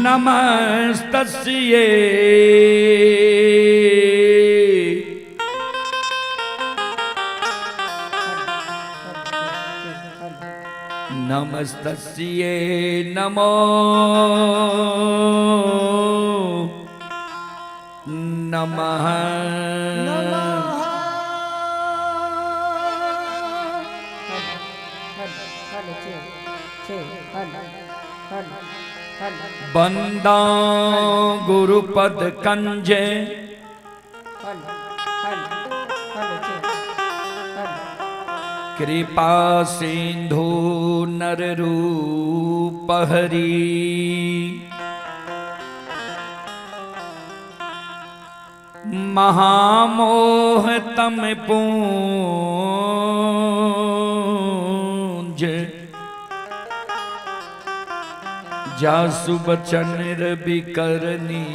नमस्तस्यै नमस्तस्यै नमो नमः बंदा गुरुपद कंजे कृपा सिंधु नर रूप हरि महामोह तम पूंज जासु बचन रवि करनी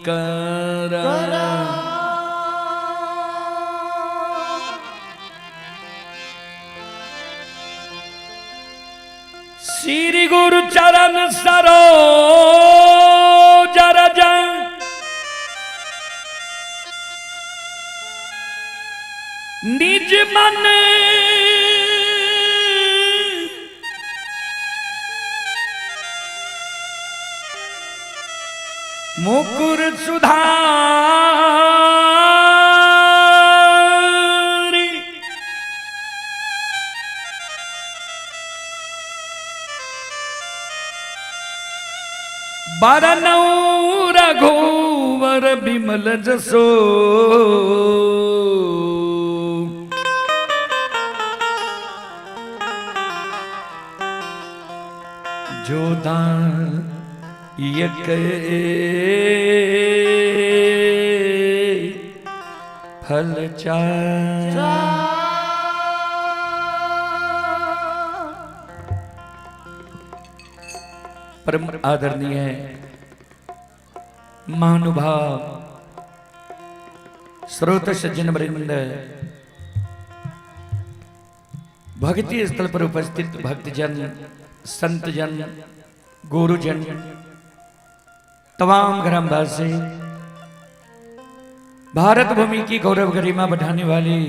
करा श्री गुरु चरण सरोज रज निज मन मुकुर सुधारी बरनौ रघुवर बिमल जसो जोदान यक फल चार परम आदरणीय महानुभाव श्रोत सज्जन वृंद भक्ति स्थल पर उपस्थित भक्तजन संतजन गुरुजन तमाम ग्रामवासी भारत भूमि की गौरव गरिमा बढ़ाने वाली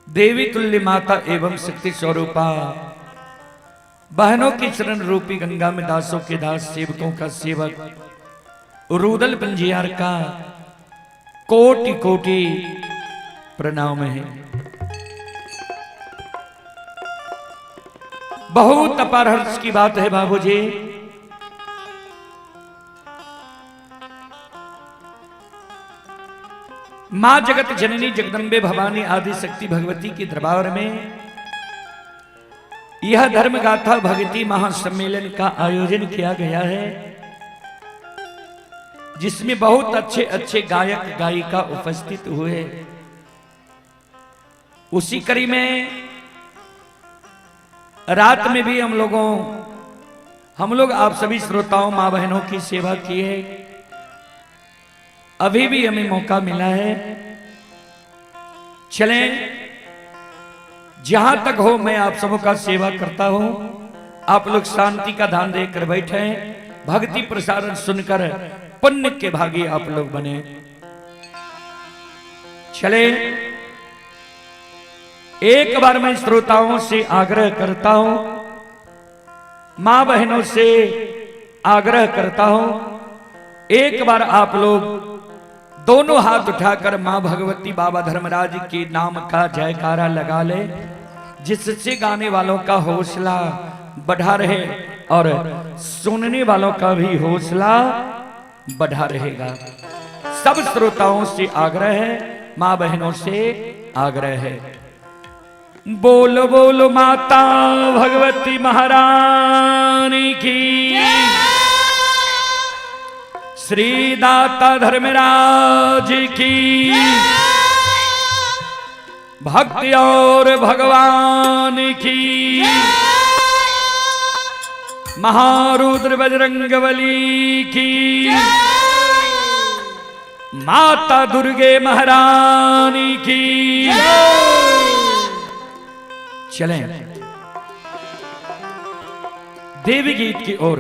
देवी तुल्य माता एवं शक्ति स्वरूपा बहनों की चरण रूपी गंगा में दासों के दास सेवकों का सेवक रुदल पंजियार का कोटि कोटि प्रणाम है। बहुत अपार हर्ष की बात है बाबूजी, मां जगत जननी जगदम्बे भवानी आदि शक्ति भगवती के दरबार में यह धर्म गाथा भक्ति महासम्मेलन का आयोजन किया गया है, जिसमें बहुत अच्छे अच्छे गायक गायिका उपस्थित हुए। उसी कड़ी में रात में भी हम लोग आप सभी श्रोताओं मां बहनों की सेवा किए। अभी भी हमें मौका मिला है, चलें जहां तक हो मैं आप सबों का सेवा करता हूं। आप लोग शांति का ध्यान देकर बैठे, भक्ति प्रसारण सुनकर पुण्य के भागी आप लोग बने। चले एक बार मैं श्रोताओं से आग्रह करता हूं, मां बहनों से आग्रह करता हूं, एक बार आप लोग दोनों हाथ उठाकर मां भगवती बाबा धर्मराज के नाम का जयकारा लगा ले, जिससे गाने वालों का हौसला बढ़ा रहे और सुनने वालों का भी हौसला बढ़ा रहेगा। सब श्रोताओं से आग्रह है, मां बहनों से आग्रह है। बोलो बोलो माता भगवती महारानी की, श्री दाता धर्मराज की, भक्ति और भगवान की, महारुद्र बजरंगबली की, माता दुर्गे महारानी की। चलें देवी गीत की ओर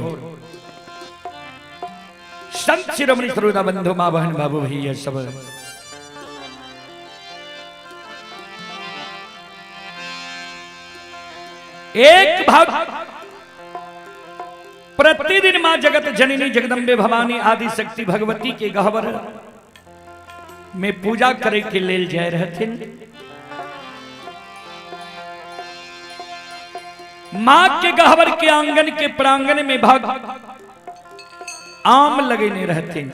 संत शिरोमणि श्रोता बंधु मां बहन बाबू भैया सब एक भक्त प्रतिदिन मां जगत जननी जगदम्बे भवानी आदि शक्ति भगवती के गहवर में पूजा करे के लेल जाय रहथिन। मां के गहवर के आंगन के प्रांगण में भक्त आम लगेने रहथिन,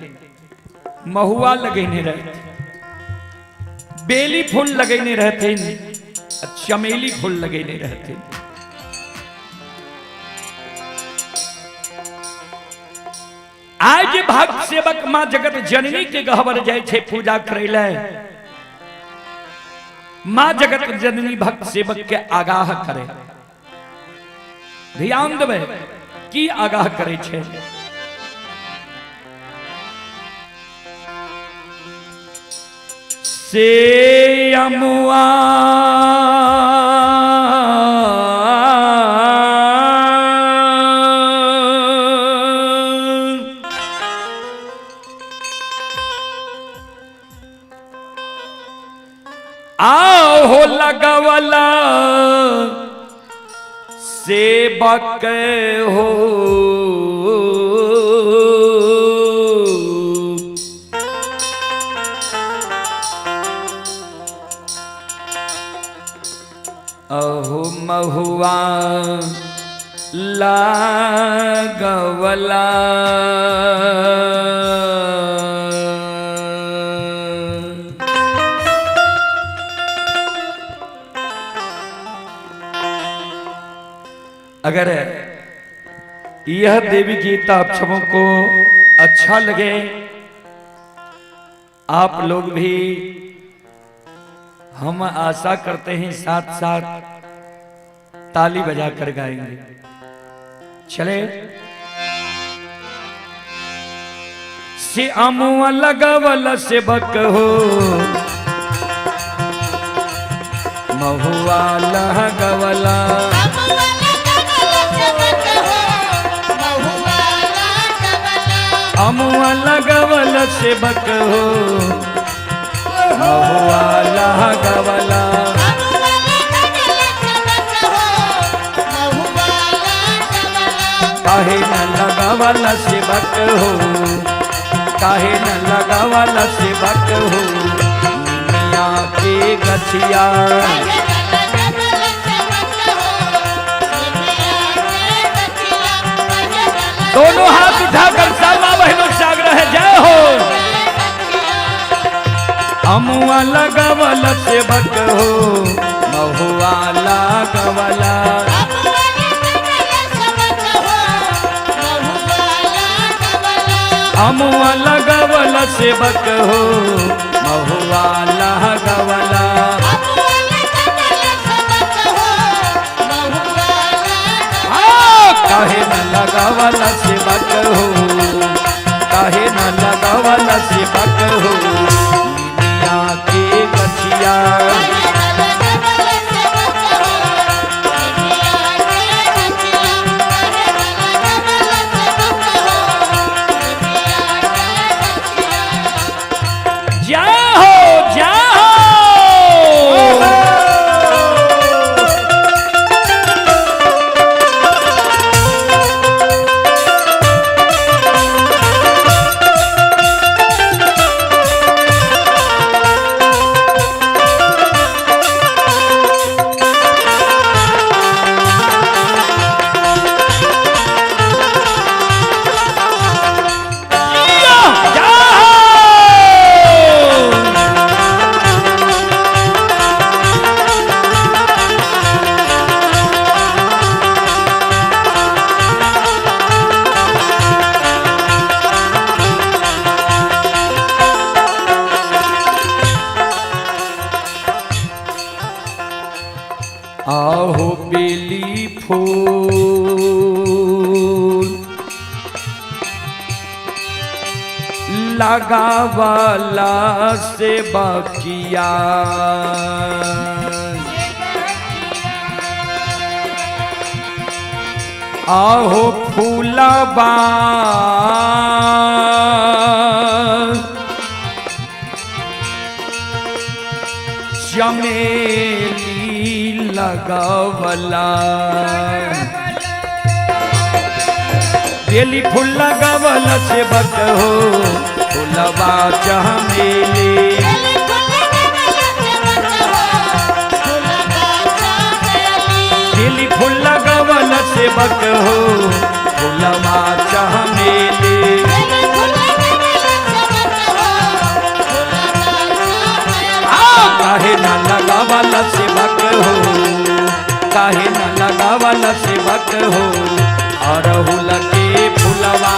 महुआ लगेने रहथिन, बेली फूल लगेने रहथिन, चमेली फूल लगेने रहथिन। आज भक्त सेवक मां जगत जननी के गहवर जाय छे पूजा करैले। मां जगत जननी भक्त सेवक के आगाह करे, ध्यान देवे की आगाह करे छे। से अमुआ आओ लगवला सेवक हो अहो महुआ लागवला अगर यह देवी गीत आप सबों को अच्छा लगे, आप लोग भी, हम आशा करते हैं साथ साथ ताली बजाकर गाएंगे। चले से अमुआ लगवल सेवक हो, महुआ लगवला, अमुआ लगवल सेवक हो, महुआ लगवला, काहे न लगवल सेवक हो, काहे न लगवल सेवक हो, मिया के गछिया दोनों हाथ उठाकर सर्वा बहनों से आग्रह है, जय हो। अमुआ लगवल सेवक हो, महुआ लगवला, अमुआ लगवल सेवक हो, महुआ लगवला, काहे न लगावल सेवक हो, काहे न लगावल सेवक हो, मिया के गछिया आहो बेली फूल लगावाला से बाकिया, आहो फूलबा चमेली लगावला बेली फूल लगावला से बक हो फूलबा चमेली बेली फूल लगावला से बक हो फूलबा चमेली काहे न लगावाला सेवक हो काहे न लगावाला सेवक हो अरहुल के फुलवा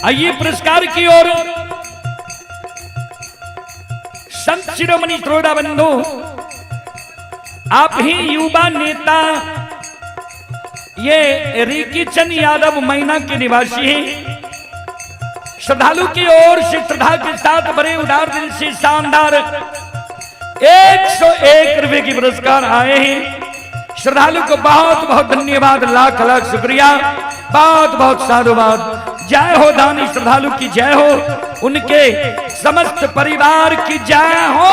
आइए पुरस्कार की ओर संत शिरोमणि श्रोता बंधु आप ही युवा नेता ये रिकी चंद यादव मैना के निवासी हैं। श्रद्धालु की ओर से श्रद्धा के साथ बड़े उदार दिल से शानदार 101 रुपए की पुरस्कार आए हैं। श्रद्धालु को बहुत बहुत धन्यवाद, लाख लाख शुक्रिया, बहुत बहुत साधुवाद। जय हो दानी श्रद्धालु की जय हो, उनके समस्त परिवार की जय हो।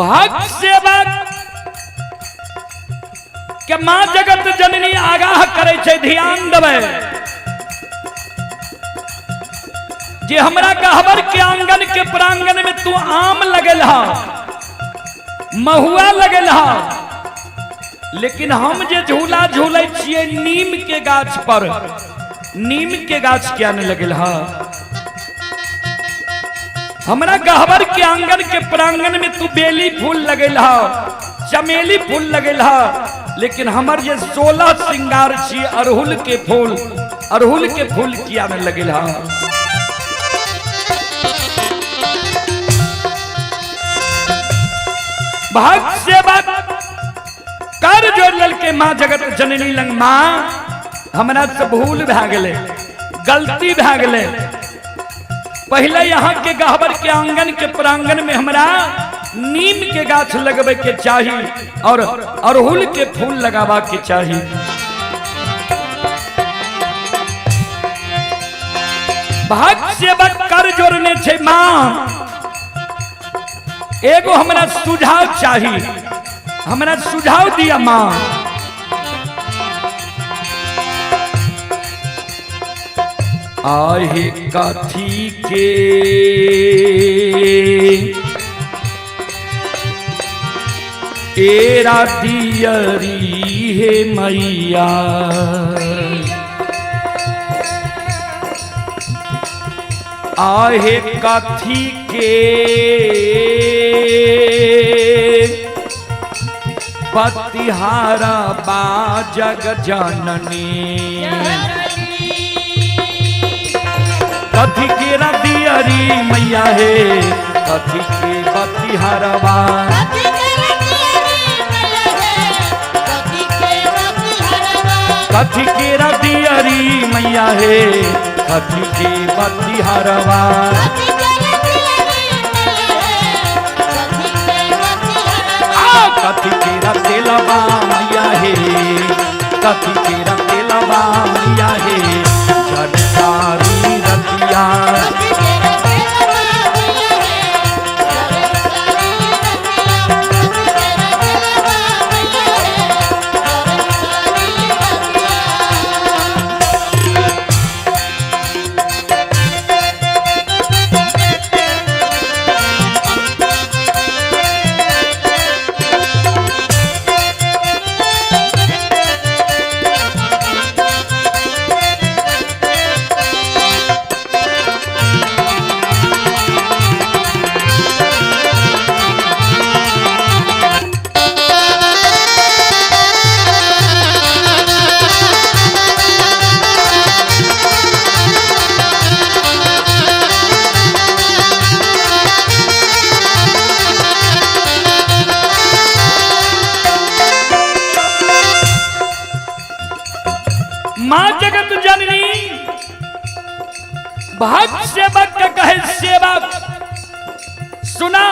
भक्त सेवक के मां जगत जननी आगाह करे छे, ध्यान देवे जे हमरा कहबर के आंगन के प्रांगण में तू आम लगल हा, महुआ लगल हा, लेकिन हम जे झूला झूले छिए नीम के गाछ पर, नीम के गाछ क्या न लगल हा। हमरा गहबर के आंगन के प्रांगण में तू बेली फूल लगल हा, चमेली फूल लगल हा, लेकिन हमर जे 16 श्रृंगार छी अरहुल के फूल किया न लगल हा। भक्त सेवक कर जोड़ल के मां जगत जननी लंग मां हमरा से भूल भए गेले, गलती भए गेले। पहले यहाँ के गहबर के आंगन के प्रांगण में हमरा नीम के गाछ लगबे के चाहिए और अरहुल के फूल लगावा के चाहिए। भक्त सेवक कर जोड़ने छे मां, एगो हमरा सुझाव चाहिए, हमरा सुझाव दिया मां। आहे कथी के एरा दियरी हे मैया, आहे कथी के पतिहारा बा जग जननी, कथी के दियरी मैया हे, कथी के पतिहारा बा, कथी के दियरी मैया हे कथी के बतिहारवा कथी के तेलवा मैया हे कथी के तेलवा मैया हे झटकारी रतिया मां जगत जननी भक्त सेवक के कहे सेवक सुना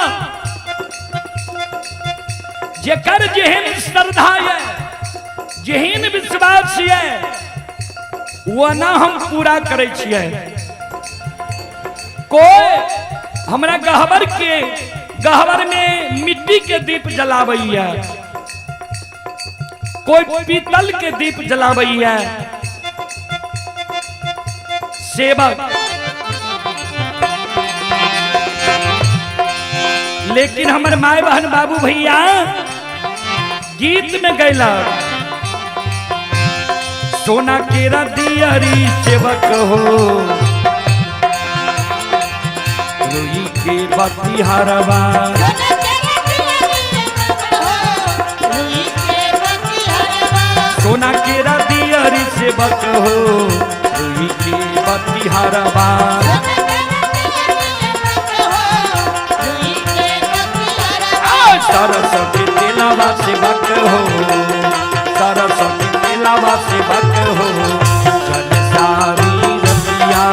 जेकर जेहन श्रद्धा है जेहन विश्वास है वो ना हम पूरा करे छिए कोई हमरा गहवर में मिट्टी के दीप जलावैया कोई पीतल के दीप जलावैया सेवक लेकिन हमर माय बहन बाबू भैया गीत में गैला सोना के दियरी सेवक हो रुई के बतिहारवा सोना के दियरी सेवक हो रुई के बतिहारवा सरस्वती तेलावा सेवक हो सरस्वती तेलावा सेवक हो जन सारी रतिया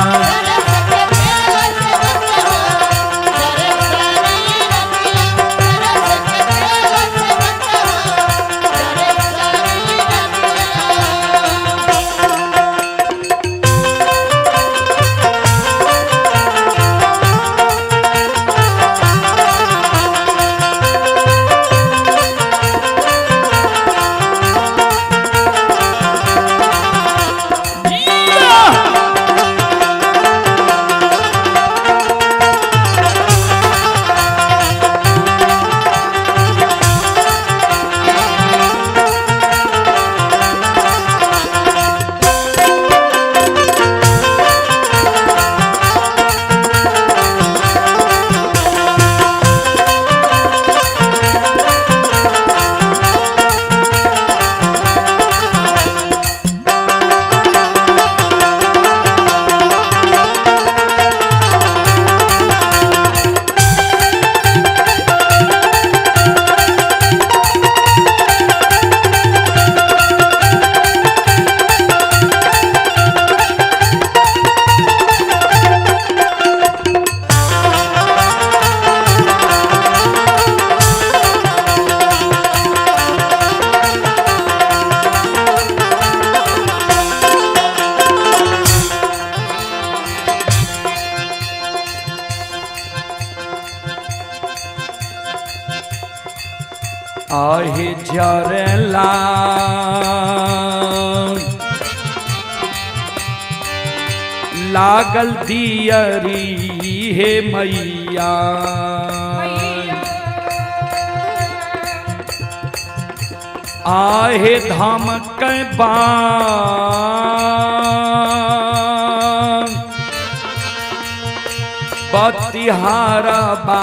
आहे झरला लागल दियरी हे मैया आहे धाम के बतिहारा बा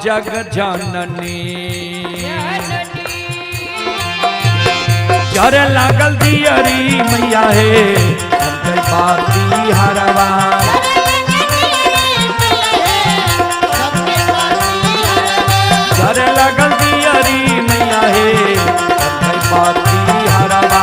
जग जननी जर लागल दियरी मैया हे बतिहारवा जर लागल दियरी मैया हे बतिहारवा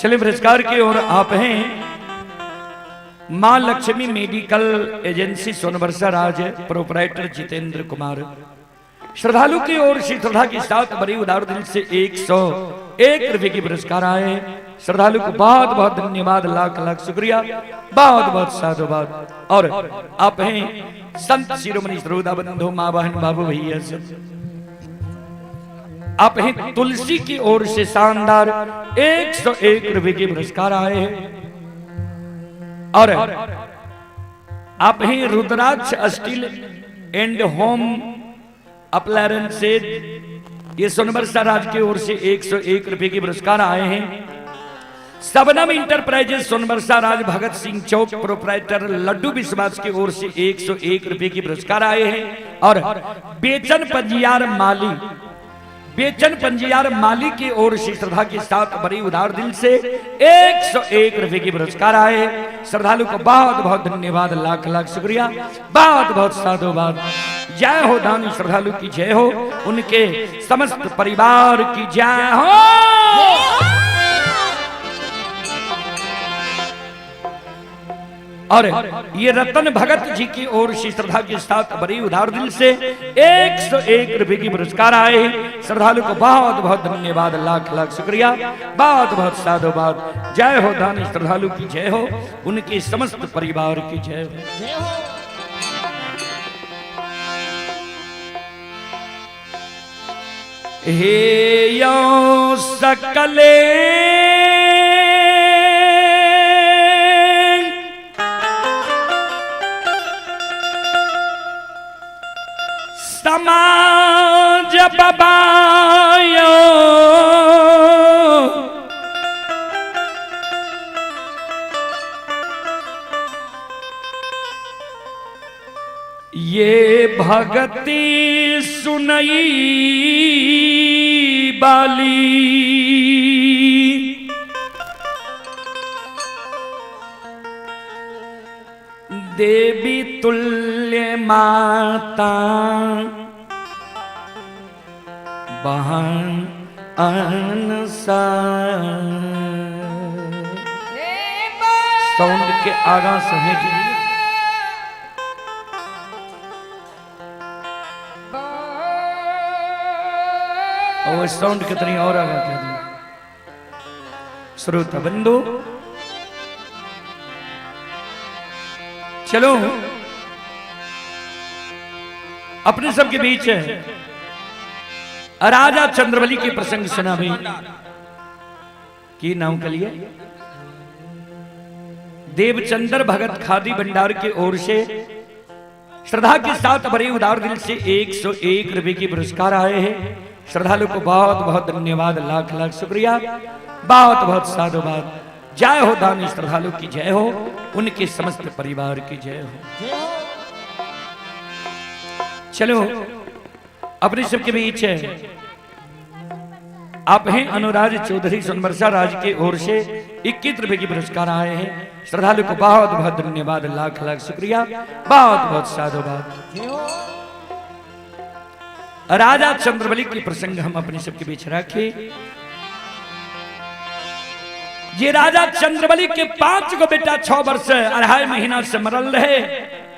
चले पुरस्कार की ओर आप हैं मां लक्ष्मी मेडिकल एजेंसी सोनबरसा राज प्रोपराइटर जितेंद्र कुमार। श्रद्धालु की ओर से श्रद्धा के साथ बड़ी उदार दिल से 101 रुपए की पुरस्कार आए। श्रद्धालु को बहुत बहुत धन्यवाद, लाख लाख शुक्रिया, बहुत बहुत साधुवाद। और आप हैं संत शिरोमणि श्रोता बंधु मां बहन बाबू भैया सब। आप हैं तुलसी की ओर से शानदार 101 रुपए के पुरस्कार आए हैं। और आप हैं रुद्राक्ष स्टील एंड होम अप्लायंस से ये सोनबरसा राज की ओर से 101 रुपए के पुरस्कार आए हैं। सबनम इंटरप्राइजेस सोनबरसा राज भगत सिंह चौक प्रोपराइटर लड्डू विश्वास की ओर से 101 रुपए की पुरस्कार आए हैं। और बेचन पंजियार माली की ओर से श्रद्धा के साथ बड़ी उदार दिल से 101 रुपए की पुरस्कार आए। श्रद्धालु को बहुत बहुत धन्यवाद, लाख लाख शुक्रिया, बहुत बहुत साधुवाद। जय हो दानी श्रद्धालु की जय हो, उनके समस्त परिवार की जय हो। और ये रतन भगत जी की ओर से श्रद्धा के साथ बड़ी उदार दिल से 101 रुपए की पुरस्कार आए। श्रद्धालु को बहुत बहुत धन्यवाद, लाख लाख शुक्रिया, बहुत बहुत साधुवाद। जय हो दानी श्रद्धालु की जय हो, उनके समस्त परिवार की जय हो। हे यो सकले समाज बबायो ये भगति सुनई बाली देवी तुल्य माता बहन साउंड के आगा सहेज लिया। और साउंड कितनी और आगा कह दिया। श्रोता बंधु चलो अपने सबके बीच राजा चंद्रबली के प्रसंग सुना भी की नाम के लिए देवचंद्र भगत खादी भंडार की ओर से श्रद्धा के साथ बड़े उदार दिल से 101 रुपए की पुरस्कार आए हैं। श्रद्धालु को बहुत बहुत धन्यवाद, लाख लाख शुक्रिया, बहुत बहुत साधुवाद। जय हो दानी श्रद्धालु की जय हो, उनके समस्त परिवार की जय हो। चलो अपने सबके बीच आप हैं अनुराज चौधरी सोनबरसा राज के ओर से 21 रुपए की पुरस्कार आए हैं। श्रद्धालु को बहुत बहुत धन्यवाद, लाख लाख शुक्रिया, बहुत बहुत साधुवाद। राजा चंद्रबली के प्रसंग हम अपने सबके बीच रखे। ये राजा चंद्रबली के 5 गो बेटा 6 वर्ष 2.5 महीना से मरल रहे।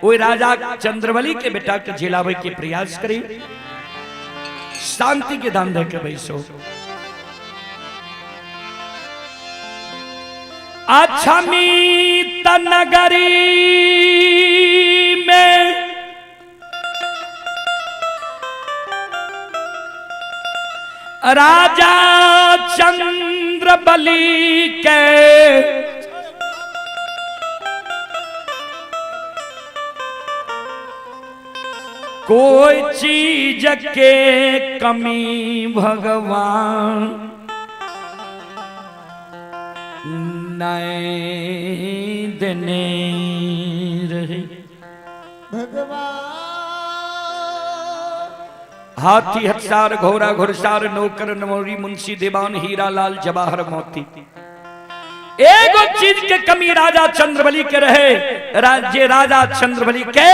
वो राजा चंद्रबली के बेटा के जिलावे के प्रयास करी, शांति के दान दे के बैसो। अच्छा मीत नगरी में राजा चंद्रबली के कोई चीज के कमी भगवान नहीं देने रहे। भगवान हाथी हथियार घोड़ा घुड़सार नौकर नमोरी मुंशी दीवान हीरा लाल जवाहर मोती, एगो चीज के कमी राजा चंद्रबली के रहे। राजा चंद्रबली के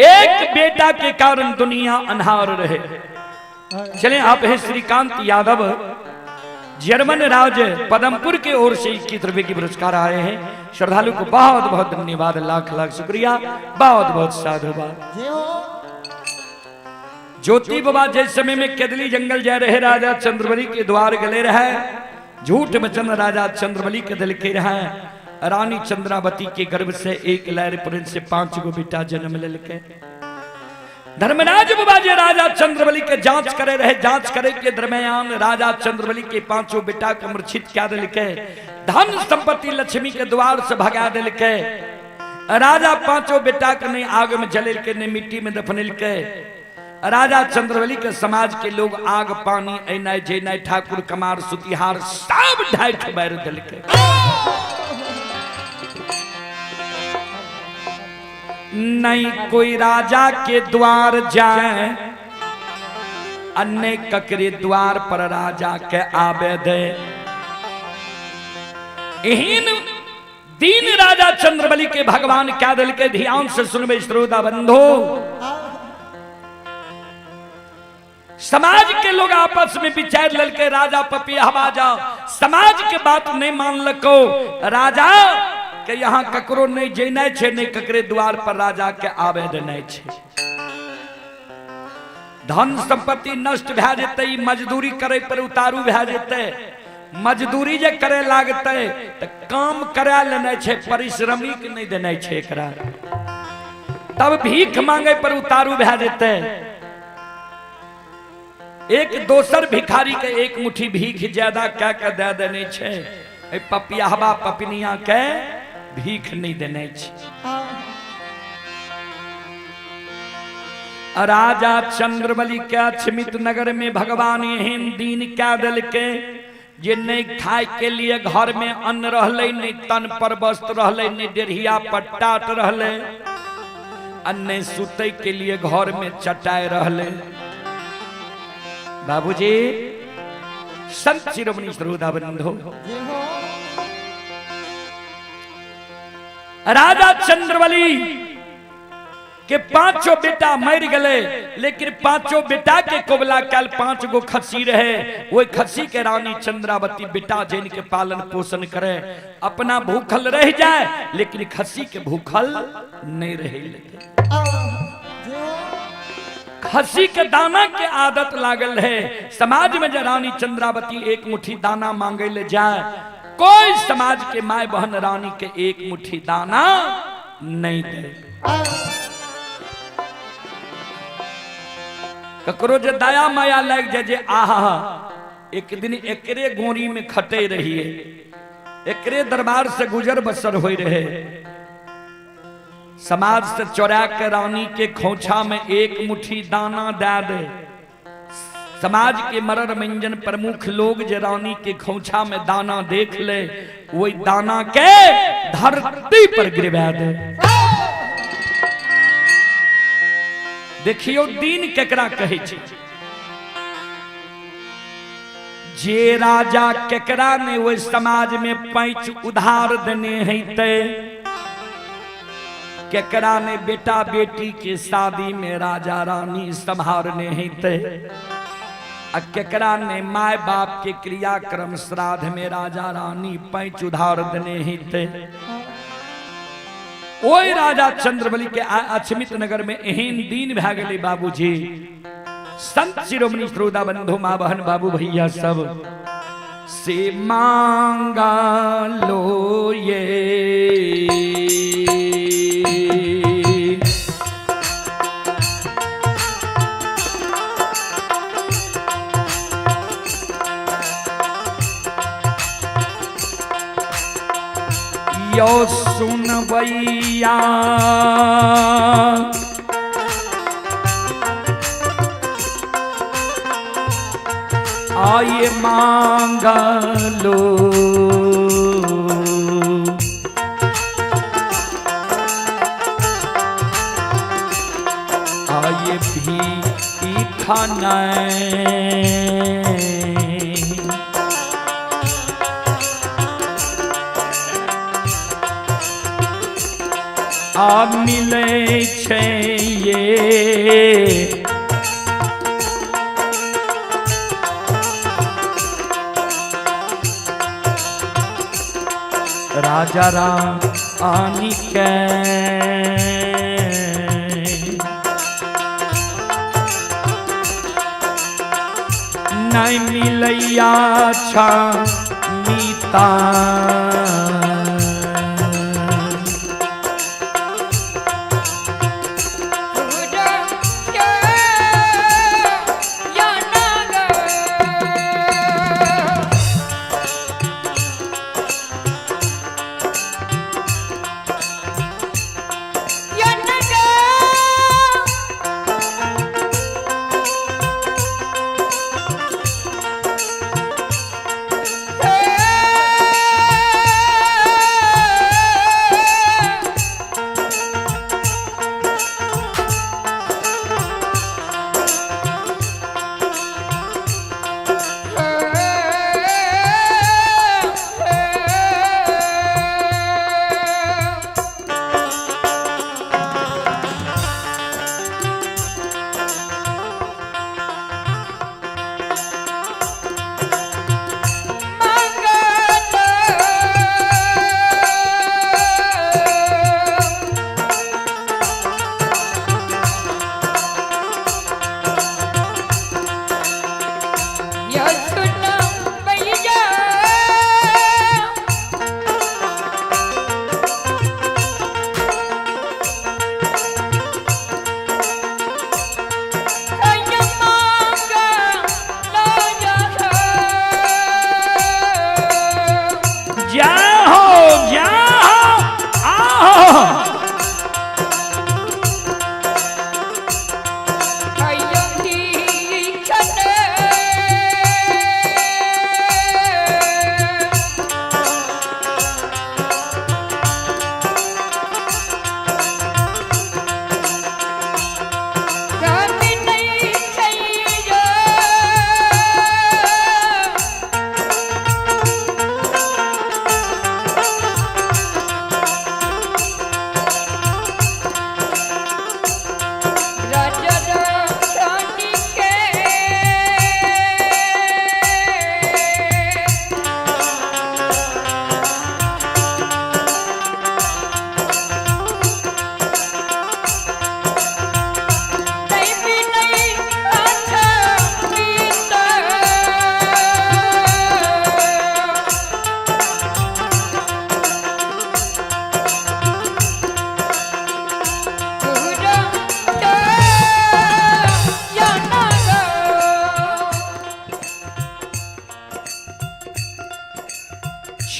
एक बेटा के कारण दुनिया अन्हार रहे। चलें आप हैं श्रीकांत यादव जर्मन राज्य पदमपुर की ओर से 21 रुपए की पुरस्कार आए हैं। श्रद्धालु को बहुत बहुत धन्यवाद, लाख लाख शुक्रिया, बहुत बहुत साधुवाद। ज्योति बाबा जिस समय में केदली जंगल जा रहे राजा चंद्रबली के द्वार गले रहे, झूठ वचन राजा चंद्रबली के दिल के रहे, रानी चंद्रावती के गर्भ से एक लहर प्रिंस से 5 गो बेटा जन्म लेके। धर्मराज बाबा जी राजा चंद्रबली के जांच करे रहे, जांच करे के दरमियान राजा चंद्रबली के 5 बेटा के मूर्छित क्या दिल के, धन संपत्ति लक्ष्मी के द्वार से भगा दिल के। राजा 5 बेटा के नहीं आग में जलिल के, नहीं मिट्टी में दफनिल के। राजा चंद्रबली के समाज के लोग आग पानी ऐनाय जेनाय ठाकुर कमार सुतिहार सब ढाई बैर दिल के। नहीं कोई राजा के द्वार जाए, अन्य ककरे द्वार पर राजा के आवे दे। एहन दीन राजा चंद्रबली के भगवान क्या दिल के, ध्यान से सुनबे श्रोता बंधो। समाज के लोग आपस में विचार ललके, राजा पपी हवा जा, समाज के बात नहीं मान लको। राजा के यहाँ ककरो नहीं जेनाय छे, नहीं ककरे द्वार पर राजा के आवे देनाय छे। धन संपत्ति नष्ट भै जेते, मजदूरी करे पर उतारू भै जेते। मजदूरी जे करे लागते तो काम करा लेना छे, परिश्रमिक नहीं देना छे एकरा। तब भीख मांगे पर उतारू भै जेते। एक दोसर भिखारी के एक मुट्ठी भीख ज्यादा क्या के दे देने छे, पपियाहबा पपनिया के भीख नहीं देने छे। राजा चंद्रबली के अक्षमित नगर में भगवान एहन दीन क्या दल के, जे नहीं खाए के लिए घर में अन्न रहले, नहीं तन पर वस्त्र रहले, नहीं डेढ़िया पर टाट रहले, अन्य सुते के लिए घर में चटाई रहले। बाबूजी संत शिरोमणि श्रोता बंधो, राजा चंद्रबली के 5 बेटा मर गए, लेकिन 5 बेटा के कोबला कल 5 गो खस्सी रहे। वही खस्सी के रानी चंद्रावती बेटा जिन के पालन पोषण करे, अपना भूखल रह जाए लेकिन खस्सी के भूखल नहीं रहे। खस्सी के दाना के आदत लागल है। समाज में जब रानी चंद्रावती एक मुट्ठी दाना मांगे ले जाए, कोई समाज के माय बहन रानी के एक मुट्ठी दाना नहीं दे। ककरो जे दया माया लग जाए, आहा एक दिन एकरे गोरी में खटे रहिए, एकरे दरबार से गुजर बसर हो रहे। समाज से चोरा के रानी के खोछा में एक मुट्ठी दाना दे दे। समाज के मरर मंजन प्रमुख लोग जे रानी के खोछा में दाना देख ले, वही दाना के धरती पर गिरवा दे। देखियो दीन केकरा कहे छे, जे राजा केकरा ने वो समाज में 5 उधार देने हैते, केकरा ने बेटा बेटी के शादी में राजा रानी संभारने हैते, केकरा ने माय बाप के क्रियाक्रम श्राद्ध में राजा रानी 5 उधार देने हैते। ओए राजा चंद्रबली के अक्षमित नगर में एहन दीन भै गेलै बाबूजी। संत शिरोमणि श्रोता बंधु माँ बहन बाबू भैया सब से मांगा लो ये, यो सुन भैया आये मांगा लो, आये भी खाना आ मिले छे ये, राजा रानी के नहीं मिलैया छा मीता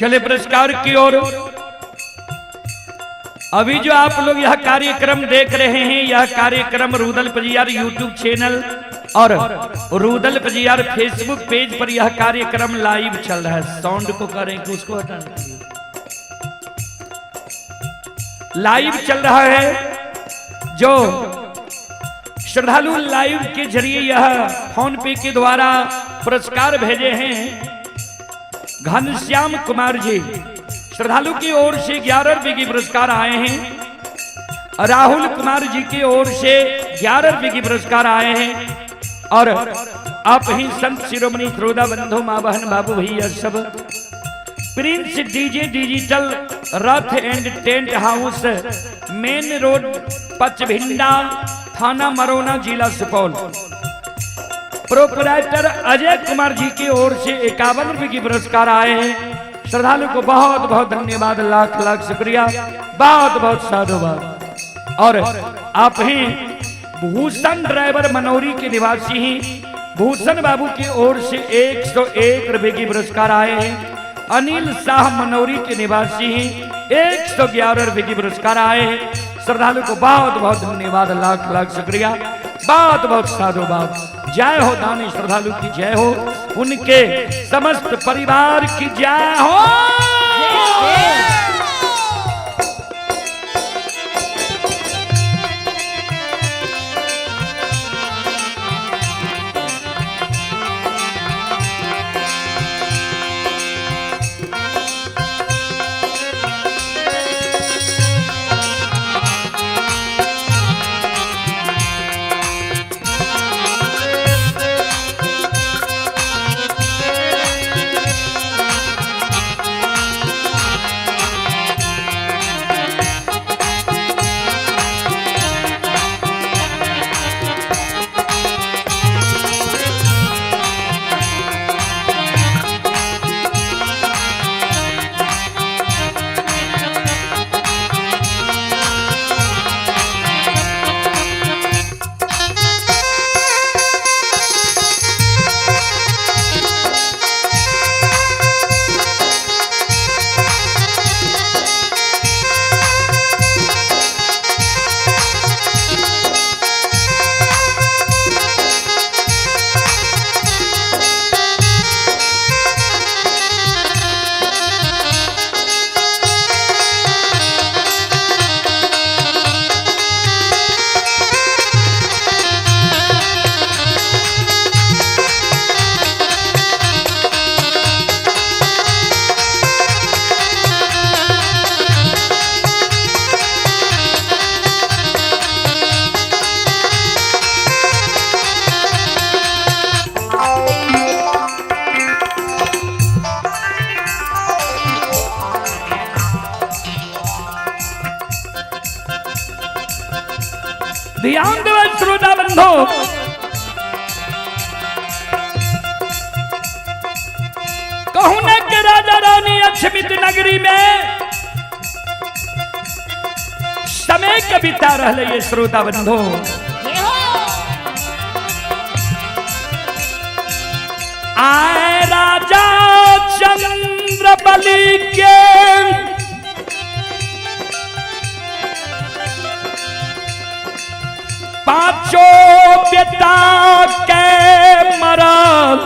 चले पुरस्कार की ओर। अभी जो आप लोग यह कार्यक्रम देख रहे हैं, यह कार्यक्रम रूदल पजियार यूट्यूब चैनल और रूदल पजियार फेसबुक पेज पर यह कार्यक्रम लाइव चल रहा है। साउंड को करें कि उसको हटा लाइव चल रहा है। जो श्रद्धालु लाइव के जरिए यह फोन पे के द्वारा पुरस्कार भेजे हैं, घनश्याम कुमार जी श्रद्धालु की ओर से 11 रुपए की पुरस्कार आए हैं। राहुल कुमार जी की ओर से 11 रुपए की पुरस्कार आए हैं। और आप ही संत शिरोमणि श्रोदा बंधु मां बहन बाबू भैया सब Prince DJ digital Rath and tent house, main road, Pachbhinda, थाना मरोना, जिला सुपौल। प्रोपराइटर अजय कुमार जी की ओर से 51 रुपए की पुरस्कार आए हैं। श्रद्धालु को बहुत बहुत धन्यवाद, लाख लाख शुक्रिया, बहुत बहुत साधुवाद। और आप ही भूषण ड्राइवर मनौरी के निवासी ही भूषण बाबू की ओर से 101 रुपए की पुरस्कार आए हैं। अनिल शाह मनौरी के निवासी ही 111 रुपए की पुरस्कार आए हैं। श्रद्धालु को बहुत बहुत धन्यवाद, लाख लाख शुक्रिया, बहुत बहुत साधुवाद। जय हो दानी श्रद्धालु की जय हो, उनके समस्त परिवार की जय हो। ध्यान देव श्रोता बंधो, कहूं न के राजा रानी अक्षमित नगरी में समय के बिता रहे ये श्रोता बंधो। आए राजा चंद्रबली के पांचों बेटा के मरल,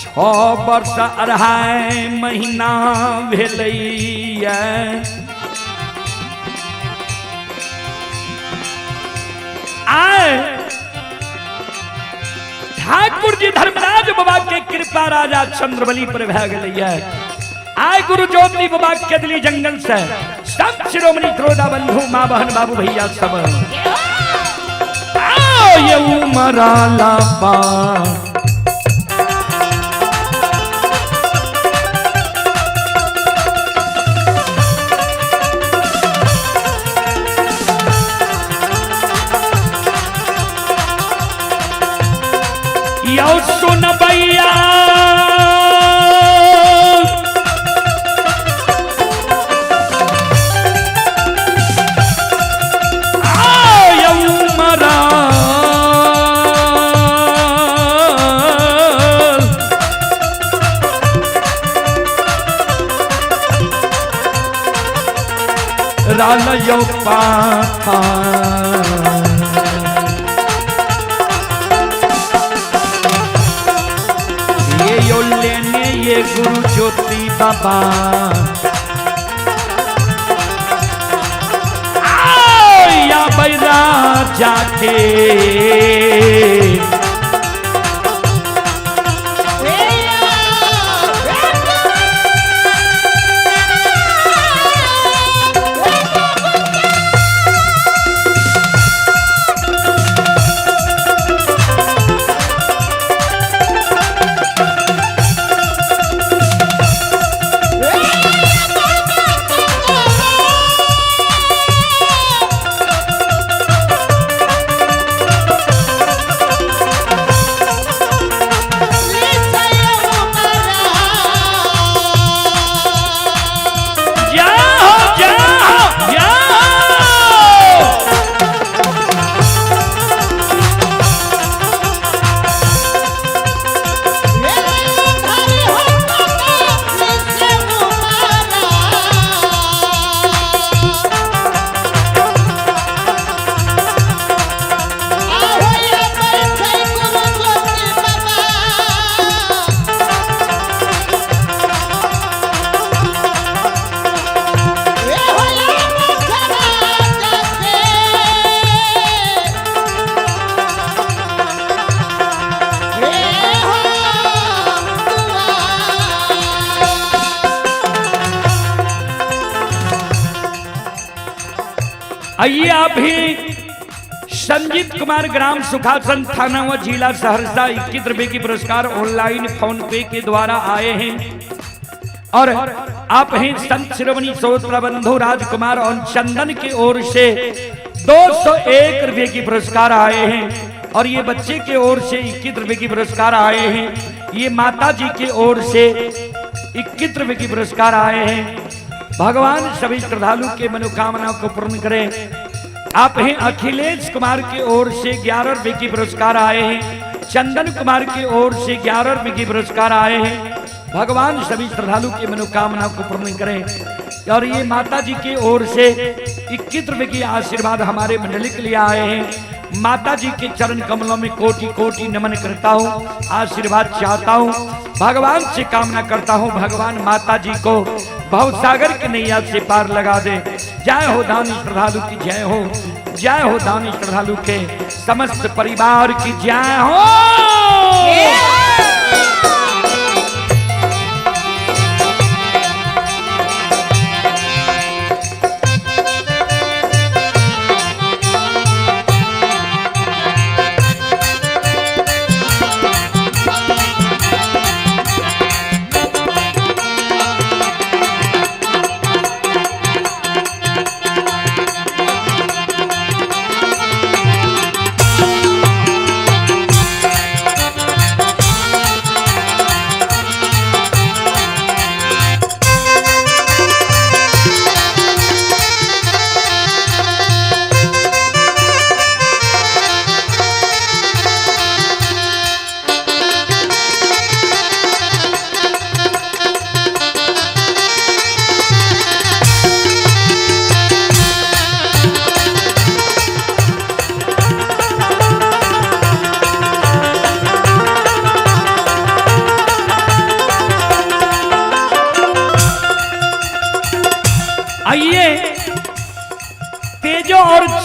6 वर्ष 2.5 महीना भेलैया। आए ठाकुर जी धर्मराज बाबा के कृपा राजा चंद्रबली पर भै गई। आय गुरु ज्योति बाबा केदली जंगल से सब शिरोमणि श्रोता बंधु माँ बहन बाबू भैया सब ये उमराला पा यो सुन भैया रालयो पाथा ये यो लेने ये गुरु ज्योति बाबा या बैरा जाके आइए आप भी संजीत कुमार ग्राम सुखासन थाना व जिला सहरसा 21 रुपए की पुरस्कार ऑनलाइन फोन पे के द्वारा आए हैं और आप हैं संत शिरोमणि श्रोता बंधु राजकुमार और चंदन की ओर से 201 रुपए की पुरस्कार आए हैं और ये बच्चे की ओर से 21 रुपए की पुरस्कार आए हैं। ये माता जी की ओर से 21 रुपए की पुरस्कार आए हैं। भगवान सभी श्रद्धालु के मनोकामना को पूर्ण करें। आप हैं अखिलेश कुमार की ओर से 11 रुपए की पुरस्कार आए हैं। चंदन कुमार की ओर से 11 रुपए की पुरस्कार आए हैं। भगवान सभी श्रद्धालु की मनोकामना को पूर्ण करें। और ये माता जी की ओर से 21 रुपए की आशीर्वाद हमारे मंडली के लिए आए हैं। माता जी के चरण कमलों में कोटि कोटि नमन करता हूँ, आशीर्वाद चाहता हूँ, भगवान से कामना करता हूँ भगवान माता जी को भवसागर के नैया से पार लगा दे। जय हो दानी श्रद्धालु की जय हो, जय हो दानी श्रद्धालु के समस्त परिवार की जय हो।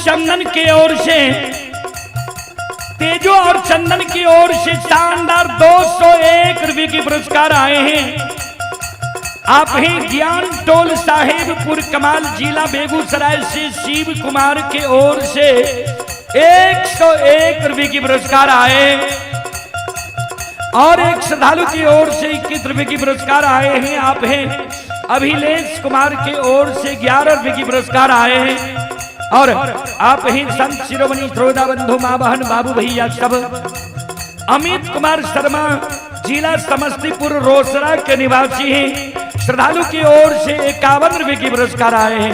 चंदन की ओर से, तेजो और चंदन की ओर से शानदार 201 रुपये की पुरस्कार आए हैं। आप हैं ज्ञान टोल साहेबपुर कमाल जिला बेगूसराय से शिव कुमार के ओर से 101 रुपये की पुरस्कार आए, और एक श्रद्धालु की ओर से 21 रुपये की पुरस्कार आए हैं। आप हैं अभिलेष कुमार के ओर से 11 रुपये की पुरस्कार आए हैं, और आप ही संत शिरोमणि श्रोता बंधु मां बहन बाबू भैया सब अमित कुमार शर्मा जिला समस्तीपुर रोसड़ा के निवासी हैं। श्रद्धालु की ओर से 51 रुपये की पुरस्कार आए हैं।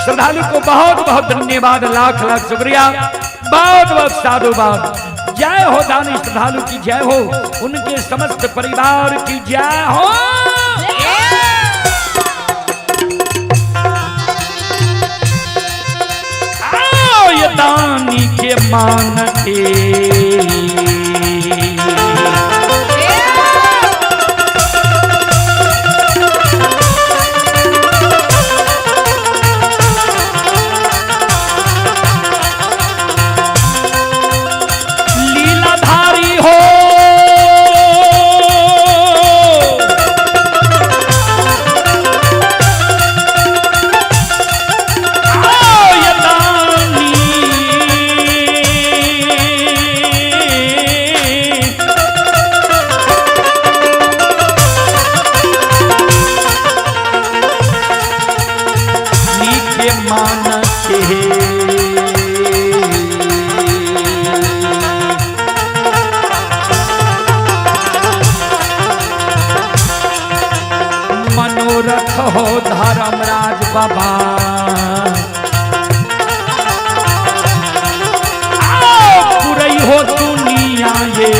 श्रद्धालु को बहुत बहुत धन्यवाद, लाख लाख शुक्रिया, बहुत बहुत साधुवाद। जय हो दानी श्रद्धालु की जय हो, उनके समस्त परिवार की जय हो। दानी के मान के लीलाधारी हो, मनोरथ हो धर्मराज बाबा, पूरी हो दुनिया ये,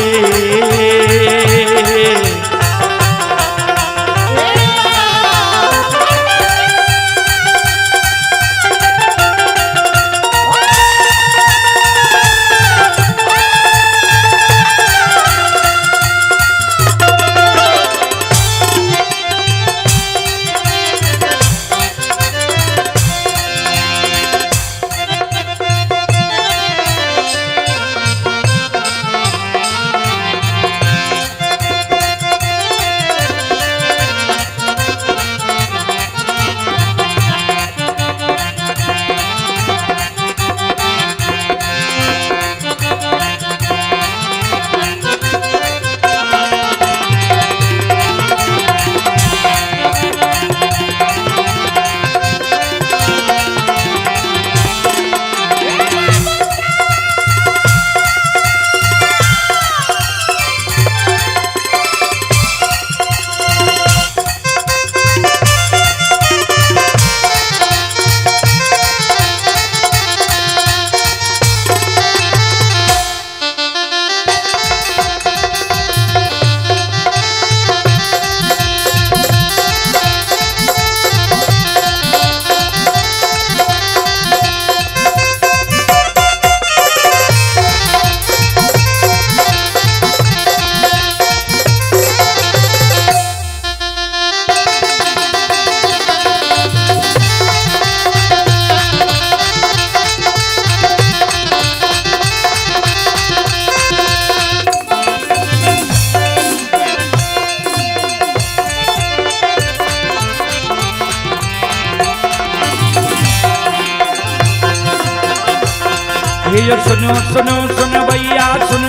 ये सुनो सुनो सुनो भैया सुन,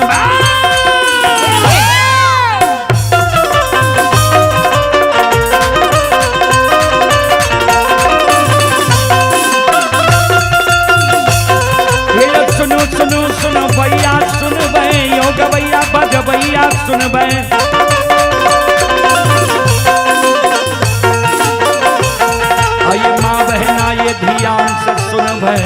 ये सुनो सुनो सुनो भैया सुन बे, योग भैया भज भैया सुन बे, आइए माँ बहना ये ध्यान से सुन बे।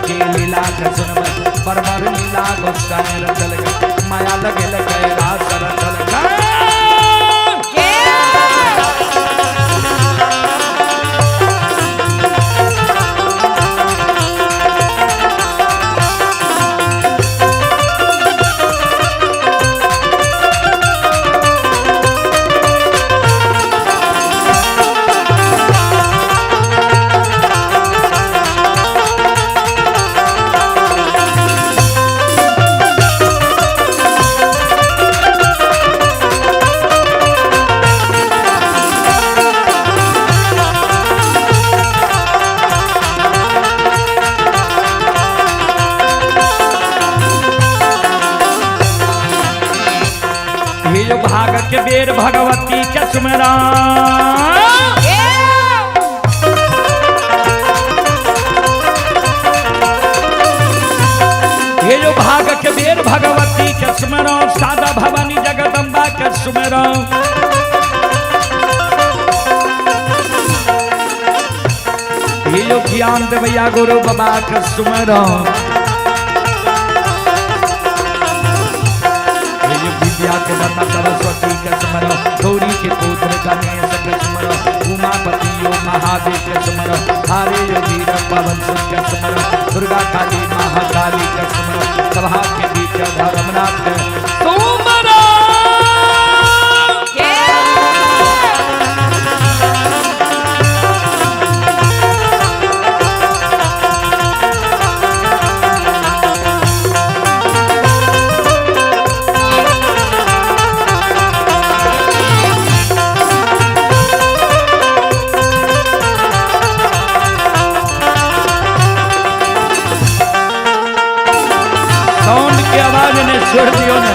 के लीला सुन बरबर लीला गोसाई रचल माया लगे लगे रात रचल भाग के बेर भगवती के सुमरा, ये जो भाग के बेर भगवती के सुमरा, सादा भवानी जगदम्बा के सुमरा। ये जो ज्ञान देवैया गुरु बाबा के सुमरा, विद्या के दाता सरस्वती के स्मरण, गौरी के पुत्र गणेश के स्मरण, उमापति यो महादेव के स्मरण, हरे यो वीर पवन सुत के स्मरण, दुर्गा काली महाकाली के स्मरण, सभा के बीच धर्मनाथ के सुमरण। आवाज ने छोड़ दियो ने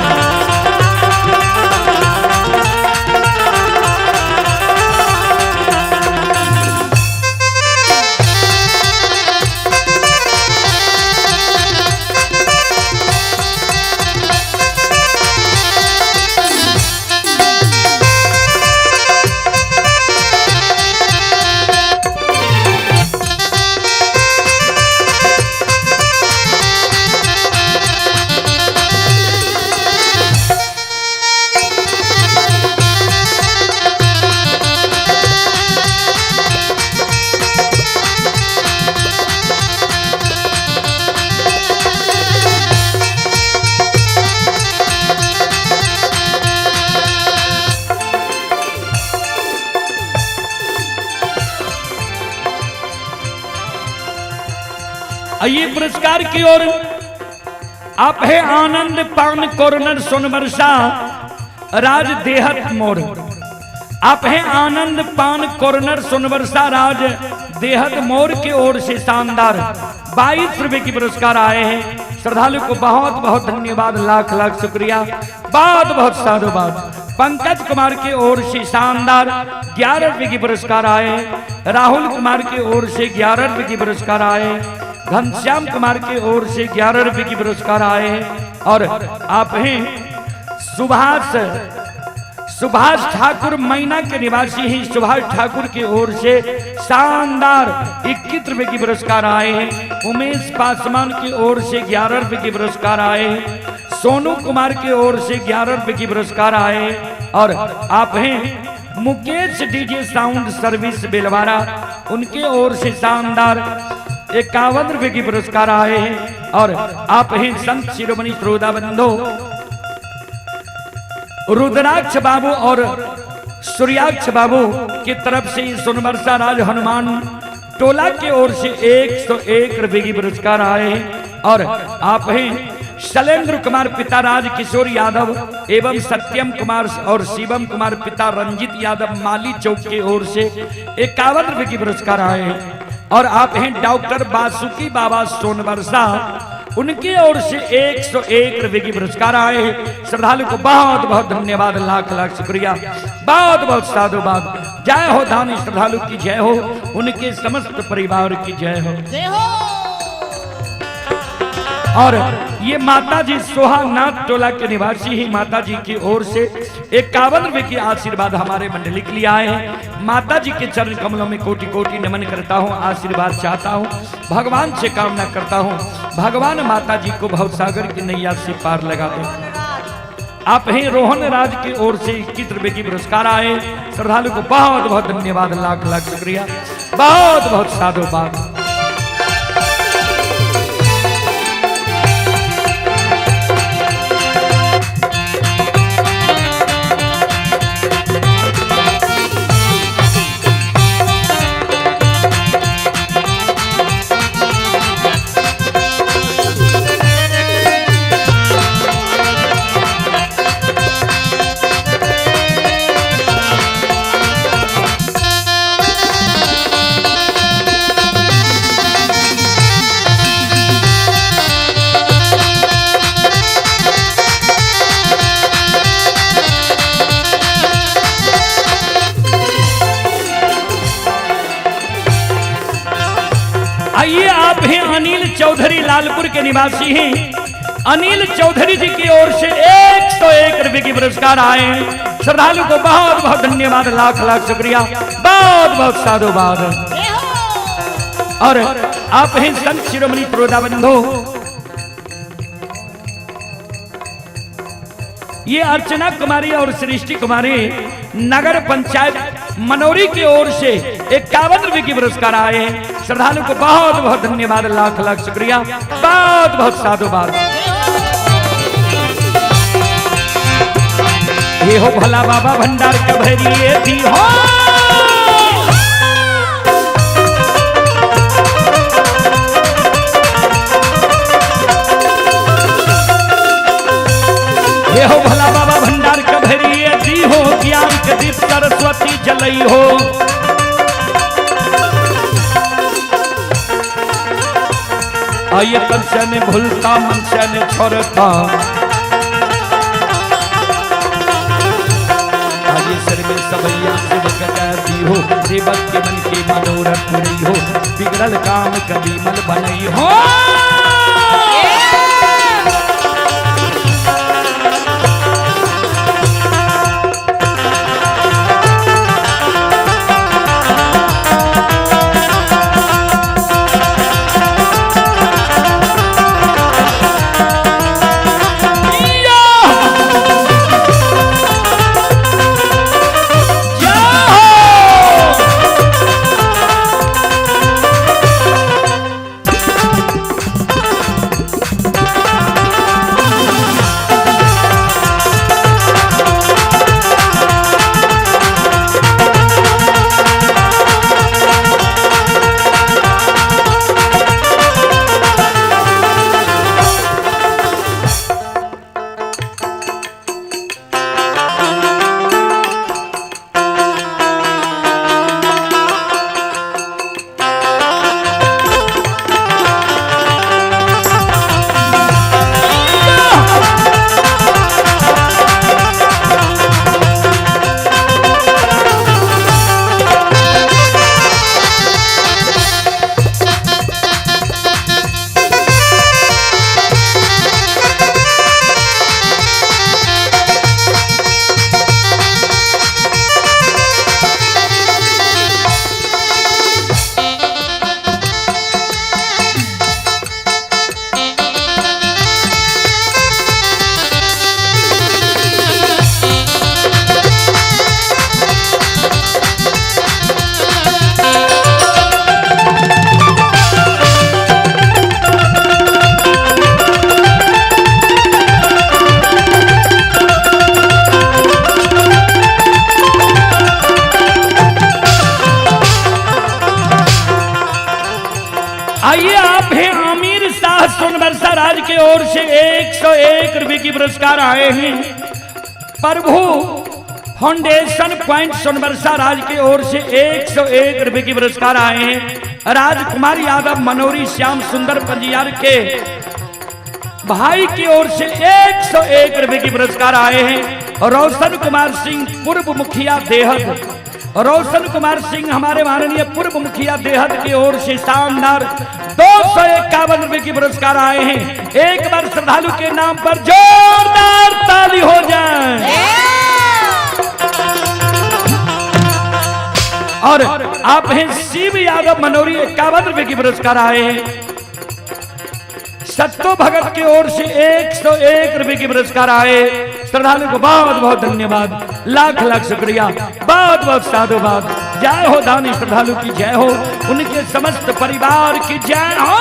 आइए पुरस्कार की ओर। आप है आनंद पान कॉर्नर सोनबरसा राज देहत मोड़। आप है आनंद पान कॉर्नर सोनबरसा राज देहत मोड़ की ओर से शानदार 22 रुपए की पुरस्कार आए हैं। श्रद्धालु को बहुत बहुत धन्यवाद, लाख लाख शुक्रिया, बहुत बहुत साधुवाद। पंकज कुमार की ओर से शानदार 11 रुपए की पुरस्कार आए हैं। राहुल कुमार की ओर से 11 रुपए की पुरस्कार आए हैं। घनश्याम कुमार की ओर से 11 रुपए की पुरस्कार आए हैं। और आप हैं सुभाष ठाकुर मैना के निवासी हैं। सुभाष ठाकुर की ओर से शानदार 21 रुपए की पुरस्कार आए हैं। उमेश पासवान की ओर से 11 रुपए की पुरस्कार आए हैं। सोनू कुमार की ओर से 11 रुपए की पुरस्कार आए हैं। और आप हैं मुकेश डीजे साउंड सर्विस बेलवारा, उनके ओर से शानदार 51 रुपए की पुरस्कार आए हैं। और आप हैं संत शिरोमणि श्रोता बंधु रुद्राक्ष बाबू और सूर्याक्ष बाबू की तरफ से सोनबरसा राज हनुमान टोला की ओर से 101 रुपए की पुरस्कार आए हैं। और आप हैं शैलेंद्र कुमार पिता राज किशोर यादव एवं सत्यम कुमार और शिवम कुमार पिता रंजित यादव माली चौक की ओर से 51 रुपए की पुरस्कार आए हैं। और आप हैं डॉक्टर बासुकी बाबा सोनबरसा, उनकी ओर से 101 रुपए की पुरस्कार आए हैं। श्रद्धालु को बहुत बहुत धन्यवाद, लाख लाख शुक्रिया, बहुत बहुत साधुवाद। जय हो दानी श्रद्धालु की जय हो, उनके समस्त परिवार की जय हो, जय हो। और ये माता जी सोहानाथ टोला के निवासी ही माता जी की ओर से 51 रुपए की आशीर्वाद हमारे मंडली के लिए आए हैं। माता जी के चरण कमलों में कोटि कोटि नमन करता हूँ, आशीर्वाद चाहता हूँ, भगवान से कामना करता हूँ, भगवान माता जी को भवसागर की नैया से पार लगा दो। आप हैं रोहन राज की ओर से 21 रुपए की पुरस्कार आए। श्रद्धालु को बहुत बहुत धन्यवाद, लाख लाख शुक्रिया, बहुत बहुत साधुवाद। आप हैं अनिल चौधरी, लालपुर के निवासी हैं। अनिल चौधरी जी की ओर से 101 रुपए की पुरस्कार आए हैं। श्रद्धालु को बहुत बहुत धन्यवाद, लाख लाख शुक्रिया, बहुत बहुत साधुवाद। और आप हैं संत शिरोमणि प्रोदा बंधु, ये अर्चना कुमारी और सृष्टि कुमारी नगर पंचायत मनोरी की ओर से 51 रुपए की पुरस्कार आए हैं। श्रद्धालु को बहुत बहुत धन्यवाद, लाख लाख शुक्रिया, बहुत बहुत साधुवाद। ये हो भला बाबा भंडार कभरिए थी हो, ये हो भला बाबा भंडार कभरिए दी हो, ज्ञान के दीप सरस्वती जलई हो। आइए तन से ने भूलता मन से ने छोड़ता, आइए सर में सबैया सेवक दी हो, सेवक के मन की मनोरथ पूरी हो, बिगड़ल काम कभी मन बनई हो। आइए आप हैं आमिर शाह सोनबरसा राज की ओर से 101 रुपए की पुरस्कार आए हैं। प्रभु फाउंडेशन पॉइंट सोनबरसा राज की ओर से 101 रुपए की पुरस्कार आए हैं। राजकुमार यादव मनोरी श्याम सुंदर पंजियार के भाई की ओर से 101 रुपए की पुरस्कार आए हैं। रोशन कुमार सिंह पूर्व मुखिया देहत, रोशन कुमार सिंह हमारे माननीय पूर्व मुखिया देहत की ओर से शानदार 251 रुपए की पुरस्कार आए हैं। एक बार श्रद्धालु के नाम पर जोरदार ताली हो जाए। और आप हैं शिव यादव मनोरी 51 रुपए की पुरस्कार आए हैं। सत्तो भगत की ओर से 101 रुपए की पुरस्कार आए। श्रद्धालु को बहुत बहुत धन्यवाद, लाख लाख शुक्रिया, बहुत बहुत साधुवाद। जय हो दानी श्रद्धालु की जय हो, उनके समस्त परिवार की जय हो।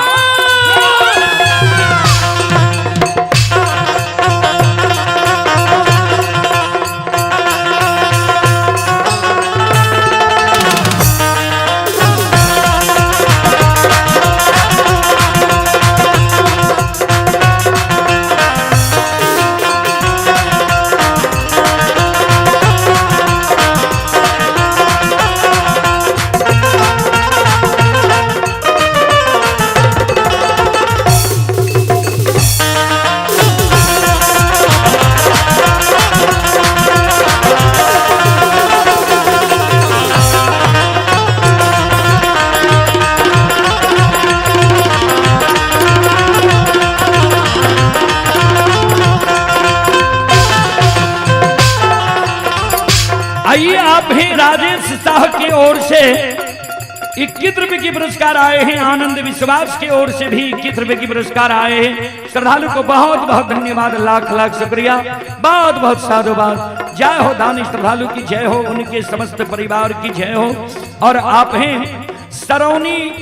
21 रुपए की पुरस्कार आए हैं। आनंद विश्वास की ओर से भी 21 रुपए की पुरस्कार आए हैं। श्रद्धालु को बहुत बहुत धन्यवाद, लाख लाख शुक्रिया, बहुत बहुत साधुवाद। जय हो दानी श्रद्धालु की जय हो, उनके समस्त परिवार की जय हो। और आप हैं सरौनी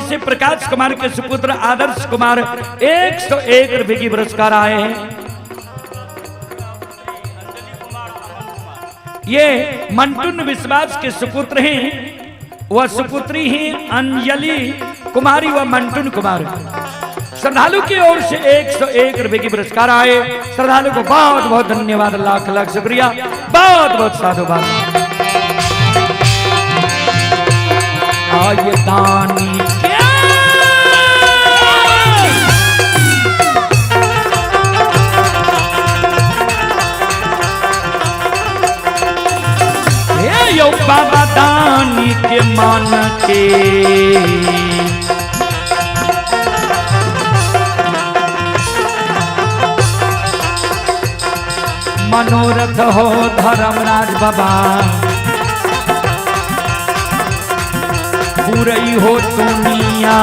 से प्रकाश कुमार के सुपुत्र आदर्श कुमार, 101 रुपए की पुरस्कार आए हैं। ये मंटुन विश्वास के सुपुत्र हैं, वह सुपुत्री हैं अंजलि कुमारी व मंटुन कुमार। श्रद्धालु की ओर से 101 रुपए की पुरस्कार आए। श्रद्धालु को बहुत बहुत धन्यवाद, लाख लाख शुक्रिया, बहुत बहुत साधुवाद। आय दानी यो बाबा दानी के मान के मनोरथ हो धर्मराज बाबा, पूरी हो दुनिया।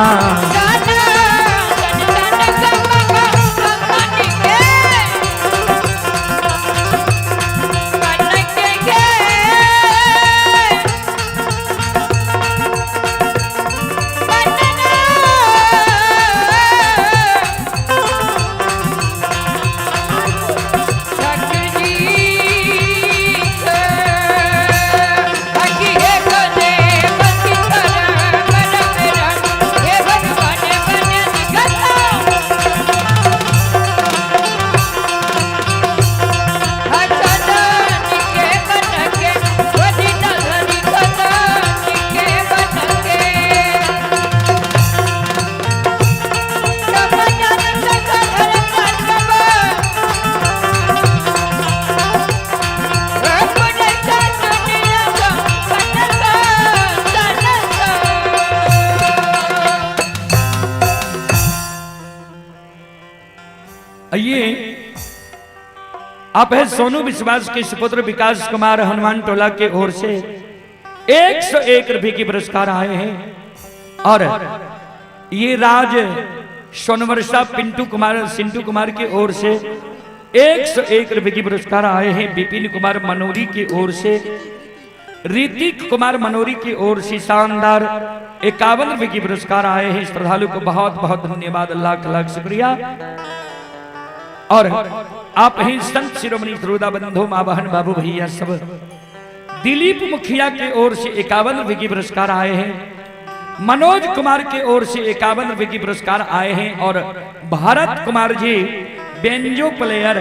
आइए, आप है सोनू विश्वास के सुपुत्र विकास कुमार हनुमान टोला के ओर से 101 रुपए की पुरस्कार आए हैं। और ये राज सोनवर्षा सिंटू कुमार की ओर से 101 रुपए की पुरस्कार आए हैं। विपिन कुमार मनोरी की ओर से, ऋतिक कुमार मनोरी की ओर से शानदार 51 रुपए की पुरस्कार आए हैं। श्रद्धालु को बहुत बहुत धन्यवाद, लाख लाख शुक्रिया। और आप ही संत शिरोमणि श्रोता बंधु मां बहन बाबू भैया सब, दिलीप मुखिया की ओर से 51 रुपए की पुरस्कार आए हैं। मनोज कुमार की ओर से 51 रुपए की पुरस्कार आए हैं। और भारत कुमार जी बेंजो प्लेयर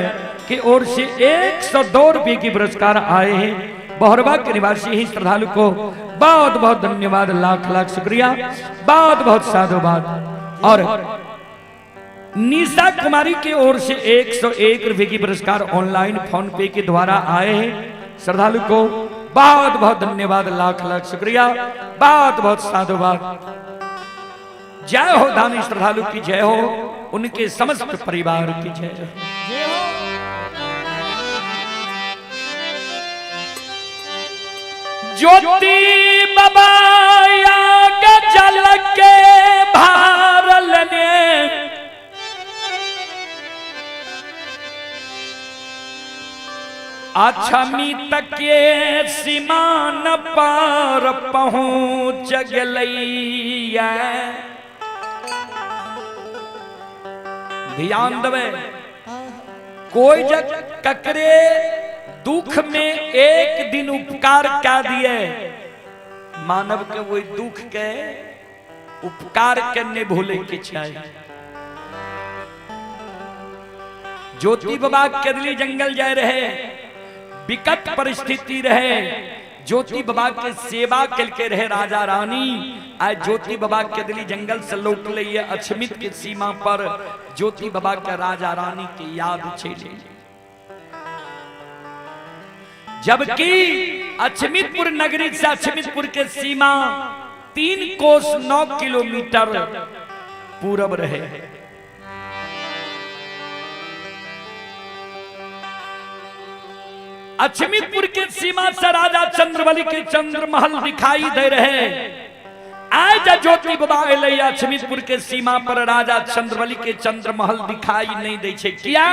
की ओर से 102 रुपए की पुरस्कार आए हैं। बहरबा के निवासी ही श्रद्धालु को बहुत बहुत धन्यवाद, लाख लाख शुक्रिया, बहुत बहुत साधुवाद। और निशा कुमारी की ओर से 101 रुपए की पुरस्कार ऑनलाइन फोन पे के द्वारा आए हैं। श्रद्धालु को बहुत बहुत धन्यवाद, लाख लाख शुक्रिया, बहुत बहुत साधुवाद। जय हो दानी श्रद्धालु की जय हो, उनके समस्त परिवार की जय हो। ज्योति बाबा जल के भारल ने अछमी तक के सीमान पार पहुंच गलैया। ध्यान देवे, कोई जग ककरे दुख में एक दिन उपकार क्या दिए, मानव के वही दुख के उपकार करने भूले के चाहिए। ज्योति बाबा केदली जंगल जाए रहे, विकट परिस्थिति रहे, ज्योति बाबा के सेवा करके रहे राजा रानी। आज ज्योति बाबा केदली जंगल से लौट लिए, अछमित की सीमा पर ज्योति बाबा के राजा रानी की याद छेले। जबकि अछमितपुर नगरी से अछमितपुर के सीमा 3 कोस 9 किलोमीटर पूरब रहे। अछमीतपुर के सीमा से राजा चंद्रबली के चंद्र महल दिखाई दे रहे। आज ज्योति बाबा अल अछमीतपुर के सीमा पर राजा चंद्रबली के चंद्र महल दिखाई नहीं दे छे। किया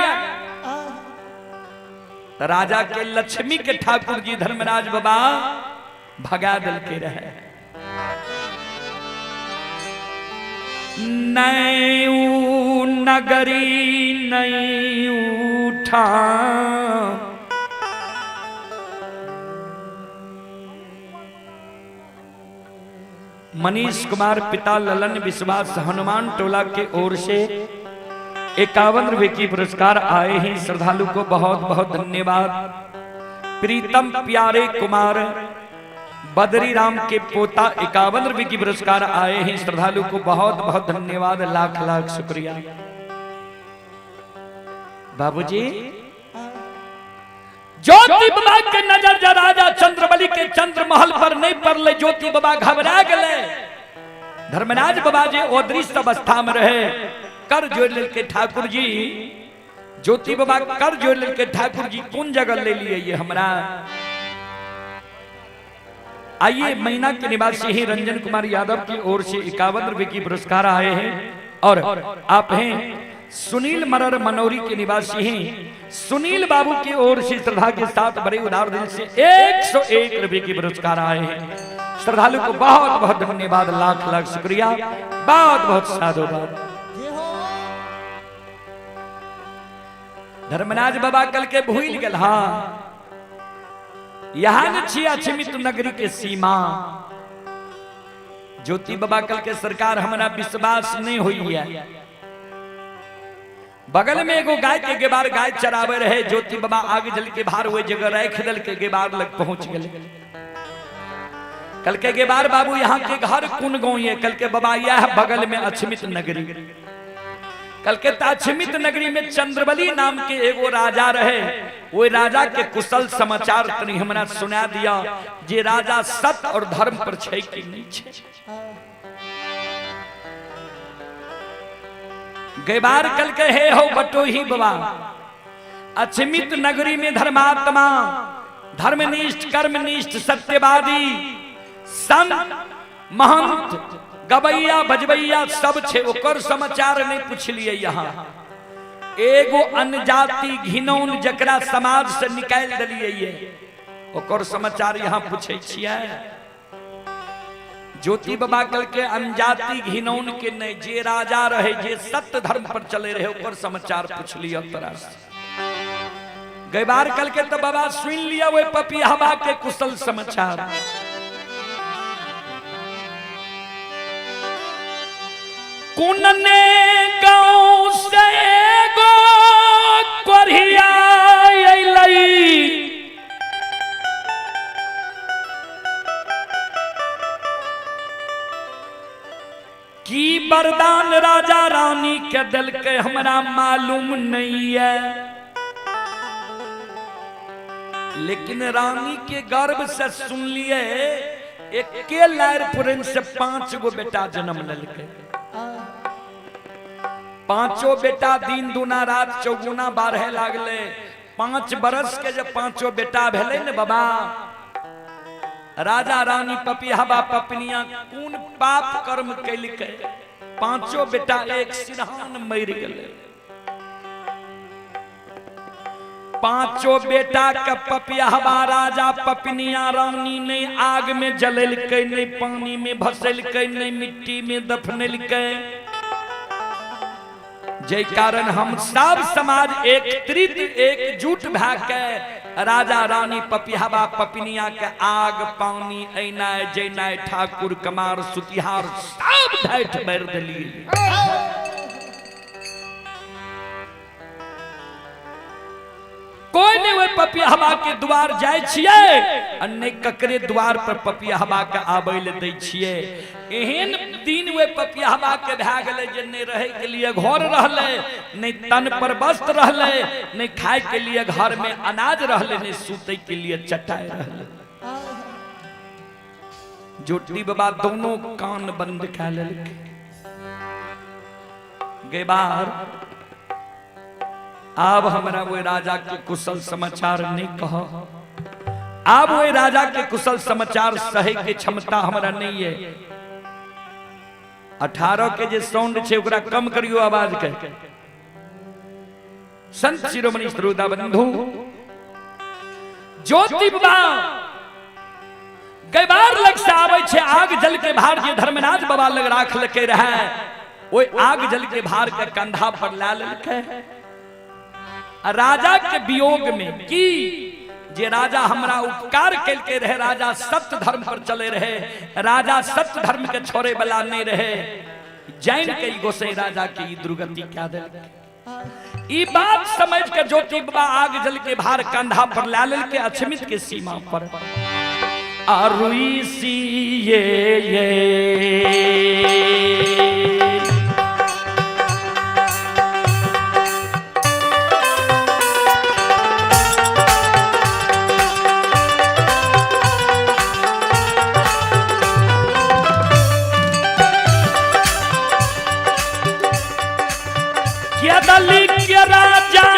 राजा के लक्ष्मी के ठाकुर जी धर्मराज बाबा भगा दल के रहे। नयू नगरी नहीं उठा मनीष कुमार पिता ललन विश्वास हनुमान टोला के ओर से 51 रुपए की पुरस्कार आए हैं। श्रद्धालु को बहुत बहुत धन्यवाद। प्रीतम प्यारे कुमार बदरी राम के पोता 51 रुपए की पुरस्कार आए हैं। श्रद्धालु को बहुत बहुत धन्यवाद, लाख लाख शुक्रिया। बाबूजी ज्योति बाबा के नजर जा राजा चंद्रबली के चंद्र महल पर नहीं पड़ले। ज्योति बाबा घबरा गए। धर्मराज बाबा जी अदृश्य अवस्था में रहे। कर जोड़ के ठाकुर जी ज्योति बाबा कर जोड़ के ठाकुर जी कौन जगह ले लिए ये हमरा। आइए महीना के निवासी ही रंजन कुमार यादव की ओर से 51 रुपए की पुरस्कार आए हैं। और आप हैं सुनील मरर मनोरी के निवासी हैं। सुनील बाबू की ओर से श्रद्धा के साथ बड़े उदार दिल से 101 रुपए की पुरस्कार आए हैं। श्रद्धालु को बहुत बहुत धन्यवाद, लाख लाख शुक्रिया, बहुत बहुत साधुवाद। धर्मराज बाबा कल के भूल गल। हाँ यहाँ अछमीत नगरी के सीमा ज्योति बाबा कल के सरकार हमारा विश्वास नहीं हुई है। बगल में एगो गाय के गेबार गाय चरावे रहे। ज्योति बाबा आगे जल के बाहर हुए जगह रख दल के गेबार लग पहुंच गए। कल के गेबार बाबू यहाँ के घर कुन गाँव है। कल के बाबा यह बगल में अछमीत नगरी। कल के अछमीत नगरी में चंद्रबली नाम के एगो राजा रहे। वो राजा के कुशल समाचार तनी हमरा सुना दिया जे राजा सत्य और धर्म पर छै कि नहीं छै। गेबार कल के हे हो बटोही बाबा अछमीत नगरी में धर्मात्मा धर्मनिष्ठ कर्मनिष्ठ सत्यवादी संत महंत गबैया बजबैया सब छे। ओकर समाचार नहीं पूछ लिए। यहाँ एगो अनजाति घिनौन जकरा समाज से निकाल दिलिए ओकर समाचार यहाँ पूछे छियै। ज्योति बाबा कल के अनजाति घिनौन के नहीं, जे राजा रहे जे सत्य धर्म पर चले रहे ओकर समाचार पूछ लिया। तरह गई बार कल के तो बाबा सुन लिया वो पपिया के कुशल समाचार। कुनने गाँव से गो कोरिया की वरदान राजा रानी के दिल के हमरा मालूम नहीं है। लेकिन रानी के गर्भ से सुन लिए एक के लायरपुरन से 5 गो बेटा जन्म ललके। 5 बेटा दिन दुना रात चौगुना 12 लागले। 5 बरस के जब 5 बेटा भेले न बाबा राजा रानी पपिया पपनिया कौन पाप कर्म कैलके 5 बेटा एक सिरहान मर गए। 5 बेटा के पपिया राजा पपनिया रानी ने आग में जललके, नहीं पानी में भसलके, नहीं मिट्टी में दफनलके। जय कारण हम सब समाज एकत्रित एकजुट भके राजा रानी पपिया पपनिया के आग पानी ऐना जैना ठाकुर कमार सुतिहार सब ढाठ मार दिलिए। कोई नहीं वो पपिया के द्वार जाय छिए, अन्य ककरे द्वार पर पपिया के आबै ले दै छिए। एहन दिन वे पपिया के भए गेलै जे नहीं रहे के लिए घर रहले, नहीं तन पर वस्त्र रहले, नहीं खाए के लिए घर में अनाज रहले, नहीं सूते के लिए चटाई रहले। ज्योति बाबा दोनों कान बंद कर लेलकै। गई बार अब हमरा वो राजा के कुशल समाचार नहीं कह। अब वो राजा के कुशल समाचार सहे के क्षमता हमारा नहीं है। 18 के जे साउंड छे ओकरा कम करियो आवाज के। संत शिरोमणि श्रोता बंधु ज्योति बाबा कई बार लग से आवे छे आग जल के भार जे धर्मनाथ बाबा लग राख लके रहे ओए आग जल के भार के कंधा पर ला लेके राजा के वियोग में की जे राजा हमरा उपकार कैल के रहे, राजा सत्य धर्म पर चले रहे, राजा सत्य धर्म के छोड़े वाला नहीं रहे, जैन के गोसे राजा की दुर्गति क्या दे। ई बात समझ के ज्योति बाबा आग जल के भार कंधा पर ला लेल के अक्षमित के सीमा पर आरुई सी ये दली के राजा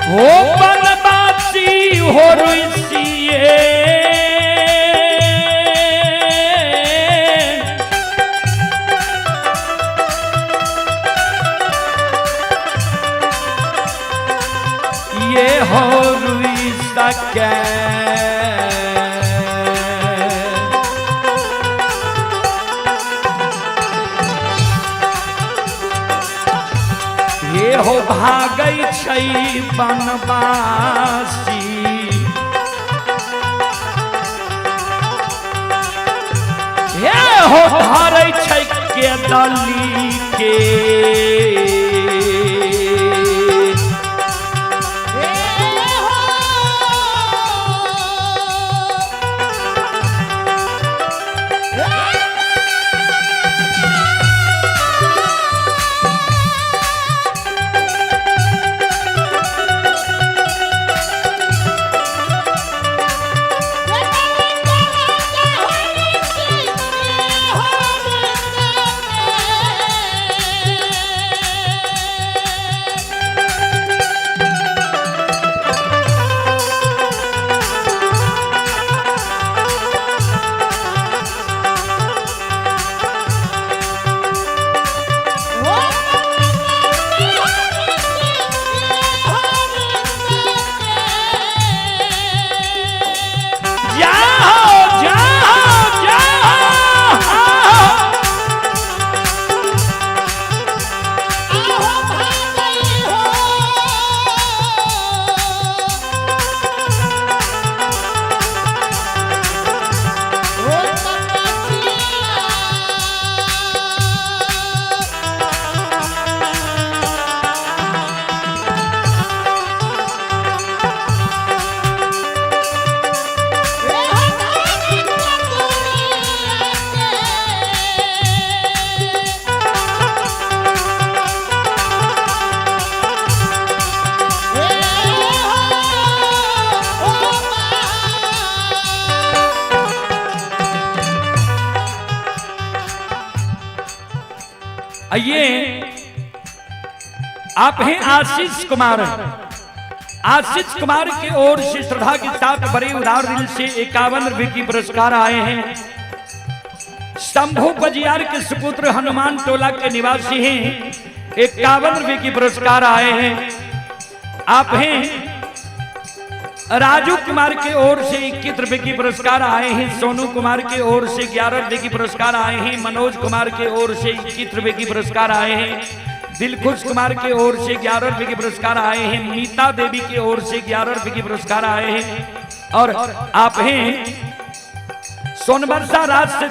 हो बनवासी हो रुसिए ये हो रुई सके हो भागई छै बनवासी हे हो धरै छै के दली के आइए आप हैं आशीष कुमार। आशीष कुमार की ओर से श्रद्धा के साथ बड़े उदार दिल से 51 रुपए की पुरस्कार आए हैं। शंभू बजियार के सुपुत्र हनुमान टोला के निवासी हैं, 51 रुपए की पुरस्कार आए हैं। आप हैं राजू कुमार की ओर से 21 रुपए की पुरस्कार आए हैं। सोनू कुमार की ओर से 11 रुपए की पुरस्कार आए हैं। मनोज कुमार की ओर से 21 रुपए की पुरस्कार आए हैं। दिलखुश कुमार की ओर से 11 रुपए के पुरस्कार आए हैं। मीता देवी की ओर से 11 रुपए के पुरस्कार आए हैं। और आप हैं सोनबरसा राज से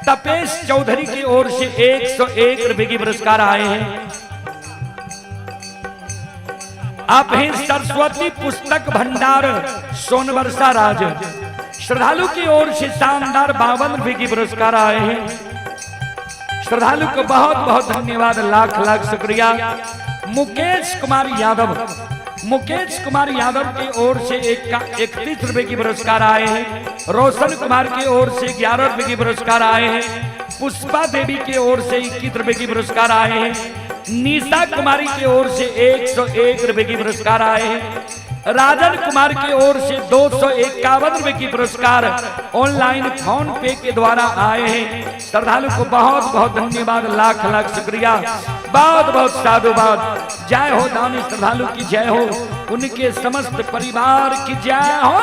तपेश चौधरी की ओर से 101 रुपए के पुरस्कार आए हैं। आप हैं सरस्वती पुस्तक भंडार सोनबरसा राज, श्रद्धालु की ओर से शानदार 52 रुपए की पुरस्कार आए हैं। श्रद्धालु को बहुत बहुत धन्यवाद, लाख लाख शुक्रिया। मुकेश कुमार यादव की ओर से 31 रुपए की पुरस्कार आए हैं। रोशन कुमार की ओर से 11 रुपए की पुरस्कार आए हैं। पुष्पा देवी की ओर से 21 रुपए की पुरस्कार आए हैं। निशा कुमारी की ओर से 101 रुपए की पुरस्कार आए हैं। राजन कुमार की ओर से 251 रुपए की पुरस्कार ऑनलाइन फोन पे के द्वारा आए हैं। श्रद्धालु को बहुत बहुत धन्यवाद, लाख लाख शुक्रिया, बहुत बहुत साधुवाद। जय हो दानी श्रद्धालु की जय हो, उनके समस्त परिवार की जय हो।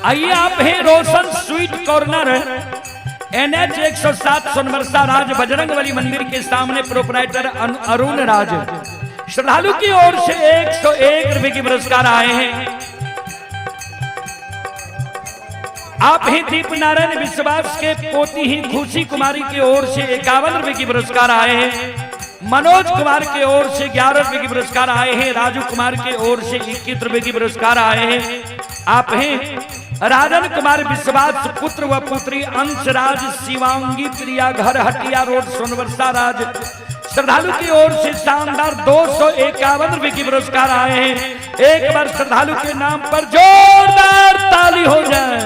आइए आप हैं रोशन स्वीट कॉर्नर, NH 107 सोनबरसा राज बजरंगबली मंदिर के सामने प्रोपराइटर अरुण राज। श्रद्धालु की ओर से 101 रुपए की पुरस्कार आए हैं। आप ही दीप नारायण विश्वास के पोती ही खुशी कुमारी की ओर से 51 रुपए की पुरस्कार आए हैं। मनोज कुमार की ओर से 11 रुपए की पुरस्कार आए हैं। राजू कुमार की ओर से 21 रुपए की पुरस्कार आए हैं। आप हैं राजन कुमार विश्वास, पुत्र व पुत्री अंशराज शिवांगी प्रिया, घर हटिया रोड सोनबरसा राज। श्रद्धालु की ओर से शानदार 251 रुपए की पुरस्कार आए हैं। एक बार श्रद्धालु के नाम पर जोरदार ताली हो जाए।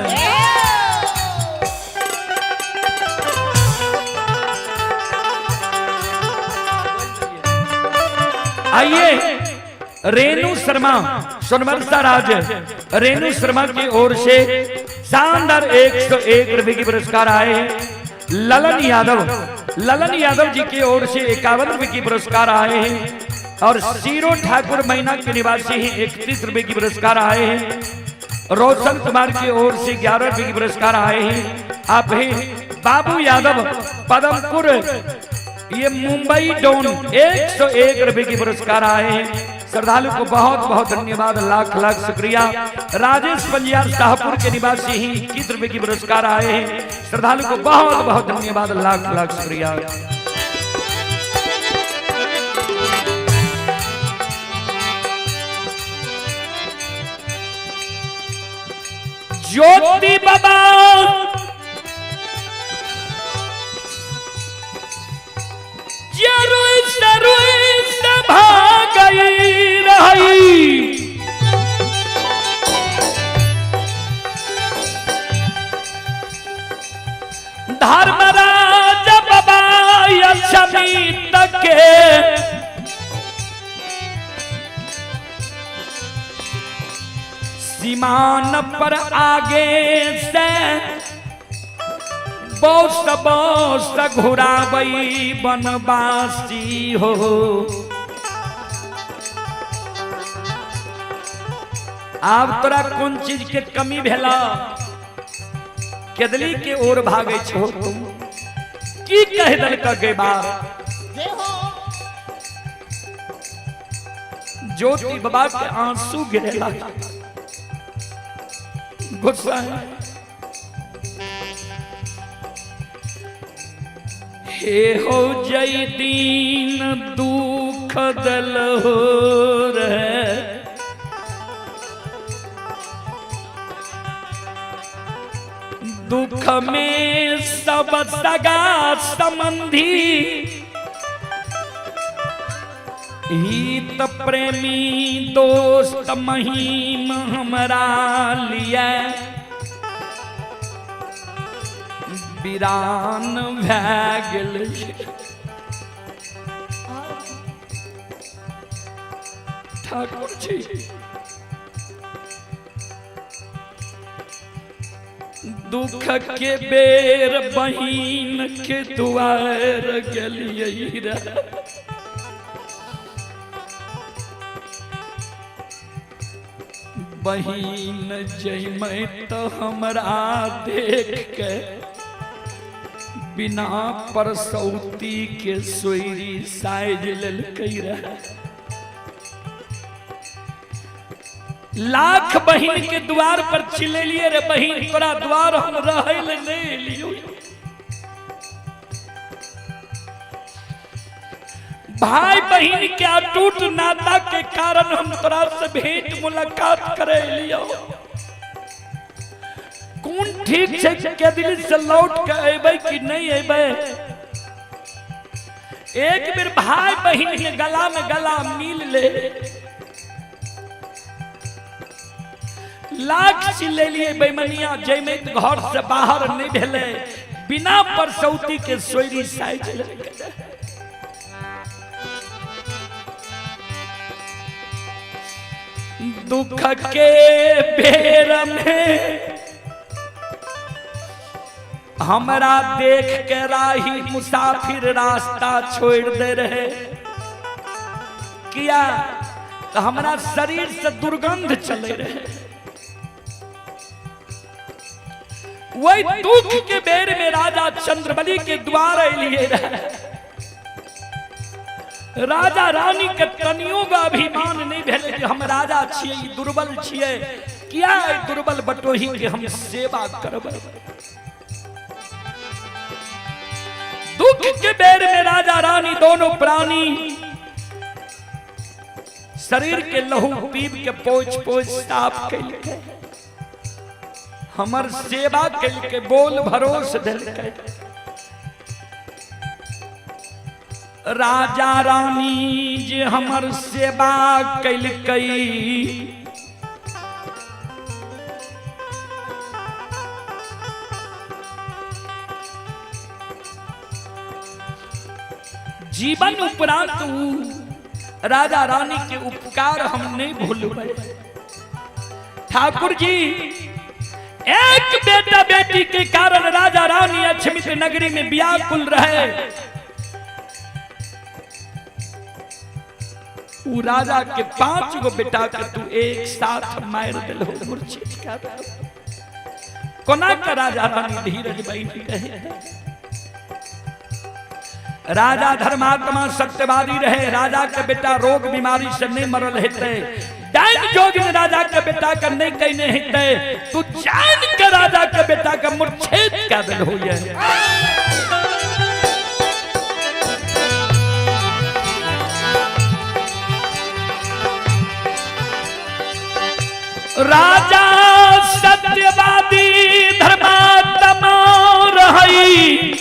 आइए रेणु शर्मा सोनबरसा राज, रेणु शर्मा की ओर से शानदार 101 रुपए की पुरस्कार आए हैं। ललन यादव जी की ओर से 51 रुपए की पुरस्कार आए हैं। और सीरो ठाकुर मैना के निवासी ही 31 रुपए की पुरस्कार आए हैं। रोशन कुमार की ओर से 11 रुपए की पुरस्कार आए हैं। आप हैं बाबू यादव पदमपुर, ये मुंबई डोन, 101 रुपए की पुरस्कार आए हैं। श्रद्धालु को बहुत बहुत धन्यवाद, लाख लाख शुक्रिया। राजेश पंजियार शाहपुर के निवासी ही 21 रुपए की पुरस्कार आए हैं। श्रद्धालु को बहुत बहुत धन्यवाद, लाख लाख शुक्रिया। ज्योति बाबा भागई रही, धर्मराज बाबा यशमी तक सीमान पर आगे से बौस घुरावई बनवासी हो। आप तोरा कौन चीज के कमी भेला, केदली के ओर भागे छो तुम, की कह दल के बार। ज्योति बाबा के आंसू गिरेला, गुस्सा है। हे हो जय दीन दुख दल हो रहे, दुख में सब सगा संबंधी हित प्रेमी दोस्त महीम हमरा लिए वीरान भए गेल। ठाकुर जी दुख के बेर बहिन के दुआर गेलियै रे। बहिन जइमै तो हमरा देख के बिना परसौती के सोइरी साइज लेलकै रहे। लाख बहिन के द्वार पर चिल्लिए रे बहिन तोरा द्वार हम रहै ले नहीं लियो। भाई बहिन के अटूट नाता के कारण हम तोरा से भेंट मुलाकात करे लियो। कौन ठीक छै के दिल से लौट के अबै कि नहीं अबै। एक बेर भाई बहिन के गला में गला मिल ले। लाख चिल्ले लिए बेमनिया जैमे घर से बाहर नहीं भेले बिना परसौती के सोइरी साइज लेके। दुख के बेर में हमरा देख के राही मुसाफिर रास्ता छोड़ दे रहे। किया तो हमरा शरीर से दुर्गंध चले रहे। वही दुख के बेर में राजा चंद्रबली के द्वार लिए रहे। राजा रानी के तनियो का अभिमान नहीं भेले कि हम राजा छिए दुर्बल छिए। किया दुर्बल बटोही के हम सेवा करब। दुख के बेर में राजा रानी दोनों प्राणी शरीर के लहू पीप के पोछ पोछ साफ कैलके। हमर सेवा कैलके बोल भरोस देलके। राजा रानी जे हमर सेवा कैलके जीवन उपरांत राजा रानी के उपकार हम नहीं भूलबै। ठाकुर जी एक बेटा बेटी के कारण राजा रानी अछमित नगरी में व्याकुल रहे। उ राजा के 5 गो बेटा के तू एक साथ मार दिलो मूर्छित कर। कोना का राजा रानी धीरज बैठ गए। राजा धर्मात्मा सत्यवादी रहे। राजा के बेटा रोग बीमारी से नहीं मरल हेते। डाइन जोगिन राजा के बेटा का नहीं कहने हेते। तू जान के राजा के बेटा का मूर्छेद कर दिल हो। राजा सत्यवादी धर्मात्मा रही।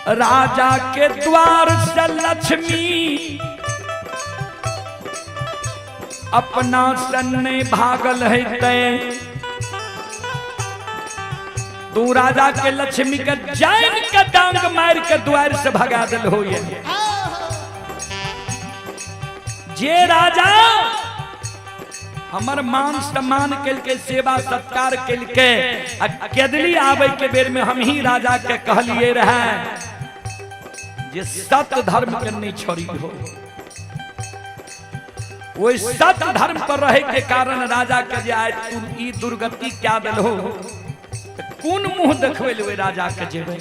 राजा के द्वार से लक्ष्मी अपना सन्ने भागल है। तू राजा के लक्ष्मी के जान के डांग मार के द्वार से भगा दिल हो। जे राजा हमर मान सम्मान के सेवा सत्कार के केदली आवे के बेर में हम ही राजा के कहलिए रहे जे सत्य धर्म के नहीं छोड़ी हो। वो सत्य धर्म पर रहे के कारण राजा के जे आज तू ई दुर्गति क्या दिल हो। कौन मुंह देखबे ले राजा के जेबे।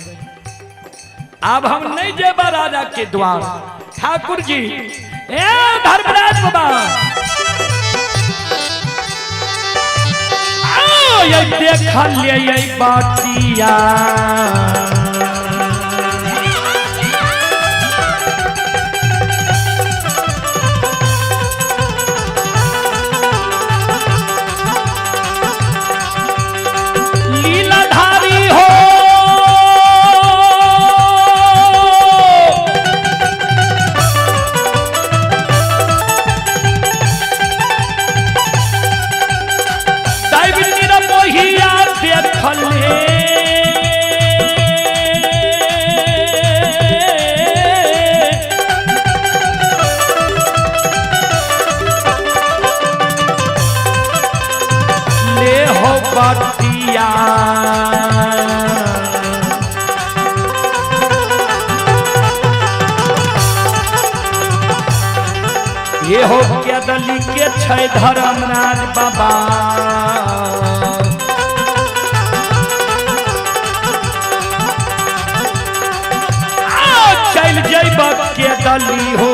अब हम नहीं जेबा राजा के द्वार। ठाकुर जी ए धर्मराज बाबा ये देख ले बातिया। लीलाधारी हो ले ले हो बतिया ये हो क्या दली के छै धर्मराज बाबा चल जैब के दली हो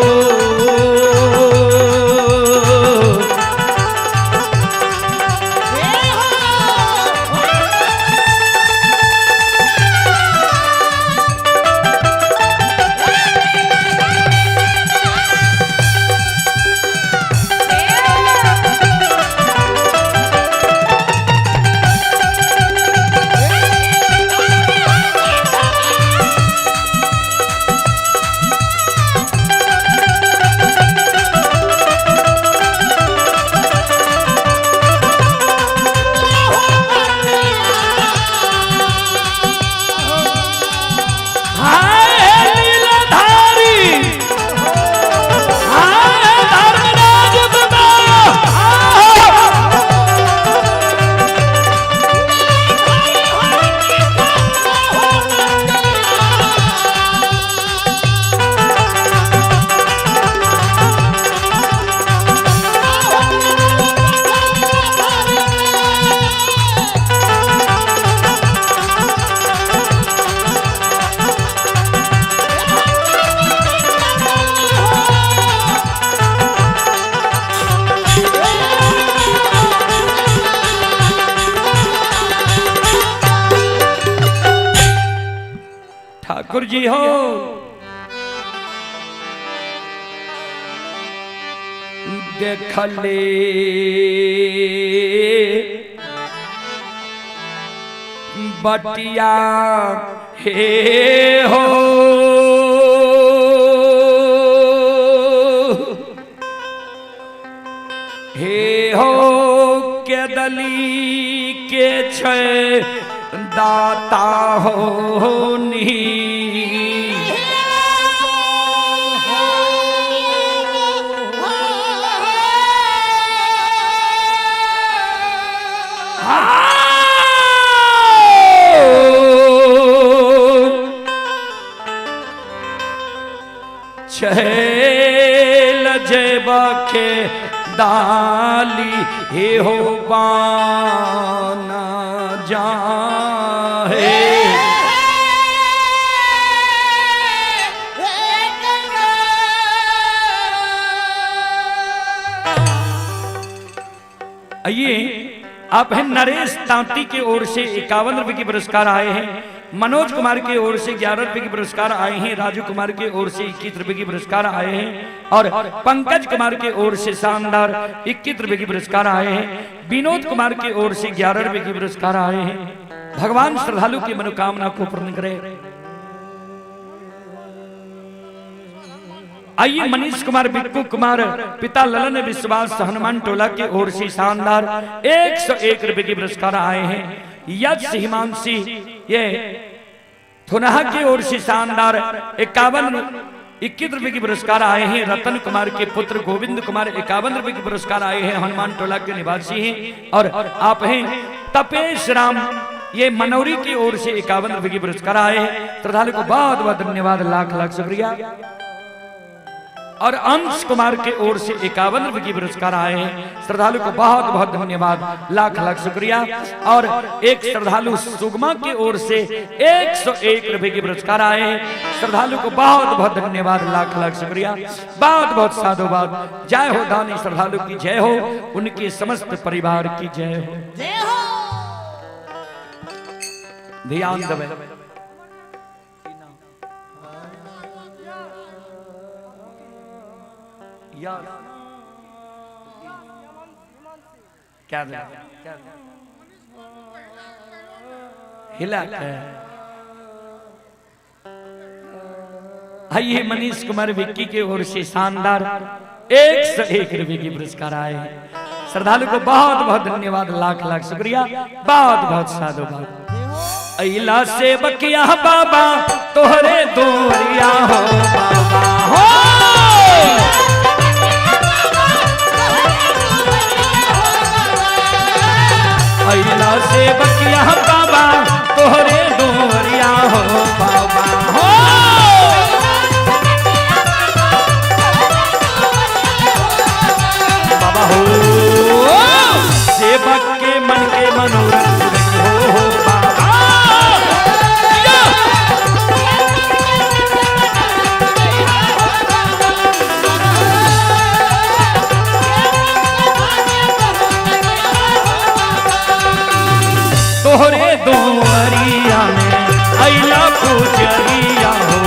ठाकुर जी हो देख ले बटिया हे हो हे हो के दली के छै दाता हो नी चल जेब के दाली हे हो बाना जा आइए आप हैं नरेश तांती की ओर से 51 रुपए की पुरस्कार आए हैं। मनोज कुमार की ओर से 11 रुपए की पुरस्कार आए हैं। राजू कुमार की ओर से 21 रुपए की पुरस्कार आए हैं और पंकज कुमार की ओर से शानदार 21 रुपए की पुरस्कार आए हैं। विनोद कुमार की ओर से 11 रुपए की पुरस्कार आए हैं। भगवान श्रद्धालु की मनोकामना को पूर्ण करे। आइए मनीष कुमार, बिक्कू कुमार, पिता ललन विश्वास हनुमान टोला की ओर से शानदार 101 रुपए की पुरस्कार आए हैं। यश हिमांशी ये थुनहा की ओर से शानदार 21 रुपए की पुरस्कार आए हैं। रतन कुमार के पुत्र गोविंद कुमार 51 रुपए की पुरस्कार आए हैं। हनुमान टोला के निवासी हैं और आप हैं तपेश राम, ये मनौरी की ओर से 51 रुपए की पुरस्कार आए हैं। श्रद्धालु को बहुत बहुत धन्यवाद, लाख लाख शुक्रिया। और अंश कुमार के ओर से 51 रुपए की पुरस्कार आए हैं। श्रद्धालु को बहुत बहुत धन्यवाद, लाख लाख शुक्रिया। और एक श्रद्धालु सुगमा की ओर से 101 रुपए की पुरस्कार आए हैं। श्रद्धालु को बहुत बहुत धन्यवाद, लाख लाख शुक्रिया, बहुत बहुत साधुवाद। जय हो दानी श्रद्धालु की जय हो, उनके समस्त परिवार की जय हो। ध्यान दबे यार क्या हिला आइए मनीष कुमार विक्की की ओर से शानदार 101 रुपए की पुरस्कार आए हैं। श्रद्धालु को बहुत बहुत धन्यवाद, लाख लाख शुक्रिया, बहुत बहुत साधुवाद। अइला से बकिया बाबा तोहरे दूरिया हो बाबा हो। अइला से बकिया बाबा तोहरे दूरिया हो बाबा हो। बाबा हो सेवक के मन के मनोरथ हो बाबा। तोहरे दोवरिया में अइला पूजरिया हो।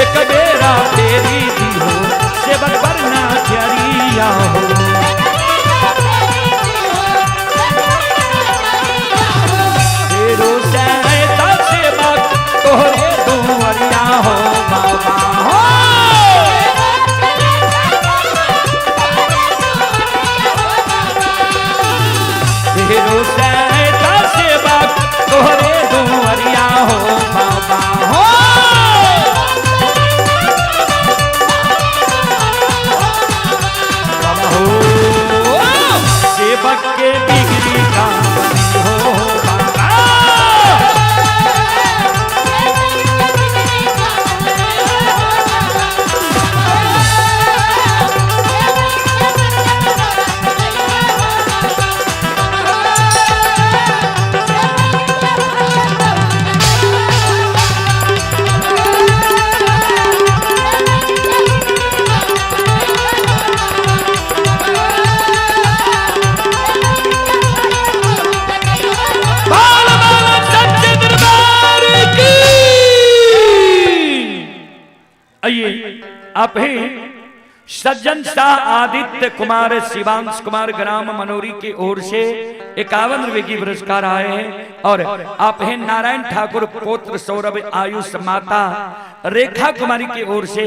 एक बेरा तेरी दी हो सेवक वरना चरिया हो। तेरो सैता सेवक तोहरे दोवरिया हो बाबा हो। तेरो सैता सेवक तोहरे दोवरिया हो बाबा हो। बाबा हो सेवक के बिगड़ी का हो बाबा। आइए आप ही सज्जन शाह आदित्य कुमार शिवांश कुमार ग्राम मनोरी की ओर से 51 रुपए की पुरस्कार आए हैं। और आप हैं नारायण ठाकुर पुत्र सौरभ आयुष माता रेखा कुमारी की ओर से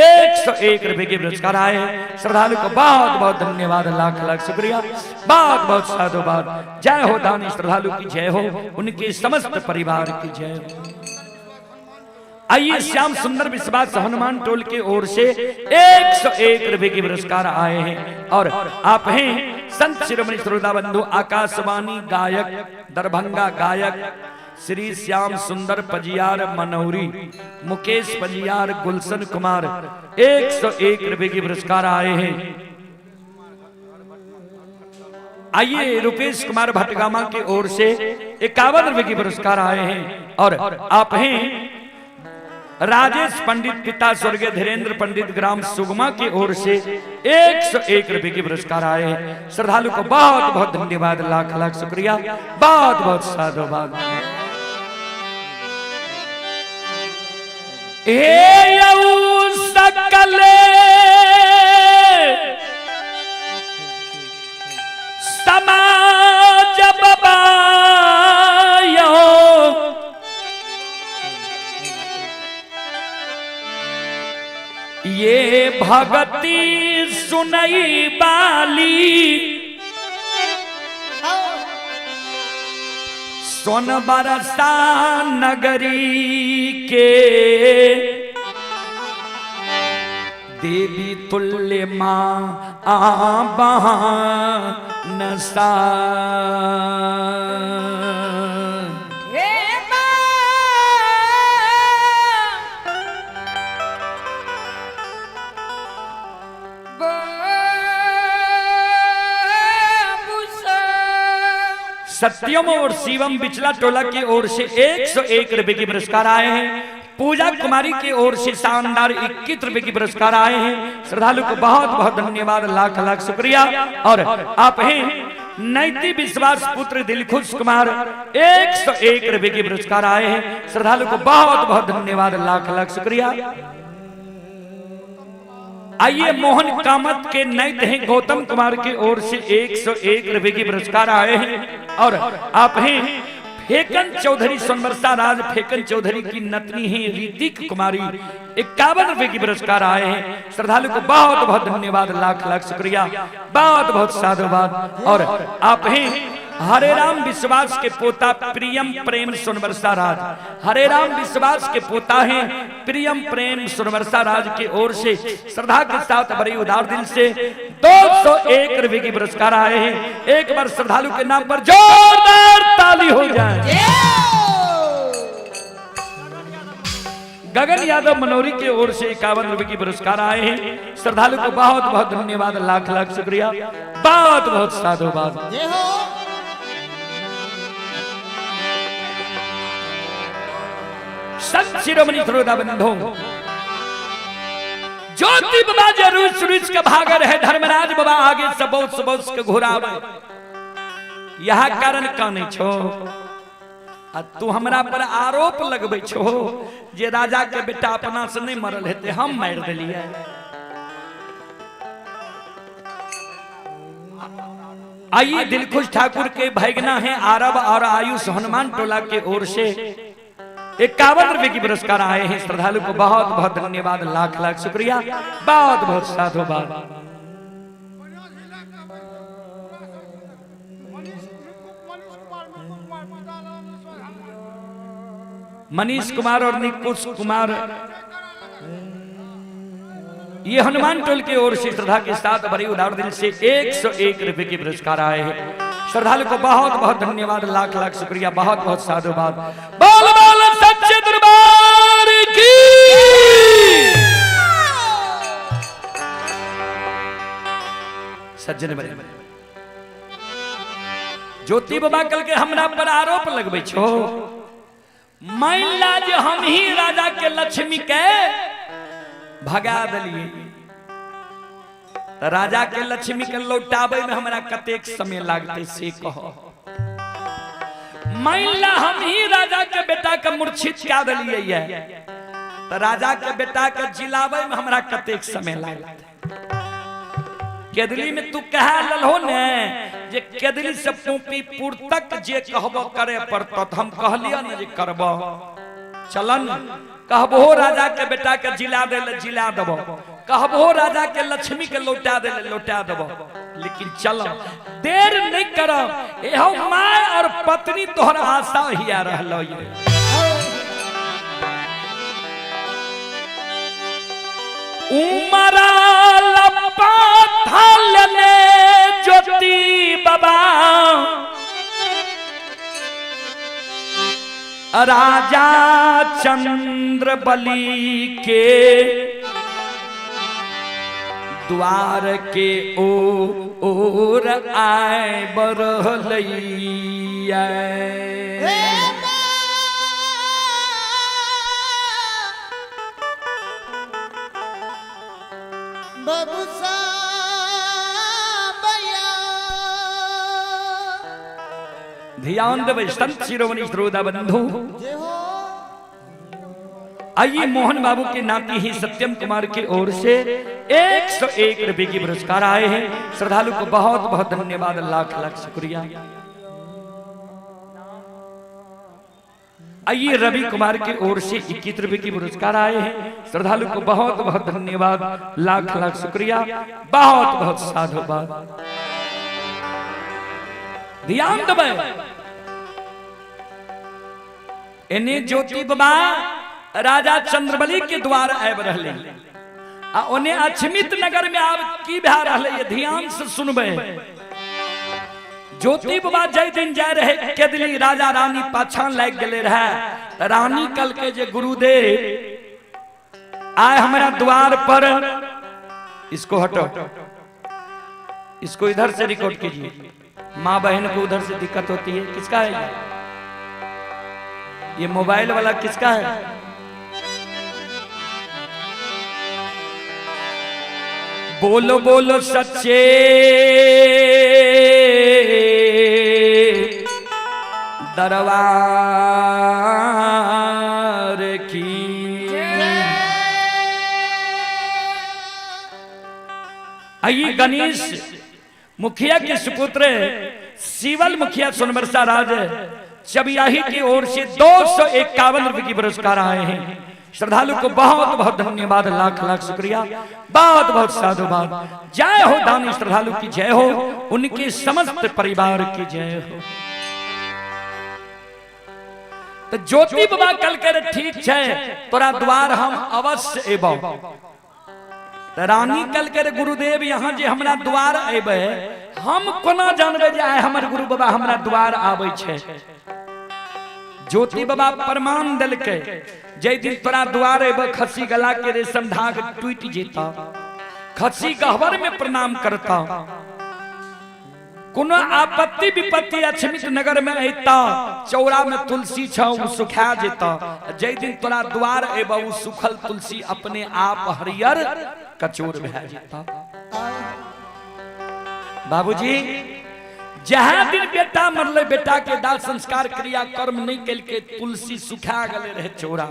101 रुपए के पुरस्कार आए हैं। श्रद्धालु को बहुत बहुत धन्यवाद, लाख लाख शुक्रिया, बहुत बहुत साधुवाद। जय हो दानी श्रद्धालु की जय हो, उनके समस्त परिवार की जय हो। आइए श्याम सुंदर विश्वास हनुमान टोल की ओर से 101 रुपए के पुरस्कार आए हैं। और आप हैं संत शिरोमणि श्रोता बंधु आकाशवाणी गायक दरभंगा गायक श्री श्याम सुंदर पजियार मनौरी मुकेश पजियार गुलशन कुमार 101 रुपए के पुरस्कार आए हैं। आइए रुपेश कुमार भटगामा की ओर से 51 रुपए के पुरस्कार आए हैं। और आप हैं राजेश पंडित पिता स्वर्गीय धीरेन्द्र पंडित ग्राम सुगमा की ओर से 101 रुपए के पुरस्कार आए हैं। श्रद्धालु को बहुत बहुत धन्यवाद, लाख लाख शुक्रिया, बहुत बहुत साधुवाद। सकले समाज बबायो ये भगती सुनई बाली सोन बरसा नगरी के देवी तुल्य माँ नसा सत्यम और शिवम बिचला टोला की ओर से 101 रुपए के पुरस्कार आए हैं। पूजा कुमारी की ओर से शानदार 21 रुपए की पुरस्कार आए हैं। श्रद्धालु को बहुत बहुत धन्यवाद, लाख लाख शुक्रिया। और आप हैं नैति विश्वास पुत्र दिलखुश कुमार 101 रुपए के पुरस्कार आए हैं। श्रद्धालु को बहुत बहुत धन्यवाद, लाख लाख शुक्रिया। आइए मोहन कामत के नैत हैं गौतम कुमार की ओर से 101 रुपए के पुरस्कार आए हैं। और आप हैं हेकन चौधरी सोनबरसा राज फेकन चौधरी की नतनी है ऋतिक कुमारी 51 रुपए की पुरस्कार आए हैं। श्रद्धालु को बहुत बहुत धन्यवाद, लाख लाख शुक्रिया, बहुत बहुत साधुवाद। और आप हैं हरे राम विश्वास के पोता प्रियम प्रेम सोनबरसा राज, हरे राम विश्वास के पोता हैं प्रियम प्रेम सोनबरसा राज की ओर से श्रद्धा के साथ बड़े उदार दिल से 201 रुपए की पुरस्कार आए हैं। एक बार श्रद्धालु के नाम पर जोरदार ताली हो जाए। गगन यादव मनोरी की ओर से 51 रुपए की पुरस्कार आए हैं। श्रद्धालु को बहुत बहुत धन्यवाद, लाख लाख शुक्रिया, बहुत बहुत साधुवाद। संत शिरोमणि श्रोता बंधु, ज्योति बाबा जरूर सुरुच के भाग रहे, धर्मराज बाबा आगे सबोस के घुरावे। यह कारण काने छो आ तू हमरा पर आरोप लगबे छो जे राजा के बेटा अपना से नहीं मरल हेते, हम मार देलिए। आइए दिलखुश ठाकुर के भैगना है आरब और आयुष हनुमान टोला के ओर से 51 रुपए की पुरस्कार आए हैं। श्रद्धालु को बहुत बहुत धन्यवाद, लाख लाख शुक्रिया, बहुत बहुत साधुवाद। मनीष कुमार और निकुश कुमार ये हनुमान टोल की ओर से श्रद्धा के साथ बड़ी उदार दिल से 101 रुपए की पुरस्कार आए हैं। श्रद्धालु को बहुत बहुत धन्यवाद, लाख लाख शुक्रिया, बहुत बहुत साधुवाद। बोल बोल सच्चे दरबार की। सज्जन बने ज्योति बाबा कल के हमरा पर आरोप लगबे छो, मान ला जे हम ही राजा के लक्ष्मी के भगा दलिए, राजा के लक्ष्मी के लौटावे में हमरा कतेक समय लागते से कहो। मान ला हम ही राजा के बेटा के मूर्छित क्या दलिए है, तो राजा के बेटा के जिलावे में हमरा कतेक समय लागते। केदली में तू कह लहो ने जे केदली से पूपी पुर तक जे कहबो करे पड़तो, हम कहलियो न जे करबो चलन। कहबो राजा के बेटा के जिला जिला देबो, कहबो राजा के लक्ष्मी के लौटा देबो, लेकिन चलो देर नहीं करो। एहो माय और पत्नी तोहर आशा हिया रहलो ये। उमरा लपा थालने ज्योति बाबा राजा चंद्र बलि के द्वार के ओर आए बरहलैया। ध्यान देवे संत शिरोमणि श्रोता बंधु। आइए मोहन बाबू के नाती ही सत्यम कुमार की ओर से 101 रुपए की पुरस्कार आए हैं। श्रद्धालु को बहुत बहुत धन्यवाद, लाख लाख शुक्रिया। आइए रवि कुमार की ओर से 21 रुपए की पुरस्कार आए हैं। श्रद्धालु को बहुत बहुत धन्यवाद, लाख लाख शुक्रिया, बहुत बहुत साधुवाद। ध्यान दबे इन्हें ज्योति बाबा राजा चंद्रबली के द्वार आब रहले आ ओने अछमित नगर में आब की भा रहले ये ध्यान से सुनबे। ज्योति बाबा जय दिन जाय रहे केदली राजा रानी पाछान लाग गेले रहे। रानी कल के जे गुरुदेव आए हमारा द्वार पर, इसको हटो, इसको इधर से रिकॉर्ड कीजिए। माँ बहन को उधर से दिक्कत होती है। किसका है ये मोबाइल वाला किसका है? बोलो बोलो सच्चे दरबार की। आइए गणेश मुखिया के सुपुत्र शिवल मुखिया सोनबरसा राज चबियाही की ओर से 251 रुपए की पुरस्कार आए हैं। श्रद्धालु को बहुत बहुत धन्यवाद, लाख लाख शुक्रिया, बहुत बहुत साधुवाद। जय हो दानी श्रद्धालु की जय हो, उनके समस्त परिवार की जय हो। तो ज्योति बाबा कल कर ठीक है, तोरा द्वार हम अवश्य एबो। तो रानी कल कर गुरुदेव यहाँ जे हमरा द्वार एबे, हम कोना जानबे जे आय हमर गुरु बाबा हमरा द्वार आबै छै। ज्योति बाबा प्रमाण देलकै, जै दिन तोरा द्वार एबे खस्सी गला के रेशम धाग टूट जेता, खस्सी गहवर में प्रणाम करता, कोनो आपत्ति विपत्ति अछमित नगर में अता, चौरा में तुलसी छौ सुखा जेता, जै दिन तोरा द्वार एबे उ सुखल तुलसी अपने आप हरियर कचोर भए जेता। बाबूजी जहाँ दिन बेटा मरले, बेटा के दाह संस्कार क्रिया कर्म नहीं कल के तुलसी सुखा गले रहे चौरा।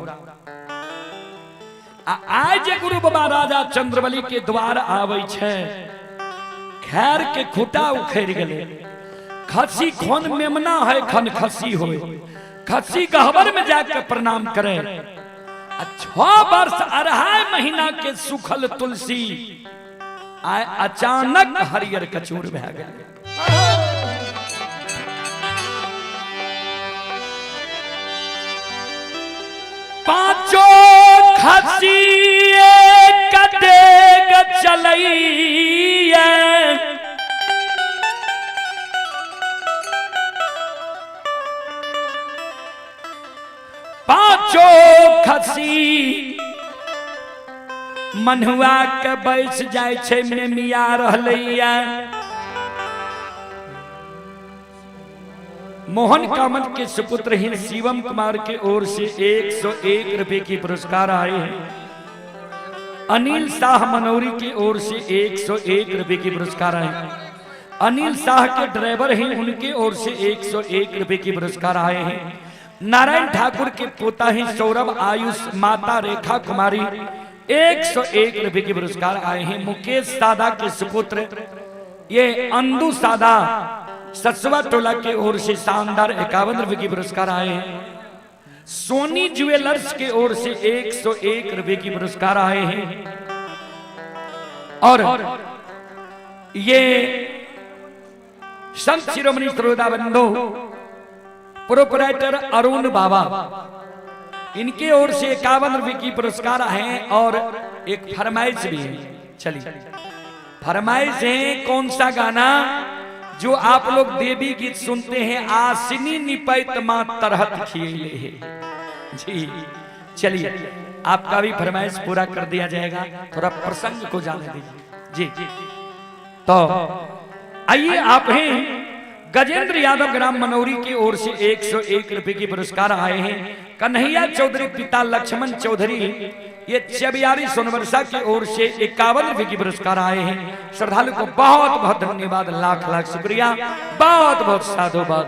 आज गुरु बाबा राजा चंद्रबली के द्वार आवे छे, खैर के खूटा उखड़ गले, खस्सी खोन मेमना है खन खस्सी हो, खस्सी गहवर में जाकर प्रणाम करे। 6 वर्ष 2.5 महीना के सुखल तुलसी आय अचानक हरियर कचूर भए गए। पांचों खस्सी कटेग चलैया, पांचों खस्सी मनुआ के बैस जाय छे में मिया रहलैया। मोहन कामत के सुपुत्र ही शिवम कुमार के ओर से 101 रुपए की पुरस्कार आए हैं। अनिल शाह मनौरी की ओर से 101 रुपए की पुरस्कार आए हैं। अनिल शाह के ड्राइवर हैं, उनके ओर से 101 रुपए की पुरस्कार आए हैं। नारायण ठाकुर के पोता ही सौरभ आयुष, माता रेखा कुमारी 101 रुपए की पुरस्कार आए हैं। मुकेश सादा के सुपुत्र ये अंदू सादा ससवा टोला के ओर से शानदार 51 रुपए की पुरस्कार आए हैं। सोनी ज्वेलर्स के ओर से 101 रुपए की पुरस्कार आए हैं। और ये संत शिरोमणि सरोदा बंधु प्रोपराइटर अरुण बाबा, इनके ओर से 51 रुपए की पुरस्कार है। और एक फरमाइश भी है, चलिए फरमाइश है। कौन सा गाना जो आप लोग देवी गीत सुनते हैं, आसिनी निपैत मां तरहत खिले है जी। चलिए आपका भी फरमाइश पूरा कर दिया जाएगा, थोड़ा प्रसंग को जाने दीजिए जी। तो आइए, आप हैं गजेंद्र यादव ग्राम मनौरी की ओर से 101 रुपए की पुरस्कार आए हैं। कन्हैया चौधरी पिता लक्ष्मण चौधरी ये चबियारी सोनवर्षा की ओर से 51 रुपए की पुरस्कार आए हैं। श्रद्धालु को बहुत बहुत धन्यवाद, लाख लाख शुक्रिया, बहुत बहुत साधुवाद।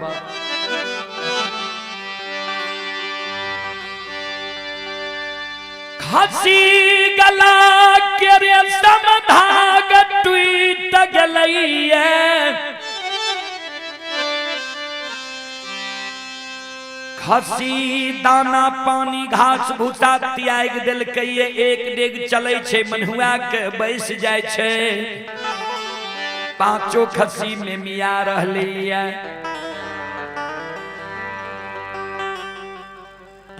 खस्सी गला के रेशम धाग टूट गलैया, खस्सी दाना पानी घास भूसा त्याग देलकै, एक डेग चलै छै मनुआ के बैस जाय छै। पांचों खस्सी में मिया रहलैया।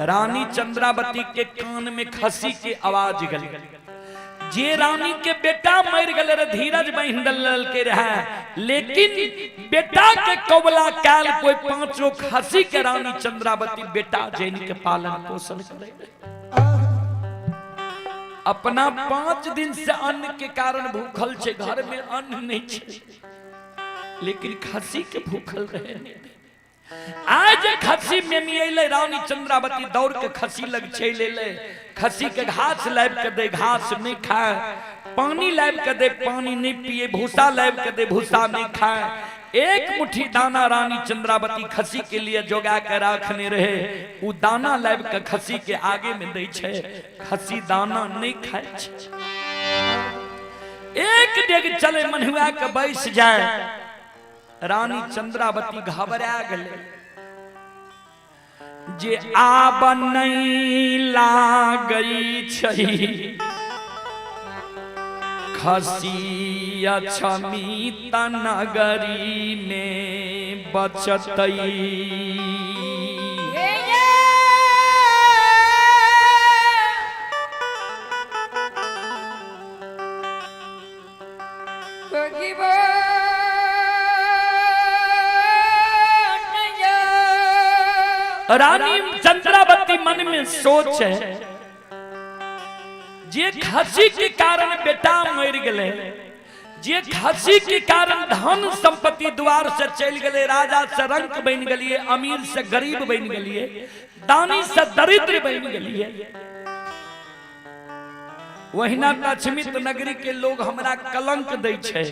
रानी चंद्रावती के कान में खस्सी के आवाज गल। जे रानी के बेटा मर गल रे, धीरज बहिंदल के रहा, लेकिन बेटा के कबला काल कोई पांचों खस्सी के रानी चंद्रावती बेटा जैन के पालन पोषण करे। अपना 5 दिन से अन्न के कारण भूखल छे, घर में अन्न नहीं छे, लेकिन खस्सी के भूखल रहे। आज खस्सी में मिले रानी चंद्रावती दौड़ के खस्सी लग चले ले, खस्सी के घास लाइब के दे, घास नहीं खाए, पानी लाइब के दे, पानी नहीं पिए, भूसा लाइब के दे, भूसा नहीं खाए। एक मुट्ठी दाना रानी चंद्रावती खस्सी के लिए जोगा के रखने रहे, वो दाना लाइब के खस्सी के आगे में दे छे, खस्सी दाना नहीं खाए छे। एक डेग चले मनुआ के बैस जाए, रानी चंद्रावती घबरा गले। जे आब नहीं लागई छई खसिया छमित नगरी में बचतई। रानी चंद्रावती मन में सोच है जे खसी के कारण बेटा मर गए, जे खसी के कारण धन संपत्ति द्वार से चल गए, राजा से रंक बन गलिए, अमीर से गरीब बन गलिए, दानी से दरिद्र बन गलिए। वहीना लक्ष्मित नगरी के लोग हमरा कलंक दै छै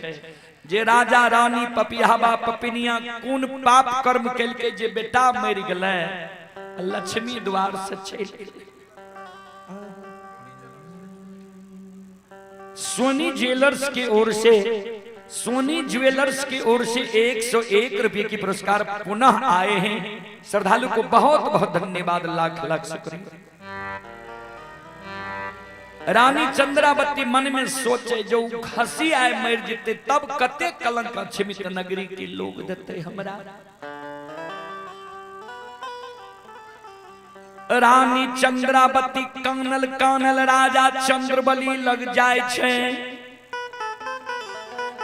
जे राजा रानी पपियाबा पपिनिया कोन पाप कर्म केलके जे बेटा मर गए, लक्ष्मी द्वार से चल गए। सोनी ज्वेलर्स की ओर से, सोनी ज्वेलर्स की ओर से 101 रुपए की पुरस्कार पुनः आए हैं। श्रद्धालु को बहुत बहुत धन्यवाद, लाख लाख शुक्रिया। रानी चंद्रावती मन में सोचे जो खसी आए मर जीते तब कते कलंक अक्षमित नगरी के लोग देते हमरा। रानी चंद्रावती कानल कानल राजा चंद्रबली लग जाए छे,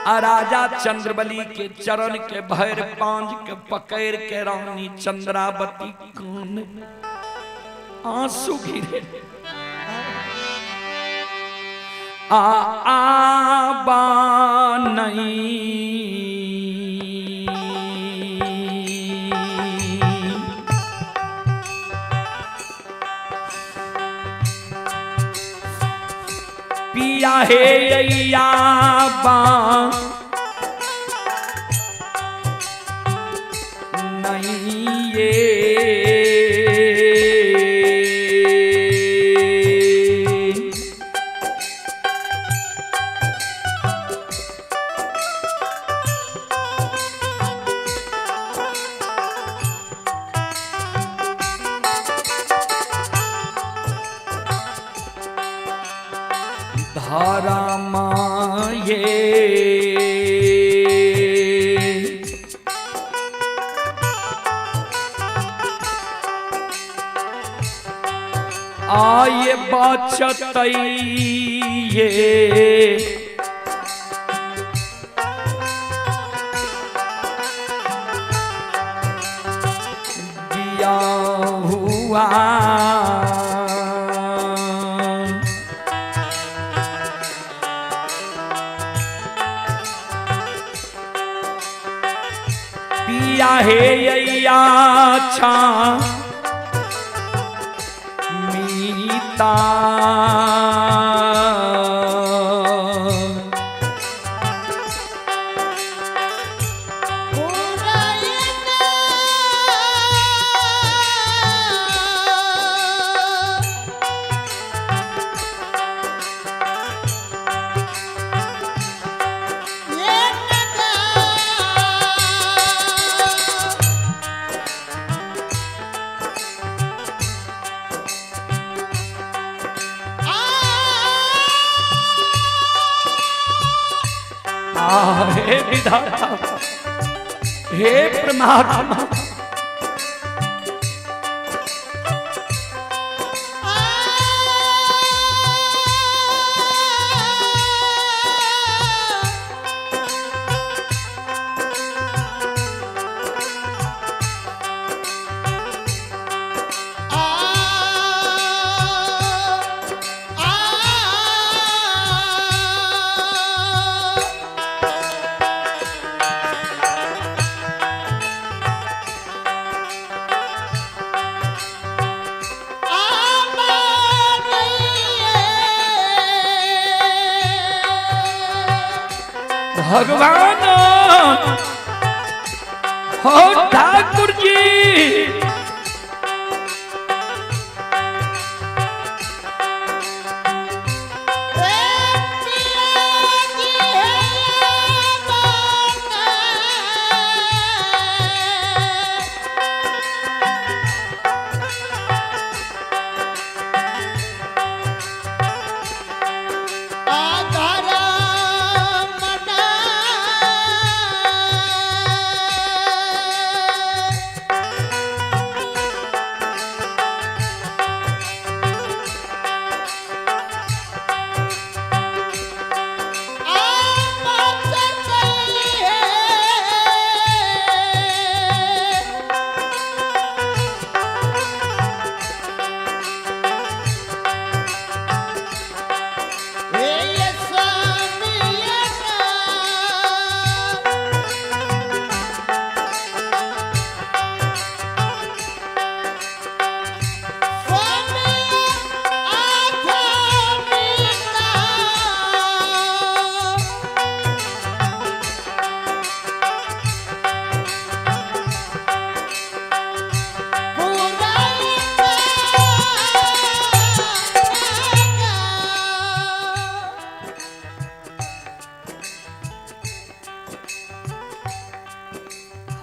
आ राजा चंद्रबली के चरण के भैर पांज के पकड़ के रानी चंद्रावती कान आंसू गिरे। आबा नहीं पिया है आबा नहीं ये धारा माये आये बचतई ये दिया हुआ पिया है अच्छा मीता हे विधाता, हे परमात्मा, भगवान हो ठाकुर जी,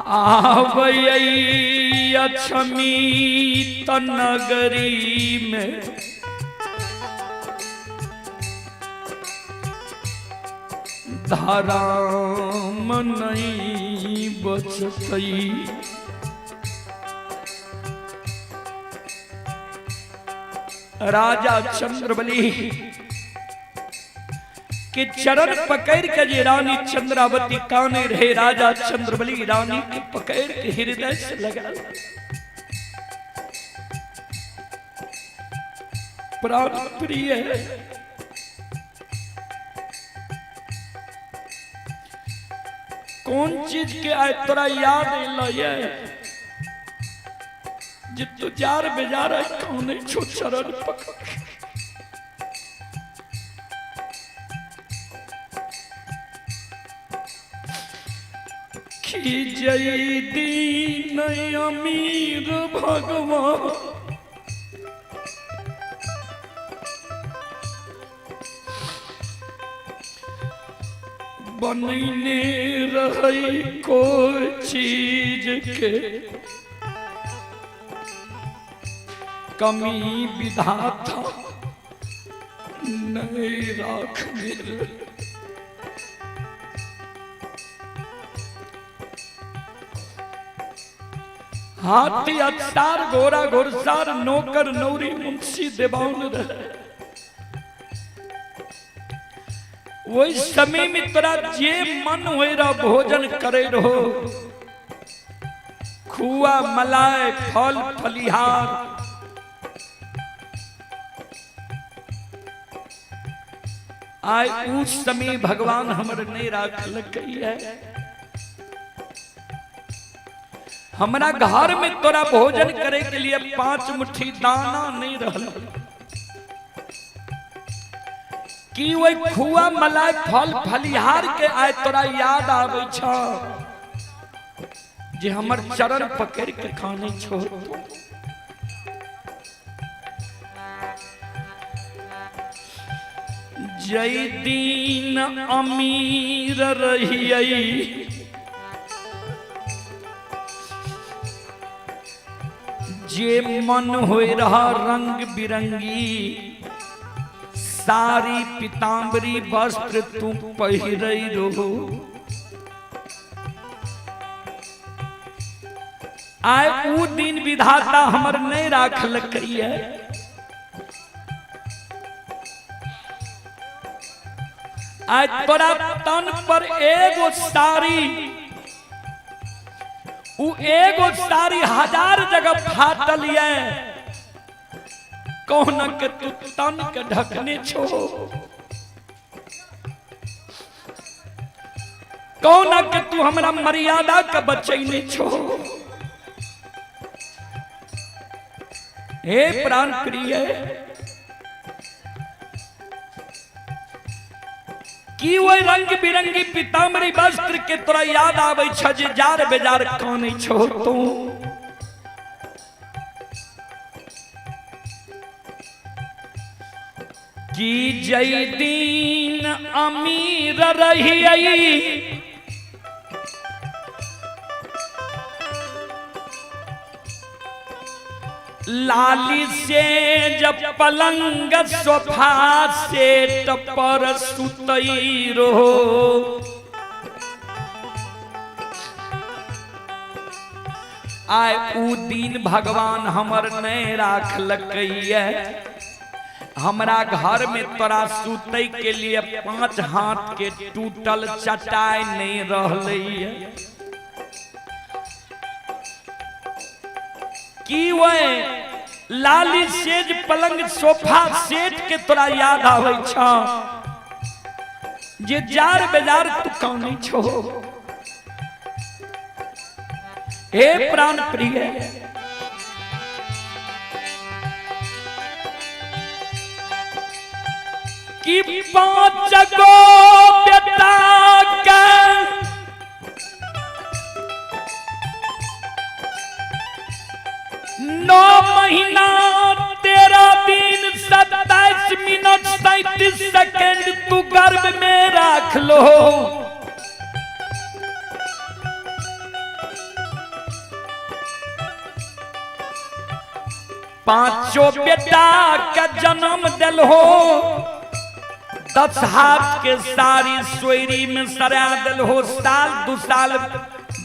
आवई अक्षमी तनगरी में धाराम नहीं बचतई। राजा चंद्रबली के चरण पकड़ के जे रानी चंद्रावती काने रहे, राजा चंद्रबली रानी के पकड़ के हृदय से लगा प्राण प्रिय है। कौन चीज के आए तोरा याद है जे तू जार बेजार है कौन छो चरण पकड़ जय दीन अमीर भगवान बनने रही कोई चीज के कमी विधाता नहीं राखने। हाथी अत्सार घोड़ा घुड़सार नौकर नौरी मुंशी देवान रहे। वही समय में तोरा जे मन होरा भोजन करे रहो, खुआ मलाई फल फलिहार आय उस समय भगवान हमर नहीं राखल है। हमरा घर में तोरा भोजन करे के लिए 5 मुट्ठी दाना नहीं रहल कि वही खुआ मलाई फल फलिहार के आय तोरा याद आवे छ जे हमर चरण पकड़ के खाने छोड़। जय दीन अमीर रहियई जे मन होय रहा रंग बिरंगी सारी पीतांबरी वस्त्र तू पहिरई रहो। आय ऊ दिन विधाता हमर नहीं राखल है। आय तोरा तन पर एगो साड़ी ऊ एगो साड़ी 1000 जगह फाटल है। कौन के तू तन के ढकने छो, कौन के तू हमरा मर्यादा के बचैने छो। हे प्राण प्रिय की वो रंग बिरंगी पीतांबरी वस्त्र के तोरा याद आवे छ जे जार बेजार कौन छो तू। की जय दीन अमीर रहियई लाली से जब पलंग सोफा सेट पर सुतई रहो। आय ऊ दिन भगवान हमर नहीं राखल है। हमरा घर में तोरा सुतई के लिए 5 हाथ के टूटल चटाई नहीं रहले है। की वे लाली सेज पलंग सोफा सेट के तोरा याद आवे छ जे जार बेजार तू कौन छो। हे प्राण प्रिय कि 5 गो बेटा के 9 महीना 13 दिन 27 मिनट 37 सेकंड तू गर्भ में रख लो। पांचों बेटा का जन्म दिल हो, 10 हाथ के सारी सोयरी में सरा दिल हो। साल 2 साल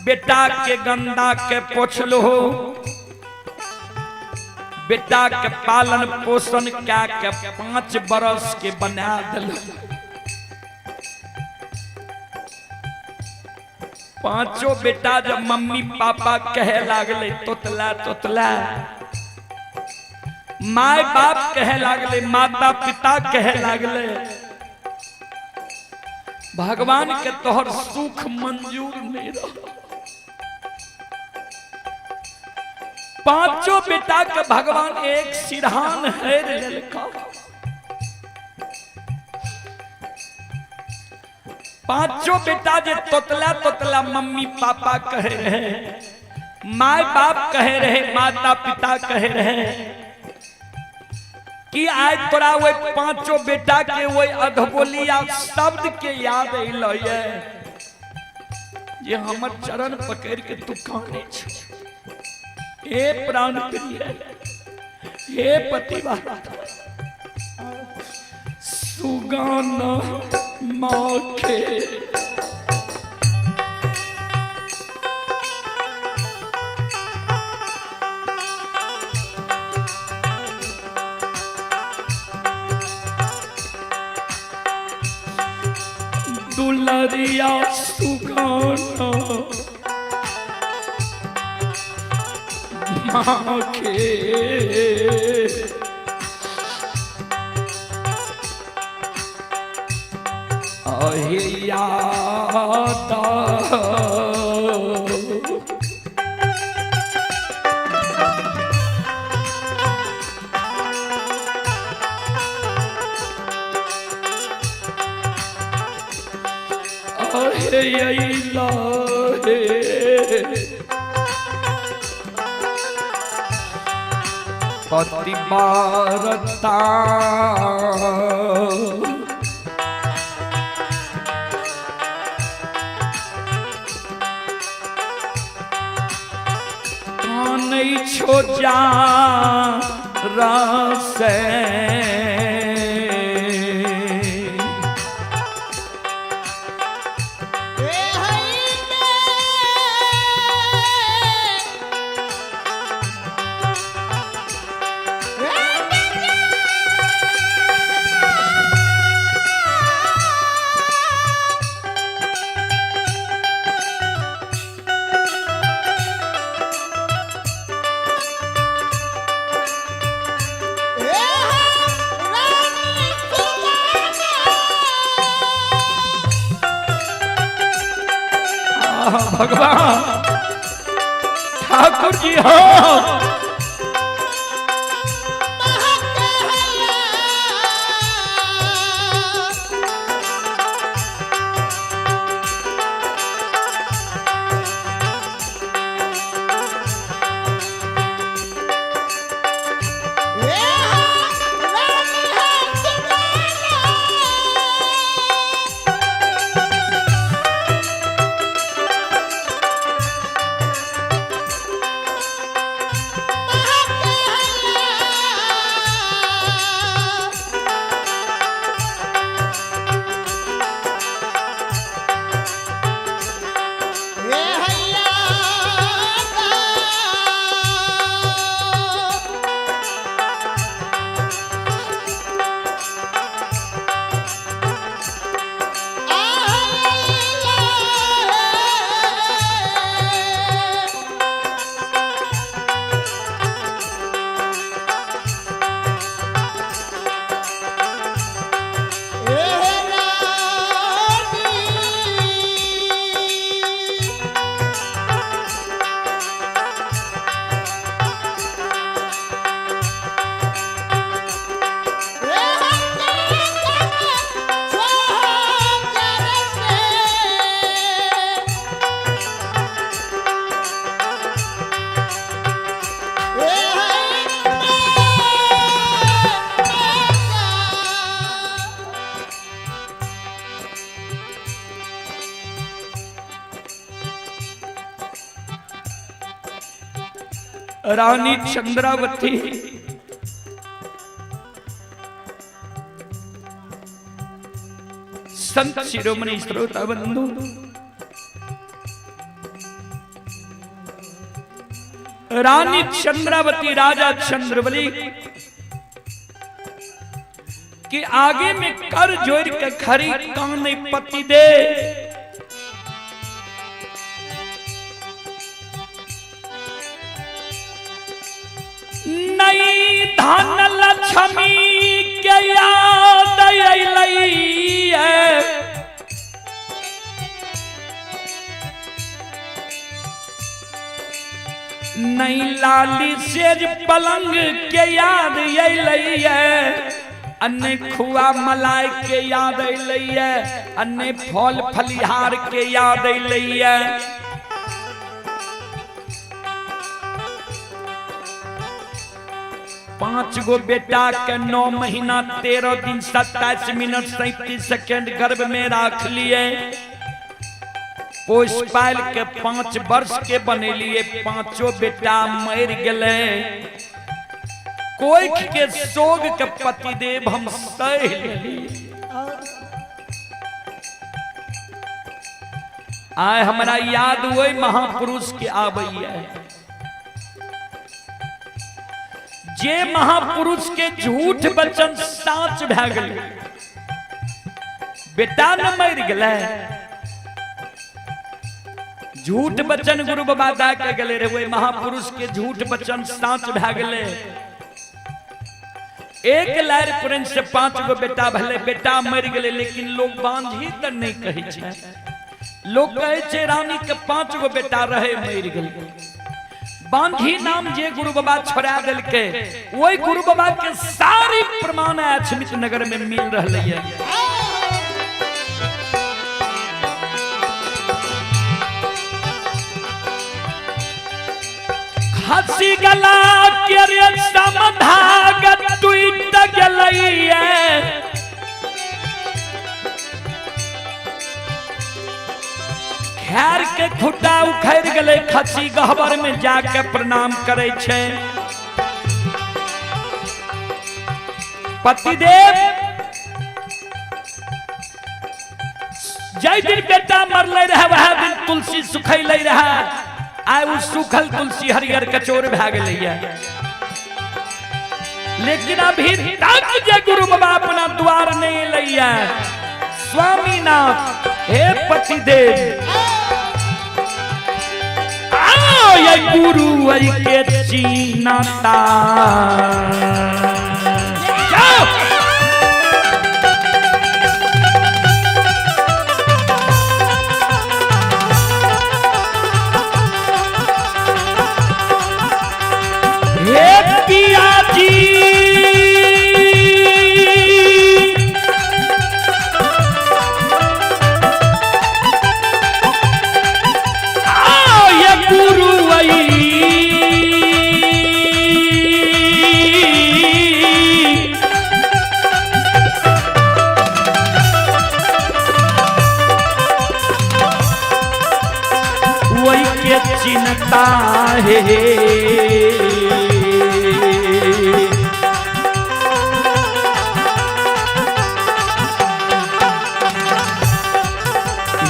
बेटा के गंदा के पोछल हो, बेटा के पालन पोषण क्या के 5 बरस के बना दिल। 5 बेटा जब मम्मी पापा कहे लागले तोतला तोतला, माय बाप कहे लागले, माता पिता कहे लागले, भगवान के तोहर सुख मंजूर नहीं रहा। 5 बेटा के भगवान एक सिरहान है ललका। 5 बेटा जे तोतला तोतला मम्मी पापा कहे रहे, माय बाप कहे रहे, माता पिता कहे रहे कि आज तोरा वो 5 बेटा के वो अधबोलिया शब्द के याद अल ये हमर चरण पकड़ के तू काने छ। हे प्राण प्रिय, हे पतिव्रता, सुगाना माँ के दुलरिया सुगाना माँ के याद पतिव्रता कानई छो जा रसे भगवान ठाकुर जी हो। रानी चंद्रावती संत शिरोमणि श्रोता बंधु, रानी चंद्रावती राजा चंद्रबली कि आगे में कर जोड़ के खरी कान पति दे, नई धन लक्ष्मी के याद अइलई है, नई लाली सेज पलंग के याद अइलई है, अन्य खुआ मलाई के याद अइलई है, अन्य फल फलिहार के याद अइलई है। पांच गो बेटा के 9 महीना 13 दिन 27 मिनट 37 सेकंड गर्भ में रख लिए, पोष पाल के 5 वर्ष के बने लिए, पांचों बेटा मर गए। कोई के सोग के पति देव हम सह लिए, आए हमारा याद वही महापुरुष के आबैया है, जे महापुरुष के झूठ वचन साच भै गेलै, बेटा न मर गेलै, झूठ वचन गुरु बाबा दा के गेले रे, वही महापुरुष के झूठ वचन साच भै गेलै। एक लार प्रिंस से 5 गो बेटा भले, बेटा मर गेलै, लेकिन लोग बांझी त नहीं कहै छै, लोग कहै छै रानी के 5 गो बेटा रहे मर गेलै। बांझी नाम जे गुरु बाबा छोड़ा दिल के, वही गुरु बाबा के सारी प्रमाण अछमित नगर में मिल रही है। हंसी गला के रे समधागत टूट गलई है, खैर के खुटा उखड़ गले, खसी गहबर में जाके प्रणाम करे छे। पतिदेव जय दिन बेटा मरले रहे, वह दिन तुलसी सुखैले रहे, आय उ सुखल तुलसी हरियर कचोर भै गेलै। लेकिन अभी तक जे गुरु बाबा अपना द्वार नहीं लैया, स्वामीनाथ हे पतिदेव ये गुरु के चीनाता, हे पिया जी चिन्ता है,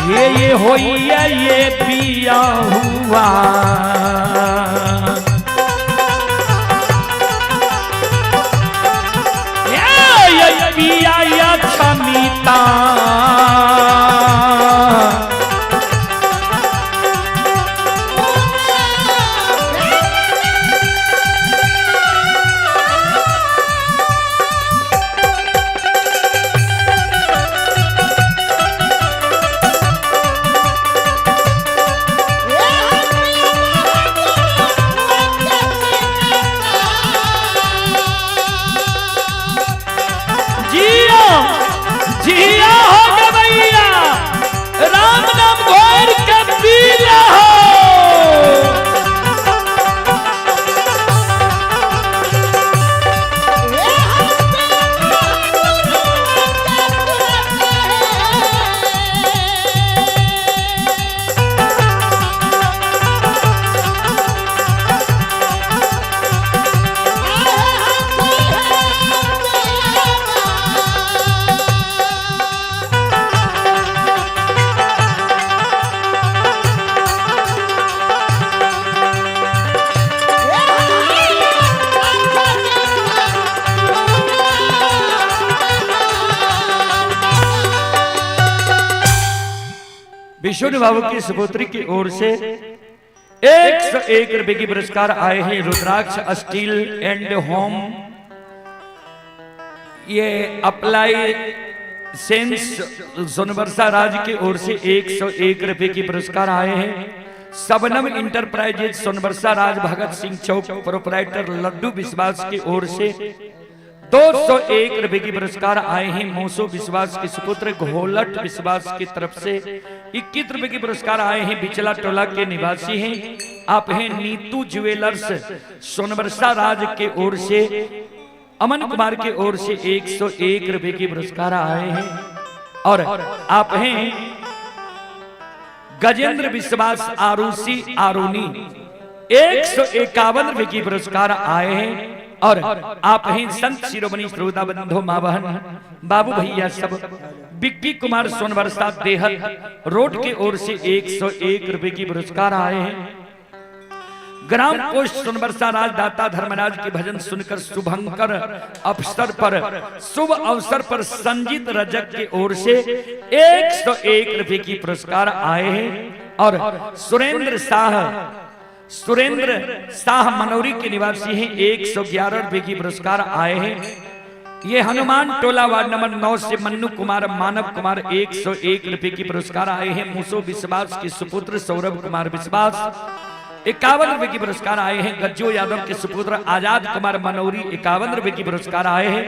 ये होइया ये पिया हुआ, ये पिया या क्षमिता, जिया विष्णु बाबू की सुपुत्री की ओर से 101 रुपए की पुरस्कार आए हैं रुद्राक्ष स्टील एंड होम, ये अप्लाई सेंस सोनबरसा राज की ओर से 101 रुपए की पुरस्कार आए हैं। सबनम इंटरप्राइजेज सोनबरसा राज भगत सिंह चौक प्रोपराइटर लड्डू विश्वास की ओर से 201 रुपए की पुरस्कार आए हैं। मोसो विश्वास के सुपुत्र घोलट विश्वास की तरफ से 21 रुपए की पुरस्कार आए हैं। बिचला टोला के निवासी हैं आप हैं नीतू ज्वेलर्स सोनबरसा राज के ओर से अमन कुमार की ओर से 101 रुपए की पुरस्कार आए हैं। और आप हैं गजेंद्र विश्वास आरुषि आरुनी 151 रुपए की पुरस्कार आए हैं। और आप हैं संत शिरोमणि श्रोता बंधु मां बहन बाबू भैया सब बिक्की कुमार सोनबरसा देहत रोड के ओर से 101 रुपए की पुरस्कार आए हैं। ग्राम पोस्ट सोनबरसा राजदाता धर्मराज के भजन सुनकर शुभंकर अवसर पर शुभ अवसर पर संजीत रजक की ओर से 101 रुपए की पुरस्कार आए हैं। और सुरेंद्र शाह मनौरी के निवासी हैं 111 रुपए की पुरस्कार आए हैं। ये हनुमान टोला वार्ड नंबर 9 से मन्नू कुमार मानव कुमार 101 रुपए की पुरस्कार आए हैं। मूसो विश्वास के सुपुत्र सौरभ कुमार विश्वास 51 रुपए की पुरस्कार आए हैं। गज्जो यादव के सुपुत्र आजाद कुमार मनौरी 51 रुपए की पुरस्कार आए हैं।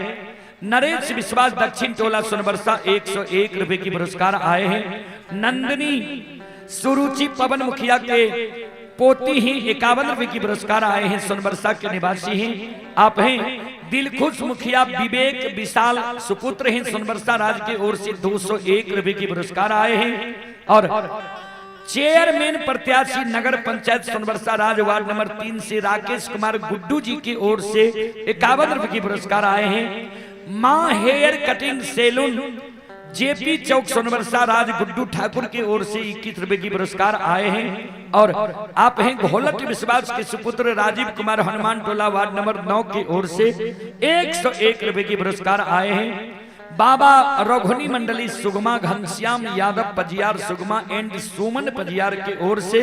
नरेश विश्वास दक्षिण टोला सोनबरसा 101 रुपए की पुरस्कार आए हैं। नंदिनी सुरुचि पवन मुखिया के पोती ही 51 रुपए की पुरस्कार आए हैं। सोनबरसा के निवासी हैं आप हैं दिलखुश मुखिया विवेक विशाल सुपुत्र हैं सोनबरसा राज की ओर से 201 रुपए की पुरस्कार आए हैं। और चेयरमैन प्रत्याशी नगर पंचायत सोनबरसा राज वार्ड नंबर 3 से राकेश कुमार गुड्डू जी की ओर से 51 रुपए की पुरस्कार आए हैं। मां हेयर कटिंग सैलून जेपी चौक सोनबरसा राज गुड्डू ठाकुर की ओर से 21 रुपए की पुरस्कार आए हैं। और आप हैं घोलट विश्वास के सुपुत्र राजीव कुमार हनुमान टोला वार्ड नंबर 9 की ओर से 101 रुपए की पुरस्कार आए हैं। बाबा रघुनी मंडली सुगमा घनश्याम यादव पजियार सुगमा एंड सुमन पजियार की ओर से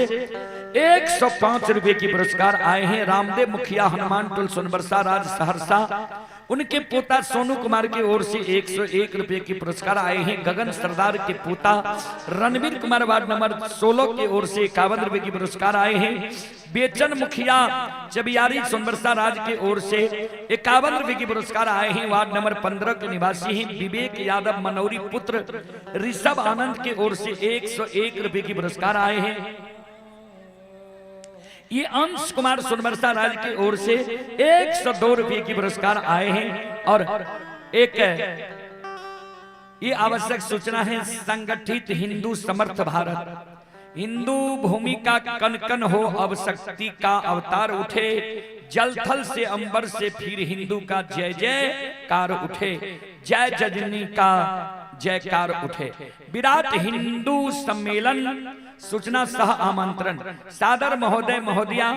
105 रुपए की पुरस्कार आए हैं। रामदेव मुखिया हनुमान टोल सोनबरसा राज सहरसा उनके पोता सोनू कुमार की ओर से 101 रुपए की पुरस्कार आए हैं। गगन सरदार के पोता रणवीर कुमार वार्ड नंबर 16 की ओर से 51 रुपए की पुरस्कार आए हैं। बेचन मुखिया चबियारी सोनबरसा राज की ओर से 51 रुपए की पुरस्कार आए हैं। वार्ड नंबर 15 के निवासी हैं विवेक यादव मनौरी पुत्र ऋषभ आनंद की ओर से 101 रुपए की पुरस्कार आए हैं। ये अंश कुमार सोनबरसा राज की ओर से 102 रुपए की पुरस्कार आए हैं। और एक ये आवश्यक सूचना है संगठित हिंदू समर्थ भारत हिंदू भूमि का कन कन हो अब शक्ति का अवतार उठे जल थल से अंबर से फिर हिंदू का जय जयकार उठे जय जननी का जयकार उठे। विराट हिंदू सम्मेलन सूचना सह आमंत्रण सादर महोदय महोदया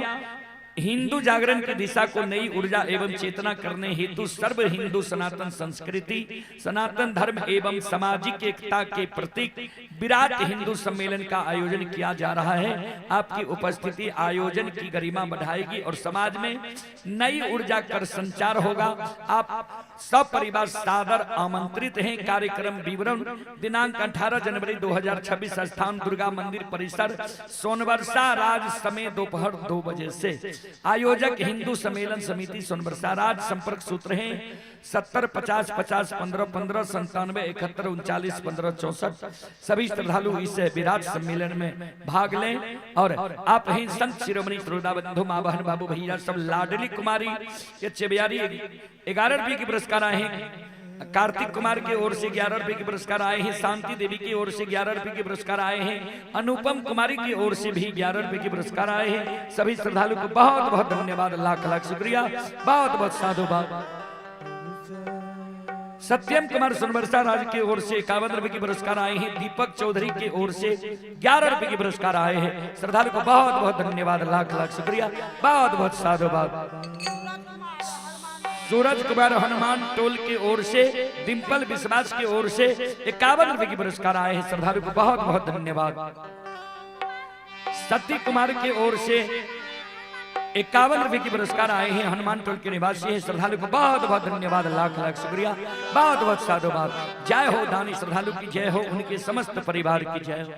हिंदू जागरण की दिशा को नई ऊर्जा एवं चेतना करने हेतु सर्व हिंदू सनातन संस्कृति सनातन धर्म एवं सामाजिक एकता के प्रतीक विराट हिंदू सम्मेलन का आयोजन किया जा रहा है। आपकी उपस्थिति आयोजन की गरिमा बढ़ाएगी और समाज में नई ऊर्जा कर संचार होगा। आप सब परिवार सादर आमंत्रित हैं। कार्यक्रम विवरण दिनांक 18 जनवरी 2026 स्थान दुर्गा मंदिर परिसर सोनबरसा राज समय दोपहर 2 बजे से। आयोजक हिंदू सम्मेलन समिति सोनबरसा राज। संपर्क सूत्र हैं 70 50 50 15 15 97 71 39 15 64। सभी श्रद्धालु इस विराट सम्मेलन में भाग लें। और आप हैं संत शिरोमणि श्रोता बंधु मां बहन बाबू भैया सब लाडली कुमारी ये चबियारी 11 रुपए की पुरस्कार आए हैं। कार्तिक कुमार की ओर से 11 रुपए के पुरस्कार आए हैं। शांति देवी की ओर से 11 रुपए के पुरस्कार आए हैं। अनुपम कुमारी की ओर से भी 11 रुपए के पुरस्कार आए हैं। सभी श्रद्धालु को बहुत बहुत धन्यवाद लाख लाख शुक्रिया बहुत बहुत साधुवाद। सत्यम कुमार सोनबरसा राज की ओर से 51 रुपए के पुरस्कार आए हैं। दीपक चौधरी की ओर से 11 रुपए के पुरस्कार आए हैं। श्रद्धालु को बहुत बहुत धन्यवाद लाख लाख शुक्रिया बहुत बहुत साधुवाद। सूरज कुमार हनुमान टोल की ओर से डिंपल विश्वास की ओर से 51 रुपए की पुरस्कार आए हैं। श्रद्धालु को बहुत बहुत धन्यवाद। सती कुमार की ओर से 51 रुपए की पुरस्कार आए हैं। हनुमान टोल के निवासी हैं। श्रद्धालु को बहुत बहुत धन्यवाद, लाख लाख शुक्रिया, बहुत बहुत साधुवाद। जय हो दानी श्रद्धालु की जय हो, उनके समस्त परिवार की जय हो।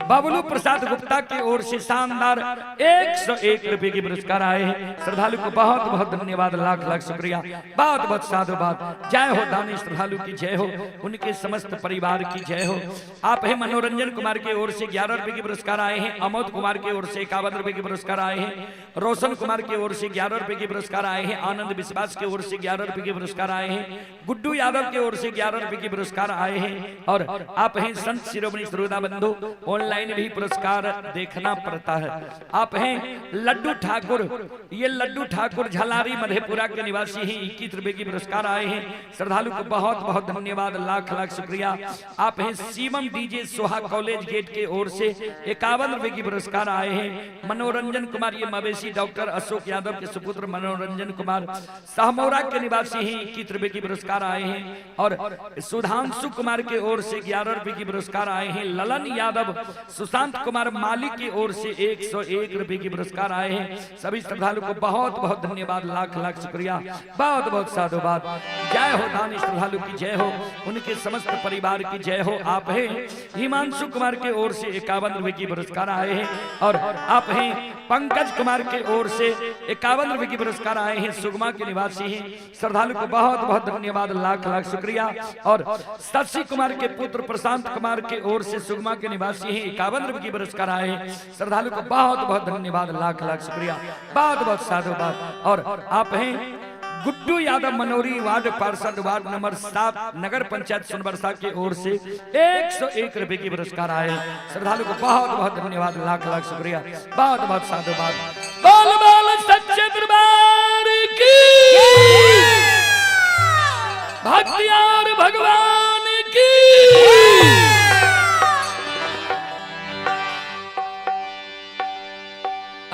बाबुलू प्रसाद गुप्ता की ओर से शानदार 101 रुपए की पुरस्कार आए हैं। श्रद्धालु को बहुत बहुत धन्यवाद, लाख लाख शुक्रिया, बहुत बहुत साधुवाद। जय हो दानी श्रद्धालु की जय हो, उनके समस्त परिवार की जय हो। आप है मनोरंजन कुमार की ओर से 11 रुपए की पुरस्कार आए हैं। अमोद कुमार की ओर से 51 रुपए की पुरस्कार आए हैं। रोशन कुमार की ओर से 11 रुपए की पुरस्कार आए हैं। आनंद विश्वास की ओर से 11 रुपए की पुरस्कार आए हैं। गुड्डू यादव की ओर से 11 रुपए की पुरस्कार आए हैं। और आप हैं संत शिरोमणि श्रोता बंधु, ऑनलाइन भी पुरस्कार देखना पड़ता है। आप हैं लड्डू ठाकुर, ये लड्डू ठाकुर झलारी मधेपुरा के निवासी हैं। 21 रुपए की पुरस्कार आए हैं। श्रद्धालु को बहुत बहुत धन्यवाद, लाख लाख शुक्रिया। आप हैं शिवम डीजे सोहा कॉलेज गेट के ओर से 51 रुपए की पुरस्कार आए हैं। मनोरंजन कुमार, ये मवेशी डॉक्टर अशोक यादव के सुपुत्र मनोरंजन कुमार सहमौरा के निवासी हैं। 21 रुपए की पुरस्कार आए हैं। और सुधांशु कुमार के ओर से 11 रुपए की पुरस्कार आए हैं। ललन यादव, सुशांत कुमार मालिक की ओर से 101 रुपए की पुरस्कार आए हैं। सभी श्रद्धालु को बहुत बहुत धन्यवाद, लाख लाख शुक्रिया, बहुत बहुत साधुवाद। जय हो दानी श्रद्धालु की जय हो, उनके समस्त परिवार की जय हो। आप हैं हिमांशु कुमार के ओर से 51 रुपए की पुरस्कार आए हैं। और आप हैं पंकज कुमार के ओर से 51 रुपए की पुरस्कार आए हैं। सुगमा के निवासी हैं। श्रद्धालु को बहुत बहुत धन्यवाद, लाख लाख शुक्रिया। और शशि कुमार के पुत्र प्रशांत कुमार के ओर से सुगमा के निवासी हैं। 51 रुपए की पुरस्कार आए हैं। श्रद्धालु को बहुत बहुत धन्यवाद, लाख लाख शुक्रिया, बहुत बहुत साधुवाद। और आप हैं गुड्डू यादव मनोरी वार्ड पार्षद वार्ड नंबर 7 नगर पंचायत सोनबरसा की ओर से 101 रुपए की पुरस्कार आए हैं। श्रद्धालु को बहुत बहुत धन्यवाद, लाख लाख शुक्रिया, बहुत बहुत साधुवाद। बोल बोल सच्चे दरबार की, भक्तियार भगवान की।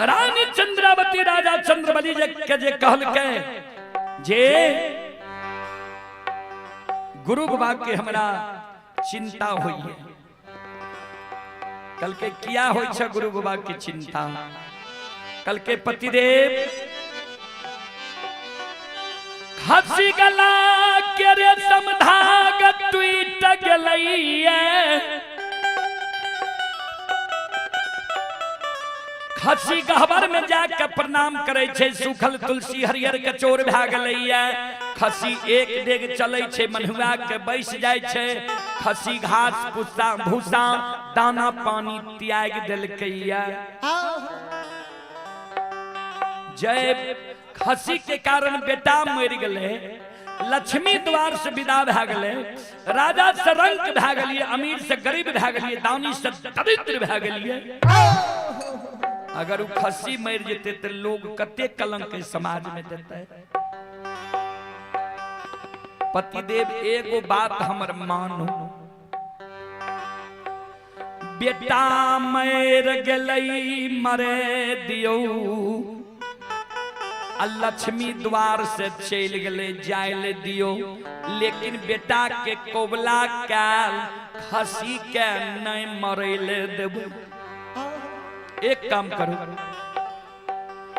रानी चंद्रावती राजा चंद्रबली के जे कहल के जे गुरु बाबा के हमरा चिंता हुई है। कल के किया होई छ गुरु बाबा की चिंता। कल के पतिदेव खसी गला के रे समधाग टूट गलैया। खसी गहबर में जाके प्रणाम करे छे। सूखल तुलसी हरियर कचोर भए गेलैया। खसी एक डेग चले छे, मनुआ के बैस जाय छे। खसी घास भूसा भूसा दाना पानी त्याग देलकैया। जय खसी के कारण बेटा मर गेले, लक्ष्मी द्वार से विदा भए गेले, राजा से रंक भए गेलिए, अमीर से गरीब भए गेलिए, दानी से दरिद्र भए गेलिए। अगर वो खसी मर जेते तो लोग कते कलंक समाज में देते। पतिदेव एगो बात हमर मानो, बेटा मर गेलई मरे दियो, लक्ष्मी द्वार से चल गले जाए दियो। लेकिन बेटा के कोबला काल खसी के नहीं मरेले देबू। एक काम करो,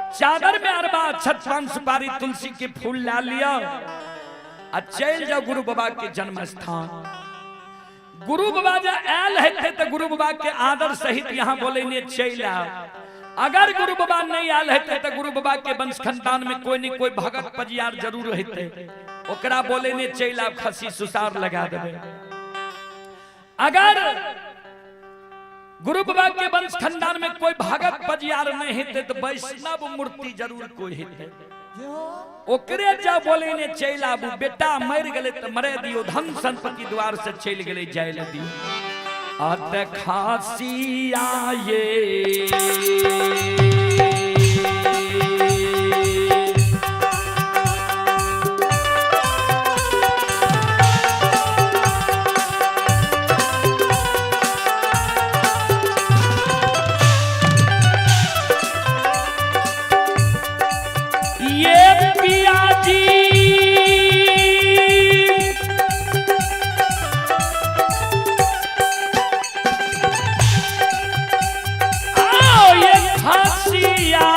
चादर में अरबा छप्पन सुपारी तुलसी के फूल ला लिया और चल जाओ गुरु बाबा के जन्म स्थान। गुरु बाबा जब आयल है तो गुरु बाबा के आदर सहित यहाँ बोले ने चल आओ। अगर गुरु बाबा नहीं आयल है तो गुरु बाबा के वंश खानदान में कोई न कोई भगत पजियार जरूर रहते, ओकरा बोले ने चल आओ, खसी सुसार लगा देवे। अगर गुरु बाबा के वंश खानदान में कोई भगत पजियार नहीं हेते तो वैष्णव मूर्ति जरूर कोई हेते, ओकरे जा बोले ने चल आबू। बेटा मर गले तो मरे दियो, धन संपत्ति द्वार से चल गले जाए दियो। अत खासी आए खुशियाँ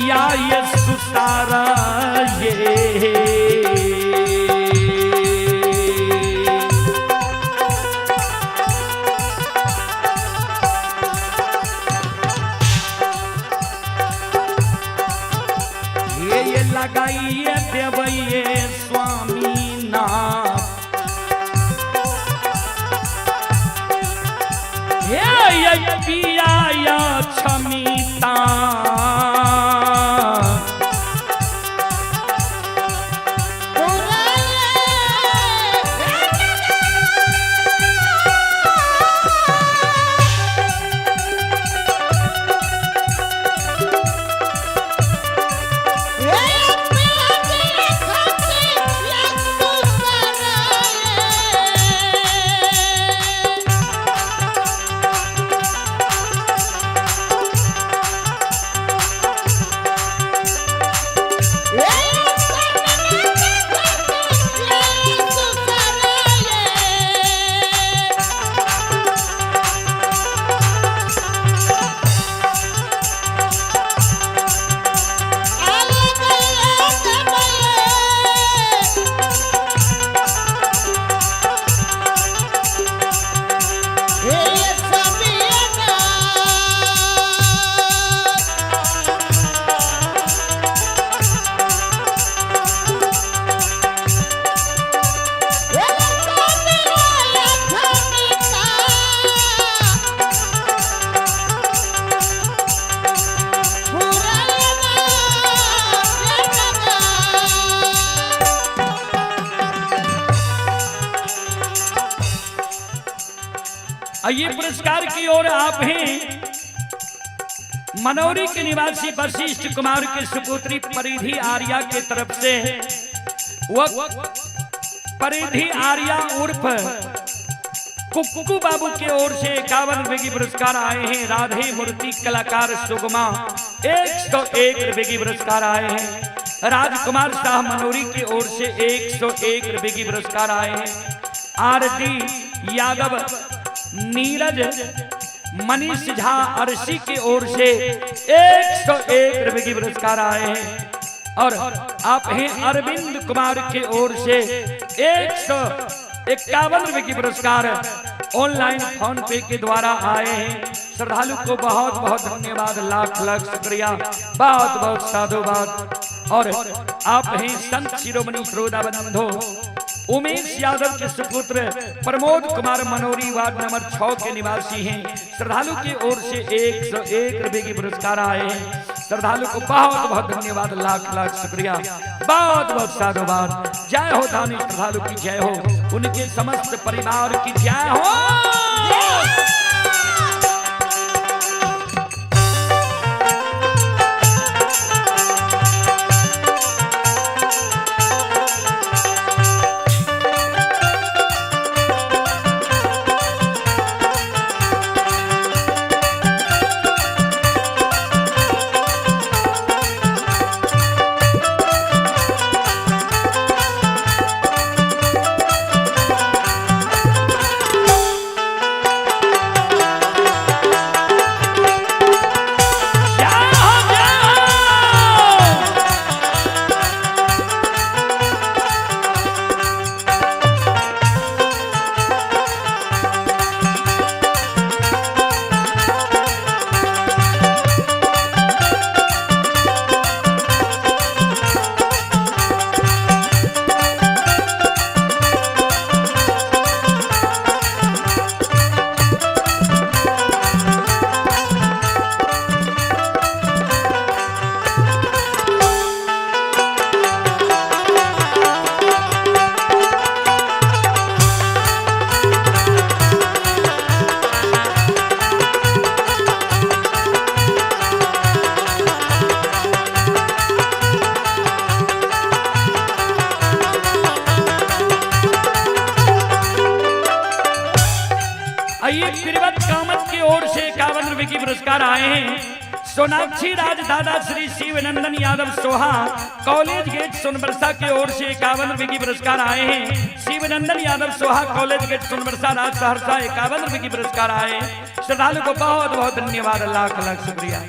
या ये सुसारा ये लगाइए देवैये स्वामी नाथ ये पिया या क्षमिता ये पुरस्कार की ओर आप हैं मनौरी के निवासी वशिष्ठ कुमार के सुपुत्री परिधि आर्या के तरफ से परिधि आर्या उर्फ कुक्कू बाबू की ओर से 51 रुपए की पुरस्कार आए हैं। राधे मूर्ति कलाकार सुगमा 101 रुपए की पुरस्कार आए हैं। राजकुमार शाह मनौरी की ओर से 101 रुपए की पुरस्कार आए हैं। आरती यादव नीरज मनीष झा अरसी की ओर से 101 रुपए की पुरस्कार आए हैं। और आप हैं अरविंद कुमार की ओर से 151 रुपए की पुरस्कार ऑनलाइन फोन पे के द्वारा आए हैं। श्रद्धालु को बहुत बहुत धन्यवाद, लाख लाख शुक्रिया, बहुत बहुत साधुवाद। और आप हैं संत शिरोमणि श्रोताबंधो उमेश यादव के सुपुत्र प्रमोद कुमार मनौरी वार्ड नंबर 6 के निवासी हैं। श्रद्धालु की ओर से 101 रुपए की पुरस्कार आए हैं। श्रद्धालु को बहुत बहुत धन्यवाद, लाख लाख शुक्रिया, बहुत बहुत साधुवाद। जय हो दानी श्रद्धालु की जय हो, उनके समस्त परिवार की जय हो। सोनाक्षी राज दादा श्री शिवनंदन यादव सोहा कॉलेज गेट सोनबरसा की ओर से 51 रुपए की पुरस्कार आए हैं। शिवनंदन यादव सोहा कॉलेज गेट सोनबरसा राज सहरसा 51 रुपए की पुरस्कार आए। श्रद्धालु को बहुत बहुत धन्यवाद, लाख लाख शुक्रिया।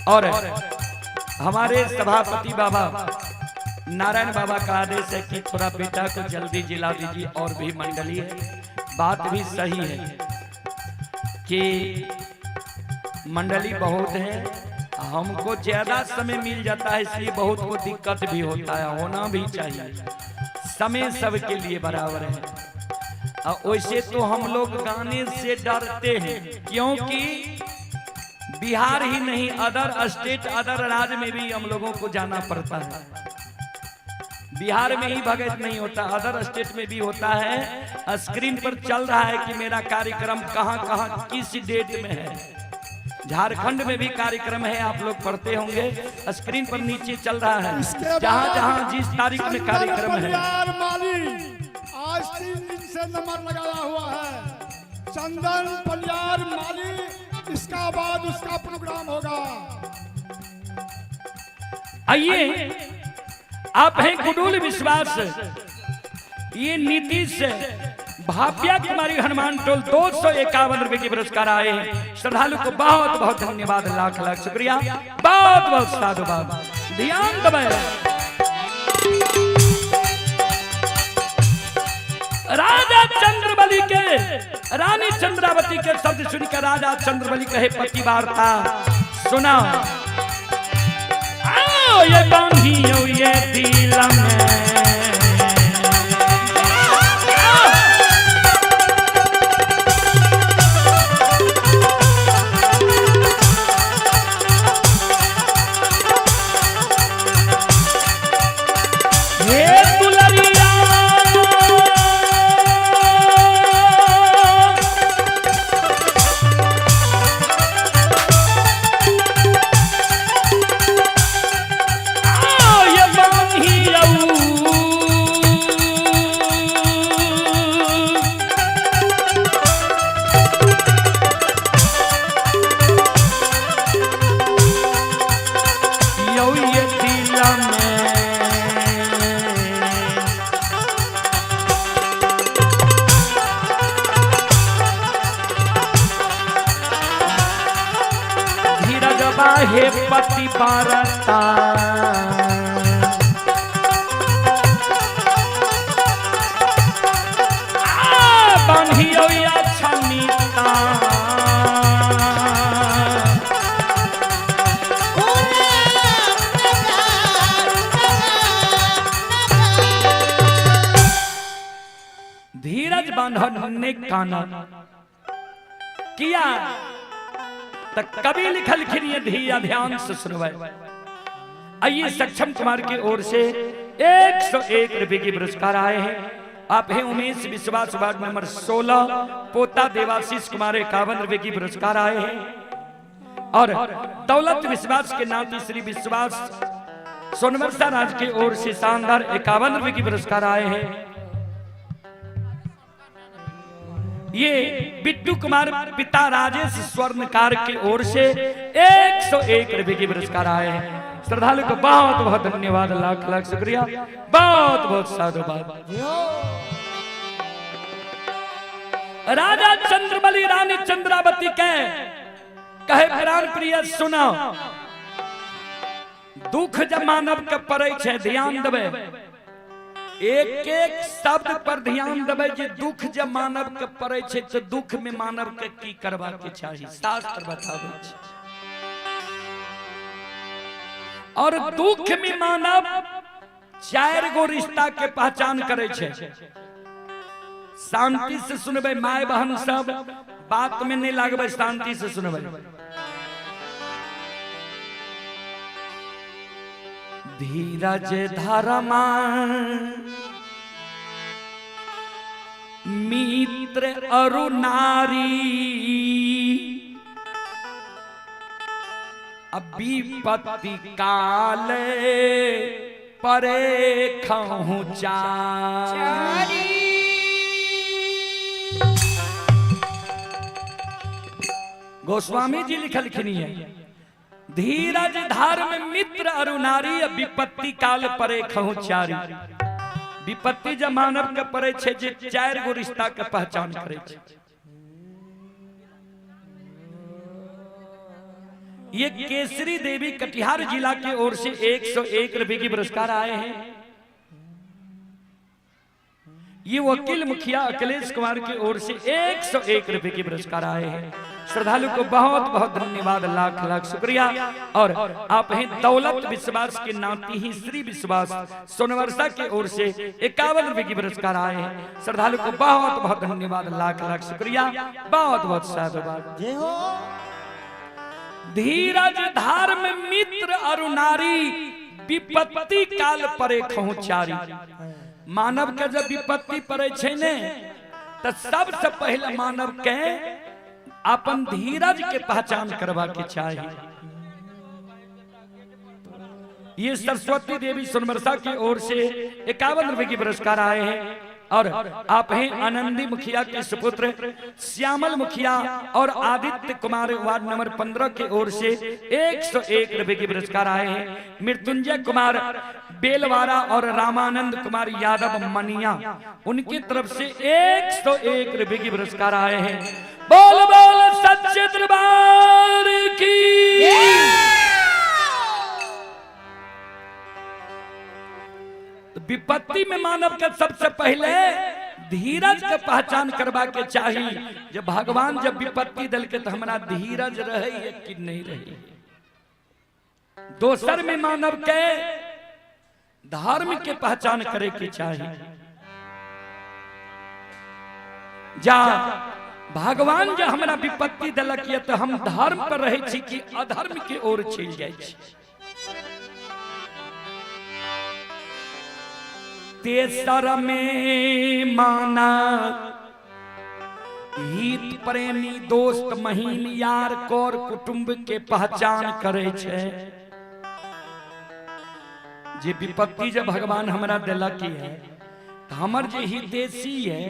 और हमारे सभापति बाबा नारायण बाबा का आदेश है कि थोड़ा बेटा को जल्दी जिला दीजिए। और भी मंडली है, बात भी सही है कि मंडली बहुत है, हमको ज्यादा समय मिल जाता है, इसलिए बहुत को दिक्कत भी होता है, होना भी चाहिए। समय सबके लिए बराबर है। वैसे तो हम लोग गाने से डरते हैं, क्योंकि बिहार ही नहीं अदर स्टेट अदर राज्य में भी हम लोगों को जाना पड़ता है। बिहार में ही भगत नहीं होता, अदर स्टेट में भी होता है। स्क्रीन पर चल रहा है कि मेरा कार्यक्रम कहां कहां किस डेट में है। झारखंड में भी कार्यक्रम है, आप लोग पढ़ते होंगे, स्क्रीन पर नीचे चल रहा है जहां जहां जिस तारीख में कार्यक्रम है। आज 3 दिन से नंबर लगाया हुआ है चंदन पलियार माली, इसका बाद उसका प्रोग्राम होगा। आइए, आप हैं गुडूल विश्वास, ये नीतीश भाव्या कुमारी हनुमान टोल 251 रुपए की पुरस्कार आए हैं। श्रद्धालु को बहुत बहुत धन्यवाद, लाख लाख शुक्रिया, बहुत बहुत साधुवाद। ध्यान दबाए। राजा चंद्रबली के रानी चंद्रावती के शब्द सुनकर राजा चंद्रबली कहे पति वार्ता सुना। आओ ये बांधियो ये दिल में, हे पति बारता बांधियो या छमीता, धीरज बांधन ने काना किया तक कभी लिखल खिनिए धिया ध्यान से सुनवाए। आइए, सक्षम कुमार की ओर से 101 रुपए की पुरस्कार आए हैं। आप हैं उमेश विश्वास वार्ड नंबर 16, पोता देवाशीष कुमार 51 रुपए की पुरस्कार आए हैं। और दौलत विश्वास के नाती श्री विश्वास सोनबरसा राज की ओर से शानदार 51 रुपए की पुरस्कार आए हैं। ये बिट्टू कुमार पिता राजेश स्वर्णकार की ओर से 101 रुपए की पुरस्कार आए हैं। श्रद्धालु को बहुत बहुत धन्यवाद, लाख लाख शुक्रिया, बहुत बहुत साधुवाद। राजा चंद्रबली रानी चंद्रावती के कहे प्राण प्रिय सुना, दुख जब मानव के पड़े छे ध्यान देवे, एक एक शब्द पर ध्यान देवे। जे दुख जब मानव के पड़े छे तो दुख में मानव के की करबा के चाहिए, शास्त्र बतावे छे। और दुख में मानव 4 गो रिश्ता के पहचान करे छे। शांति से सुनबे, माय बहन सब बात में नहीं लागबे, शांति से सुनबे। धीरज धर्मा मित्र अरु नारी, विपत्ति काले परे खहु चारी। गोस्वामी जी लिखल खिनी है, धीरज धार में मित्र अरु नारी, विपत्ति काल परे खहु चारी। विपत्ति जब मानव के परे छे जे 4 गो रिश्ता के पहचान करे छे। ये केसरी देवी कटिहार जिला की ओर से 101 रुपए की पुरस्कार आए हैं। ये वकील मुखिया अखिलेश कुमार की ओर से 101 रुपए की पुरस्कार आए हैं। श्रद्धालु को बहुत बहुत धन्यवाद, लाख लाख शुक्रिया। और आप हैं दौलत विश्वास के नाती ही श्री विश्वास सोनवर्षा की ओर से 51 रुपए की पुरस्कार आए हैं। श्रद्धालु को बहुत बहुत धन्यवाद, लाख लाख शुक्रिया, बहुत बहुत साधुवाद। धीरज धार में मित्र अरु नारी, विपत्ति काल परे खहु चारी। मानव के जब विपत्ति पड़े छे ने तो सबसे पहले मानव के अपन धीरज के पहचान करवा के चाहिए। ये सरस्वती देवी सोनवर्षा की ओर से 51 रुपए की पुरस्कार आए हैं। और आप हैं आनंदी मुखिया के सुपुत्र श्यामल मुखिया और आदित्य कुमार वार्ड नंबर 15 की ओर से 101 रुपए की पुरस्कार आए हैं। मृत्युंजय कुमार बेलवारा और रामानंद कुमार यादव मनिया, उनकी तरफ से 101 रुपए की पुरस्कार आए हैं। बोल बोल सच्चे दरबार की। विपत्ति में मानव के सबसे पहले धीरज के पहचान करवा के चाहिए। जब भगवान जब विपत्ति दल के तो हमारा धीरज रहे है कि नहीं रहे। दोसर में मानव के धर्म के पहचान करे के चाहिए। जा भगवान जब हमारा विपत्ति दलक ये तो हम धर्म पर रहे छी कि अधर्म की ओर चल जाए छी। तेसर में माना हित प्रेमी दोस्त महीन यार कोर कुटुंब के पहचान करे छे। जे विपत्ति जब भगवान हमरा दिलक है तो हमर जे हितैषी है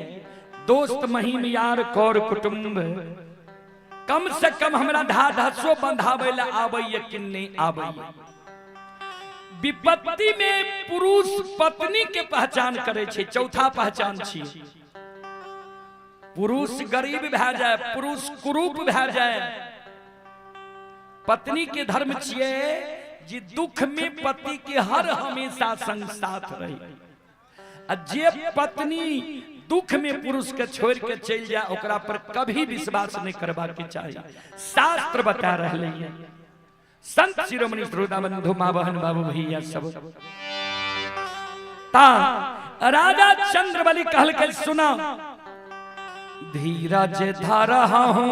दोस्त महीन यार कोर कुटुंब कम से कम हमरा धा धासो बंधावे ला आबैया कि नहीं आबैया। विपत्ति में पुरुष पत्नी के पहचान करे छे। चौथा पहचान छी पुरुष गरीब भे जाए, पुरुष कुरूप भे जाए, पत्नी के धर्म छिए जे दुख में पति के हर हमेशा संग साथ रही। जे पत्नी दुख में पुरुष के छोड़ के चल जाए ओकरा पर कभी विश्वास नहीं करवा के चाहिए। शास्त्र बता रहे हैं। संत शिरोमणि श्रोता बंधु मां बहन बाबू भैया सब ता राजा चंद्रबली कहल के सुना, धीरज धरा हूं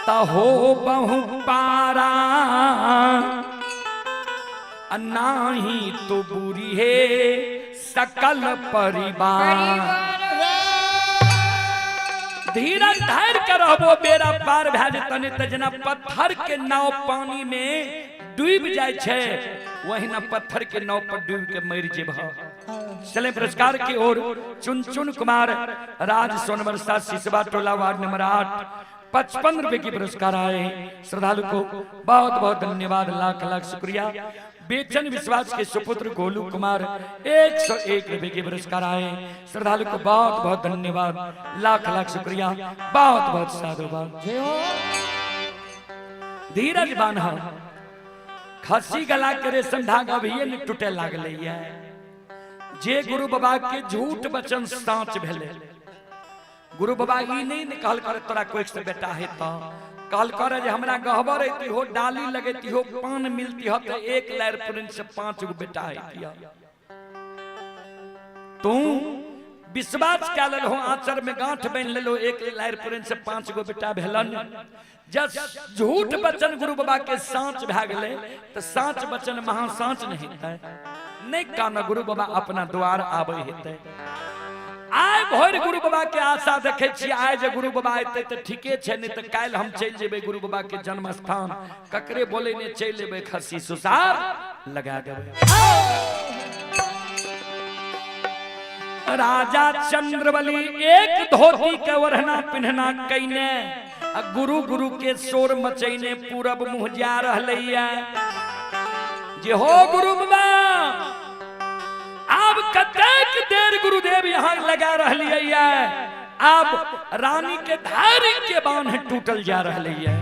ता हो बहु पारा, नाही तो बुरी है सकल परिवार। धीरज धैर्य कर रहबो बेरा पार भे जतने त जना पत्थर के नाव पानी में डूब जाय छे वही ना पत्थर के नाव पर डूब के मर जेबह। चले पुरस्कार की ओर चुनचुन कुमार राज सोनवर्षा सिसवा टोला वार्ड नंबर 8 55 रुपए की पुरस्कार आए। श्रद्धालु को बहुत बहुत धन्यवाद, लाख लाख शुक्रिया। बेचन विश्वास के सुपुत्र गोलू कुमार 101 रुपए के पुरस्कार आए। श्रद्धालु को बहुत बहुत धन्यवाद, लाख लाख शुक्रिया, बहुत बहुत साधुवाद। धीरज बान्हा खसी गला के रेशम धागा भी न टूटे लागले है। जे गुरु बाबा के झूठ वचन साँच भेले। गुरु बाबा ई नहीं निकाल कर तोरा कोई से बेटा है तो काल करे जे हमरा गहबर रहती हो, डाली लगती हो, पान मिलती हो तो 1 लायर पुरन से 5 गो बेटा है। तू विश्वास क्या ले हो, आचर में गांठ बन ले लो, 1 लायर पुरन से 5 गो बेटा भेलन। जब झूठ वचन गुरु बाबा के साँच भे गए तो साँच वचन महासाँच नहीं है। नहीं काना गुरु बाबा अपना द्वार आबे हेते। आय भोर गुरु बाबा के आशा देखे छी, आय जे गुरु बाबा आते तो ठीके छे, नहीं तो काल हम चल जेबे गुरु बाबा के जन्म स्थान। ककरे बोले ने चल जेबे खसी सुसार लगा देबे। राजा चंद्रबली एक धोती के ओढ़ना पिन्हना कईने आ गुरु गुरु के शोर मचैने पूरब मुँह जा रहलैया जे हो गुरु बाबा आप कतेक देर गुरुदेव यहाँ लगा रहलिए आप रानी के धारी के बांध टूटल जा रहलैया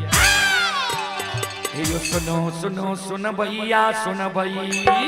यो सुनो सुनो सुन भैया सुन भैया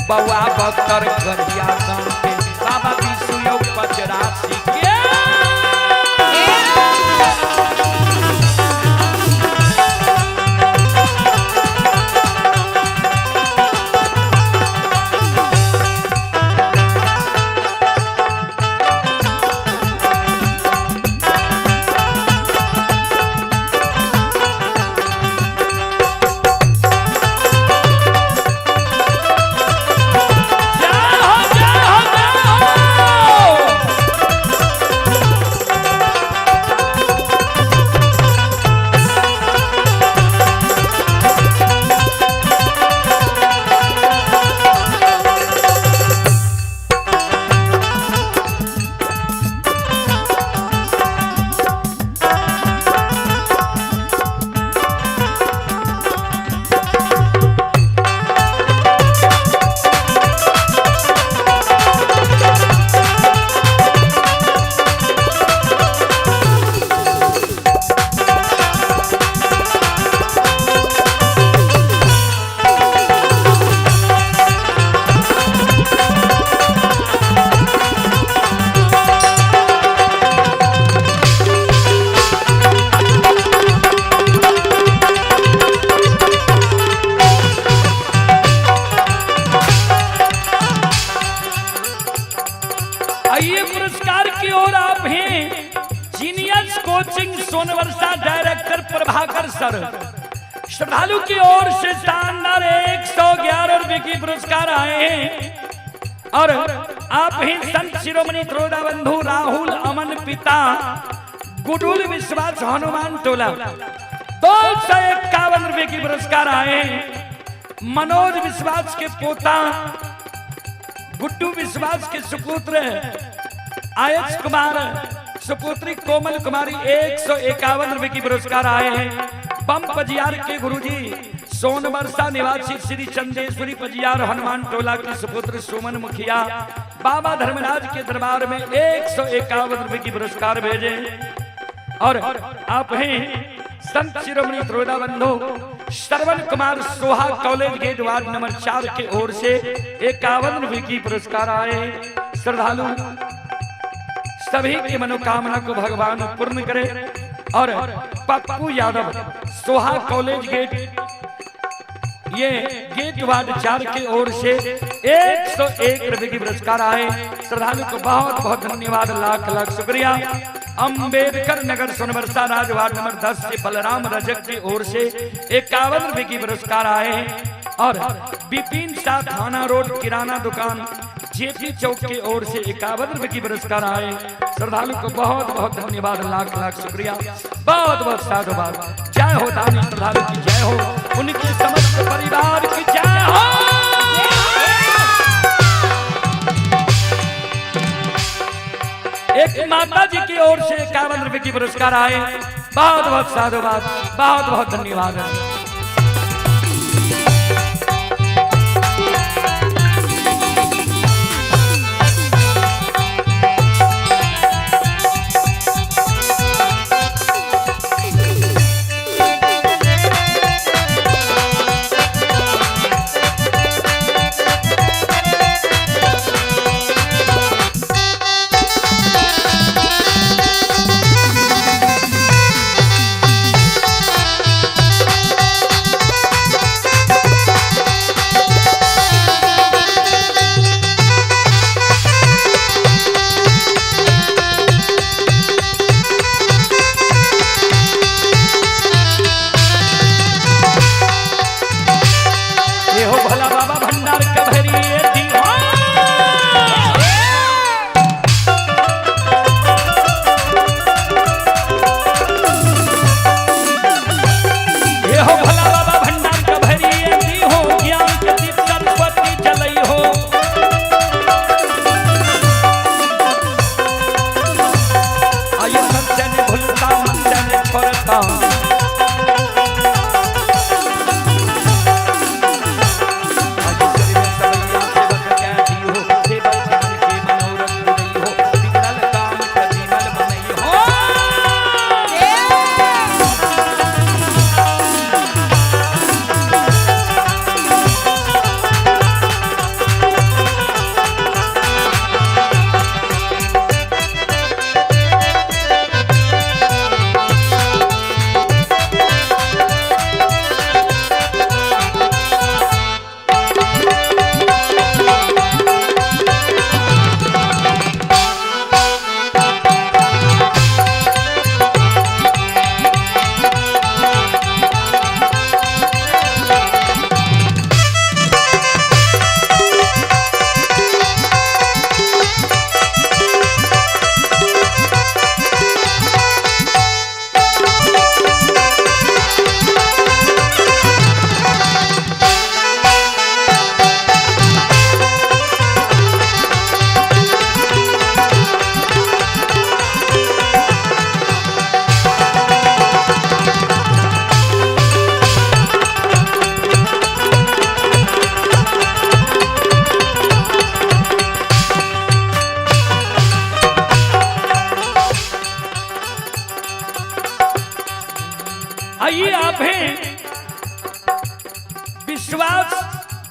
बउआ बख्तर गरिया गांव के बाबा विष्णु 85 के आइए पुरस्कार की ओर आप हैं genius coaching Sonvarsha director Prabhakar sir. श्रद्धालु की ओर से शानदार 111 रुपए की पुरस्कार आए हैं और आप हैं संत शिरोमणि त्रोदा बंधु राहुल अमन पिता गुडुल विश्वास हनुमान टोला 251 रुपए की पुरस्कार आए हैं। मनोज विश्वास के पोता गुड्डू विश्वास के सुपुत्र आयश कुमार सुपुत्री कोमल कुमारी 151 रुपए की पुरस्कार आए हैं। बम पजियार के गुरुजी सोनवर्षा निवासी श्री चंदेश्वरी पजियार हनुमान टोला के सुपुत्र सुमन मुखिया बाबा धर्मराज के दरबार में 151 रुपए की पुरस्कार भेजे और आप हैं संत शिरोमणि त्रोदा बंधु श्रवण कुमार सोहा कॉलेज गेट वार्ड नंबर 4 के ओर से 51 रुपए की पुरस्कार आए। श्रद्धालु सभी की मनोकामना को भगवान पूर्ण करे और पप्पू यादव सोहा कॉलेज गेट ये गेट वार्ड 4 की ओर से 101 रुपए की पुरस्कार आए। श्रद्धालु को बहुत बहुत धन्यवाद, लाख लाख शुक्रिया। अंबेडकर नगर सोनवर्षा राज वार्ड नंबर 10 से बलराम रजक की ओर से 51 रुपए की पुरस्कार आए हैं और बिपिन शाह थाना रोड किराना दुकान जेपी चौक की ओर से 51 रुपए की पुरस्कार आए। श्रद्धालु को बहुत बहुत धन्यवाद, लाख लाख शुक्रिया, बहुत बहुत साधुवाद। जय हो दानी श्रद्धालु की जय हो, उनके समस्त परिवार की जय हो। एक माता जी की ओर से 51 रुपए की पुरस्कार आए। बहुत बहुत साधुवाद, बहुत बहुत धन्यवाद।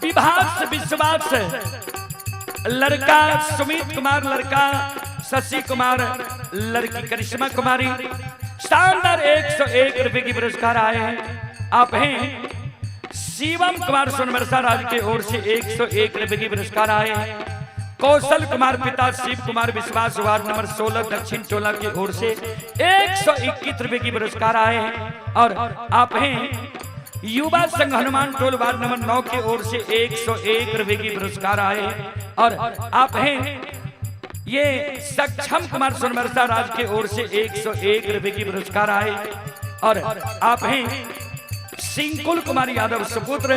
विभास विश्वास लड़का सुमित कुमार, लड़का शशि कुमार, लड़की करिश्मा कुमारी। शानदार 101 रुपए की पुरस्कार आए हैं। आप हैं शिवम कुमार सोनबरसा राज के ओर से 101 रुपए की पुरस्कार आए हैं। कौशल कुमार पिता शिव कुमार विश्वास वार्ड नंबर 16 दक्षिण चोला की ओर से 121 रुपए की पुरस्कार आए हैं। और आप हैं युवा संघ हनुमान टोल वार्ड नंबर 9 की ओर से 101 रुपए की पुरस्कार आए हैं। और आप हैं ये सक्षम कुमार सोनबरसा राज के ओर से 101 रुपए की पुरस्कार आए। और आप हैं सिंकुल कुमार यादव सुपुत्र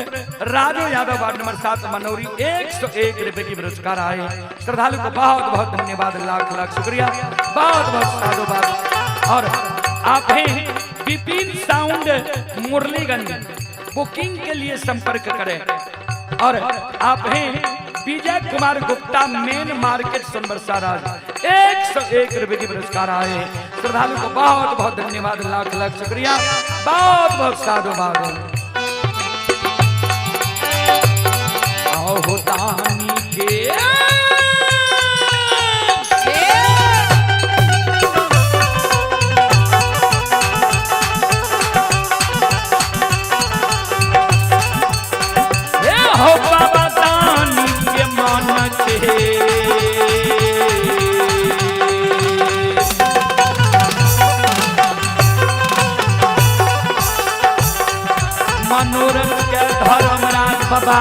राजू यादव वार्ड नंबर 7 मनोरी 101 रुपए की पुरस्कार आए। श्रद्धालु को बहुत बहुत धन्यवाद, लाख लाख शुक्रिया, बहुत बहुत साधुवाद। और आप हैं विपिन साउंड मुरलीगंज, बुकिंग के लिए संपर्क करें। और आप हैं विजय कुमार गुप्ता मेन मार्केट सोनबरसा राज 101 रुपए की पुरस्कार आए। श्रद्धालु को बहुत बहुत धन्यवाद, लाख लाख शुक्रिया, बहुत बहुत साधुवाद। आओ दानी के हो बाबा दानी के मन के मनोरथ के धर्मराज बाबा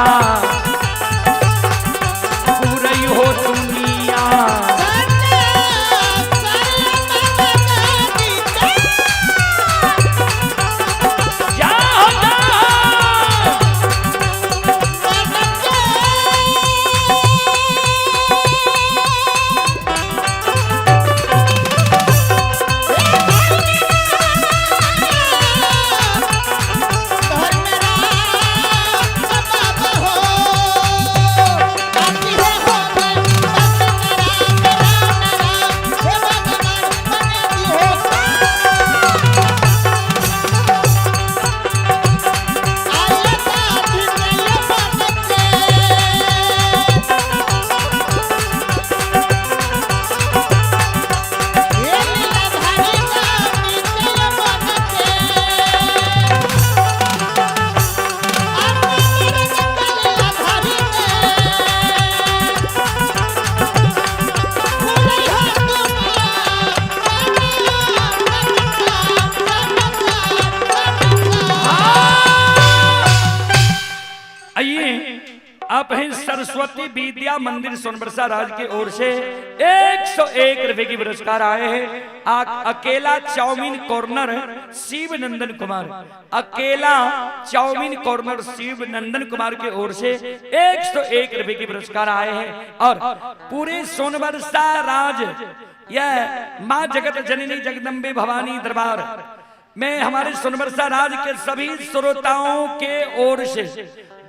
पूरी हो दुनिया। आप हैं सरस्वती विद्या मंदिर सोनबरसा राज की ओर से 101 रुपए की पुरस्कार आए हैं। अकेला चाउमीन कॉर्नर शिव नंदन कुमार, अकेला चाउमीन कॉर्नर शिव नंदन कुमार के ओर से 101 रुपए की पुरस्कार आए हैं। और पूरे सोनबरसा राज यह माँ जगत जननी जगदम्बे भवानी दरबार में हमारे सोनबरसा राज के सभी श्रोताओं के ओर से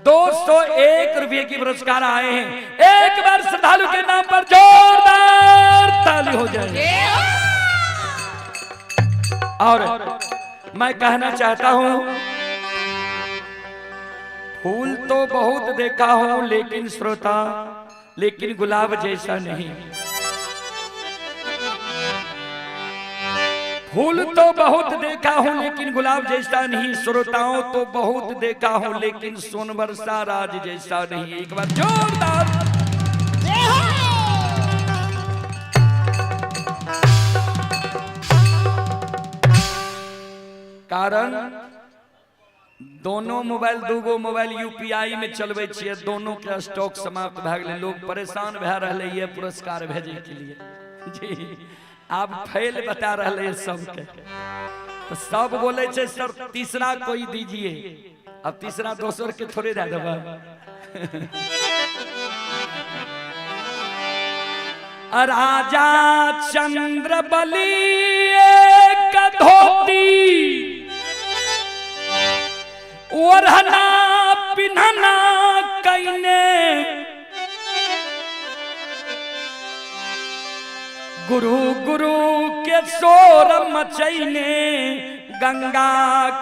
201 रुपए की पुरस्कार आए हैं। एक बार श्रद्धालु के नाम पर जोरदार ताली हो जाए। और मैं कहना चाहता हूं, फूल तो बहुत देखा हूं लेकिन श्रोता, लेकिन गुलाब जैसा नहीं। फूल तो बहुत देखा हूं लेकिन गुलाब जैसा नहीं, श्रोताओं तो बहुत देखा हूं लेकिन सोनबरसा राज जैसा नहीं। एक बार जोरदार। कारण दोनों मोबाइल, दूगो मोबाइल यूपीआई में चलबे छिए, दोनों के स्टॉक समाप्त भ गेलै। लोग परेशान भए रहले ये पुरस्कार भेजे के लिए। जी आप फैल बता रहे हैं सबके, तो सब बोले छे सर तीसरा कोई दीजिए। अब तीसरा दोसर के थोड़े दे देबा। राजा चंद्र बली एक धोती ओढ़ना पिन्हना कईने, गुरु गुरु के शोर मचैने गंगा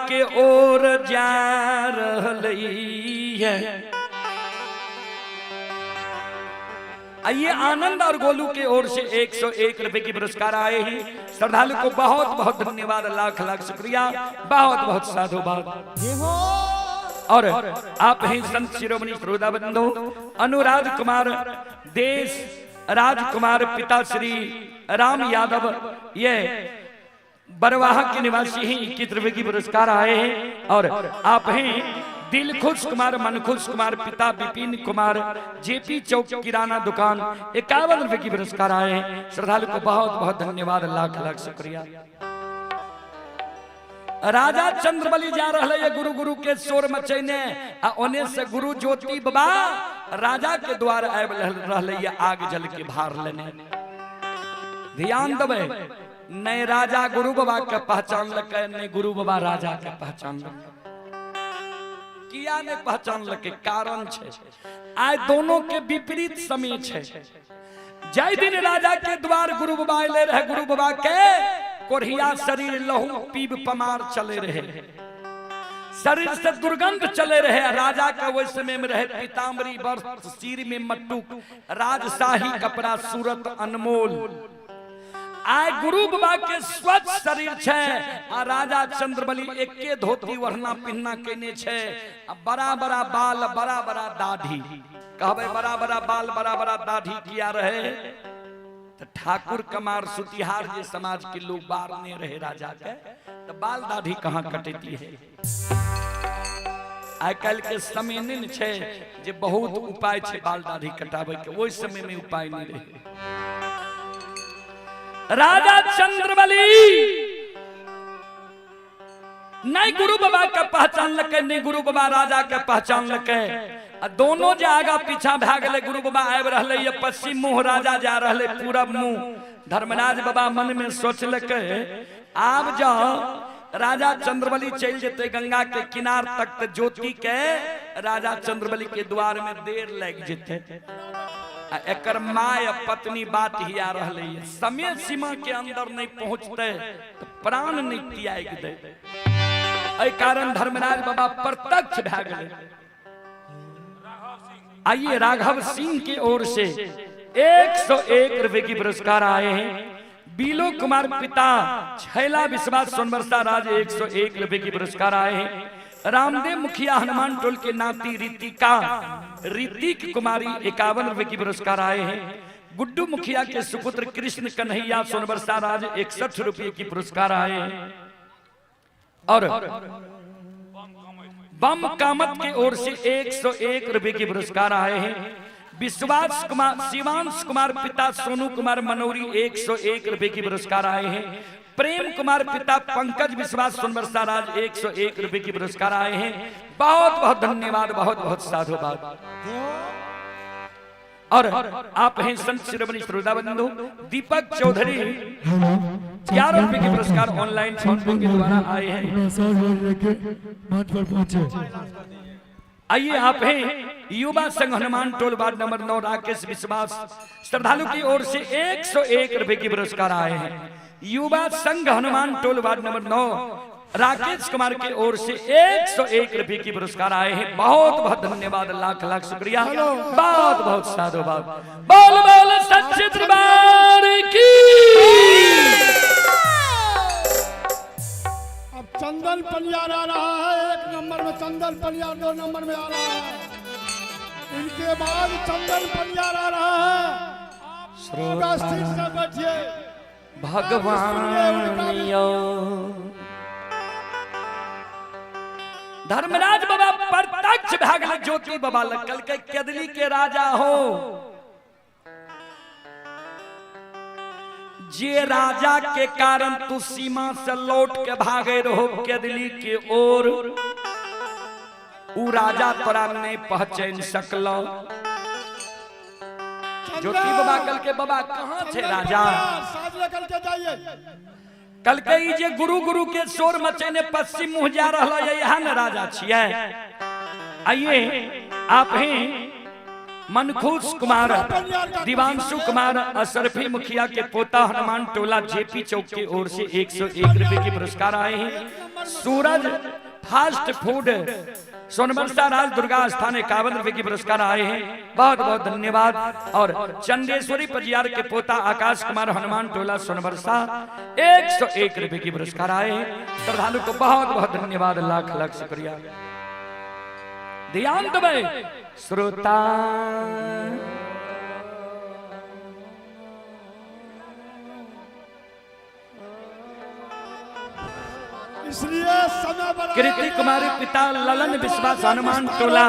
के ओर जा रही है। आइए आनंद और गोलू के ओर से 101 रुपए की पुरस्कार आए हैं। श्रद्धालु को बहुत बहुत धन्यवाद, लाख लाख शुक्रिया, बहुत बहुत साधुवाद। और आप हैं संत शिरोमणि श्रोता बंधु अनुराग कुमार देश राजकुमार पिता श्री राम यादव, ये बरवाहा के निवासी हैं, 21 रुपए की पुरस्कार आए हैं। और आप हैं दिलखुश कुमार मनखुश कुमार पिता विपिन कुमार जेपी चौक किराना दुकान, 51 रुपए की पुरस्कार आए हैं। श्रद्धालु को बहुत बहुत धन्यवाद, लाख लाख शुक्रिया। राजा चंद्रबली जा रहा है गुरु गुरु के शोर मचैने, ओने से गुरु ज्योति बाबा राजा के द्वार आब रहले आग जल के भार लेने। ध्यान देवे, नहीं राजा गुरु बाबा के पहचान लके, नहीं गुरु बाबा राजा के पहचान लके। किया ने पहचान लके? कारण छे आय दोनों के विपरीत समय छे। जय दिन राजा के द्वार गुरु बाबा ले रहे, गुरु बाबा के कोढ़िया शरीर लहू पीब पमार चले रहे, शरीर से दुर्गंध चले रहे। राजा का वही समय में रहे पीताम्बरी वस्त्र, सिर में मट्टुक, राजशाही कपड़ा, सूरत अनमोल। आय गुरु बाबा के स्वच्छ शरीर छे आ राजा चंद्रबली एके धोती वरना पिन्ना केने छे, बड़ा बड़ा बाल, बड़ा बड़ा दाढ़ी। कहबे बड़ा बड़ा बाल, बड़ा बड़ा दाढ़ी किया रहे? तो ठाकुर कमार सुतिहार जे समाज के लोग बारने रहे राजा के, तो बाल दाढ़ी कहाँ कटेती है? आइ काल के समय नहीं छे जे बहुत उपाय छे बाल दाढ़ी कटावे के, वही समय में उपाय नहीं रहे। राजा चंद्रबली नहीं गुरु बाबा का पहचान लके, नहीं गुरु बाबा राजा के पहचान लके। दोनों जे आगा पीछा भाग गए, गुरु बाबा आब रहले, ये पश्चिम मुंह राजा जा रहले पूरब मुंह। धर्मराज बाबा मन में सोचलके आब जाओ राजा चंद्रबली चल जेते गंगा के किनार तक, तो ज्योति के राजा चंद्रबली के द्वार में देर लग जेते। एकर माय पत्नी बात ही आ रहले, समय सीमा के अंदर नहीं पहुंचते तो प्राण नहीं त्याग दे। एहि कारण धर्मराज बाबा प्रत्यक्ष भा गए। आइए राघव सिंह की ओर से 101 रुपए की पुरस्कार आए हैं। बीलो कुमार पिता छैला विश्वास सोनबरसा राज 101 रुपए की पुरस्कार आए हैं। रामदेव मुखिया हनुमान टोल के नाती रीतिका ऋतिक कुमारी 51 रुपए की पुरस्कार आए हैं। गुड्डू मुखिया के सुपुत्र कृष्ण कन्हैया सोनबरसा राज 61 रुपए की पुरस्कार आए हैं। और बम कामत की ओर से 101 रुपए की पुरस्कार आए हैं। विश्वास कुमार शिवांश कुमार पिता सोनू कुमार मनोरी 101 रुपए की पुरस्कार आए हैं। प्रेम कुमार पिता पंकज विश्वास सोनबरसा राज 101 रुपए की पुरस्कार आए हैं। बहुत बहुत धन्यवाद, बहुत बहुत साधुवाद। और आप हैं संत शिरोमणि श्रोता बंधु दीपक चौधरी 11 रुपए के पुरस्कार ऑनलाइन फोन पे के द्वारा आए हैं। आइए आप हैं युवा संघ Hanuman toll ward number 9 Rakesh विश्वास, श्रद्धालु की ओर से 101 रुपए की पुरस्कार आए हैं। युवा संघ Hanuman toll ward number 9 Rakesh Kumar की ओर से 101 रुपए की पुरस्कार आए हैं। बहुत बहुत धन्यवाद, लाख लाख शुक्रिया, बहुत बहुत साधुवाद। बोल बोल सच्चे दरबार की। अब चंदन पलियार आ रहा है, 1 नंबर में चंदन पलियार 2 नंबर में आ रहा है। इनके बाद चंदन पलियार आ रहा है। आप स्थिर से बैठिए। भगवान धर्मराज बाबा प्रत्यक्ष भाग ज्योति बाबा लगल के केदली के राजा हो। जे राजा के कारण तू सीमा से लौट के भागे रहो केदली के ओर, उ राजा तोरा नहीं पहचान सकलो। ज्योति बाबा कल के बाबा कहाँ छे राजा? कल के जे गुरु गुरु के शोर मचेने पश्चिम मुंह जा रहा है, यहाँ न राजा छिए। आइए आप हैं मनखुश कुमार दिवांशु कुमार अशरफी मुखिया के पोता हनुमान टोला जेपी चौक की ओर से 101 रुपए के पुरस्कार आए हैं। सूरज फास्ट फूड सोनबरसा राज दुर्गा स्थान 51 रुपए की पुरस्कार आए हैं, बहुत बहुत धन्यवाद। और चंदेश्वरी पजियार के पोता आकाश कुमार हनुमान टोला सोनबरसा 101 रुपए की पुरस्कार आए हैं। श्रद्धालु को बहुत बहुत धन्यवाद, लाख लाख शुक्रिया। ध्यान दबे श्रोता इसलिए समय बढ़ा कृति कुमारी पिता ललन विश्वास हनुमान टोला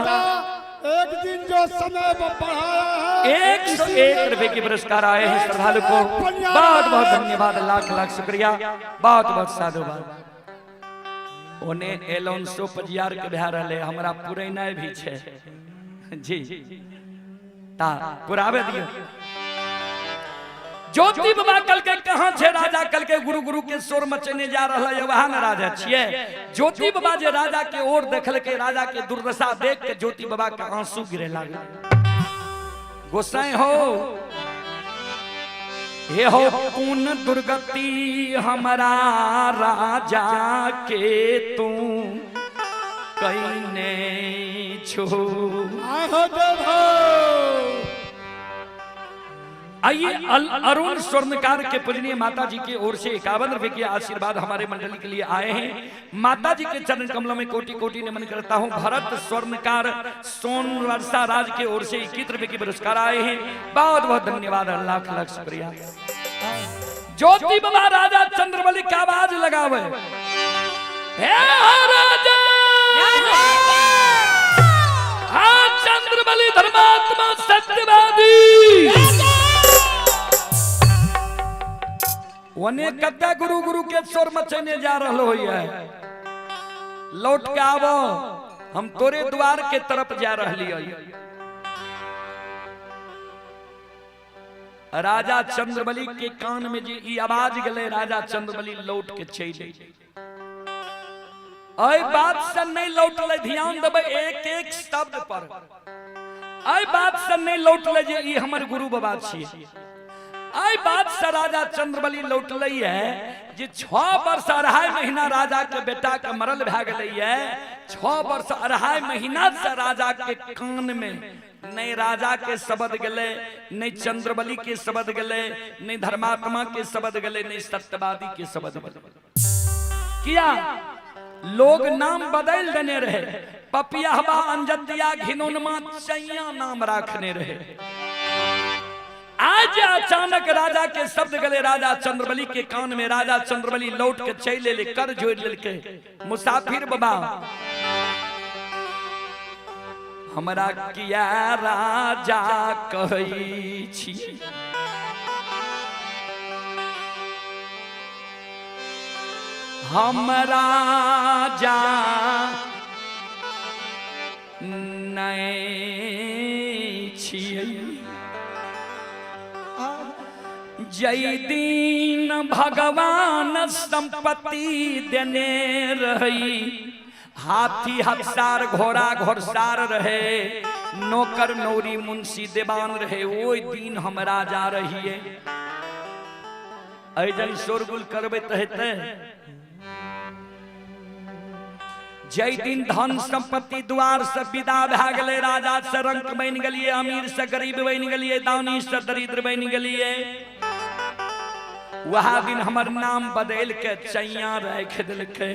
एक दिन जो समय बढ़ाया है 101 रुपए की पुरस्कार आए हैं। श्रद्धालु को बहुत बहुत धन्यवाद, लाख लाख शुक्रिया, बहुत बहुत साधुवाद। ओने एलोनसो पजियार के बिहार रहे हमरा पुरैना भी छे जी ता पुरावे दियो। ज्योति बाबा कल के कहां छे राजा, कल के गुरु गुरु के शोर मचने जा रहा है, वहां न राजा छिए। ज्योति बाबा जे राजा के ओर देखल के, राजा के दुर्दशा देख के ज्योति बाबा के आंसू गिरे लागल। गोसाई हो हे हो कौन दुर्गति हमारा राजा के तू कईने छो। आइए अरुण स्वर्णकार के पूजनीय माता जी की ओर से 51 रुपए के आशीर्वाद हमारे मंडली के लिए आए हैं। माता जी के चरण कमलों में कोटि कोटि नमन करता हूं। भरत स्वर्णकार सोनवर्षा राज के ओर से 21 रुपए के पुरस्कार आए हैं, बहुत बहुत धन्यवाद, लाख लाख शुक्रिया। ज्योति बाबा राजा चंद्रबली का आवाज लगावे, हे राजा चंद्रबली धर्मात्मा सत्यवादी वने कद्दा गुरु गुरु के शोर मचने जा रहा है। लौट के आवो, हम तोरे द्वार के तरफ जा रही है। राजा चंद्रबली के कान में जी ई आवाज गले, राजा चंद्रबली लौट के चले। आई बात से नहीं लौटले, ध्यान देबे एक एक शब्द पर। आई बात से नहीं लौटले जे ई हमर गुरु बाबा छिए। आई बात से राजा चंद्रबली लौटले है जे 6 वर्ष 2.5 महीना राजा के बेटा के मरल भए गेलै है। 6 वर्ष 2.5 महीना से राजा के कान में नहीं राजा के शब्द गले, नहीं चंद्रबली के शब्द गले, नहीं धर्मात्मा के शब्द गले, नहीं सत्यवादी के शब्द गले। किया लोग नाम बदल देने रहे, पपिया हवा अंजदिया घिनोनमा चैया नाम रखने रहे। आज अचानक राजा के शब्द गले राजा चंद्रबली के कान में। राजा चंद्रबली लौट के चले ले, कर जोड़ लेके मुसाफिर बाबा हमरा किया राजा कहई छी। हमरा जा नहीं छियै जय दीन भगवान संपत्ति देने रही। हाथी हकसार घोड़ा घोड़सार रहे, नौकर नौरी मुंशी देवान रहे। वो दिन हम राजा रहिए। ऐजन शोरगुल करबे तहते जय दिन धन संपत्ति द्वार से विदा भए गेले। राजा से रंक बन गेलिए, अमीर से गरीब बन गेलिए, दानी से दरिद्र बन गेलिए। वह दिन हमर नाम बदल के चैया रख दिलके।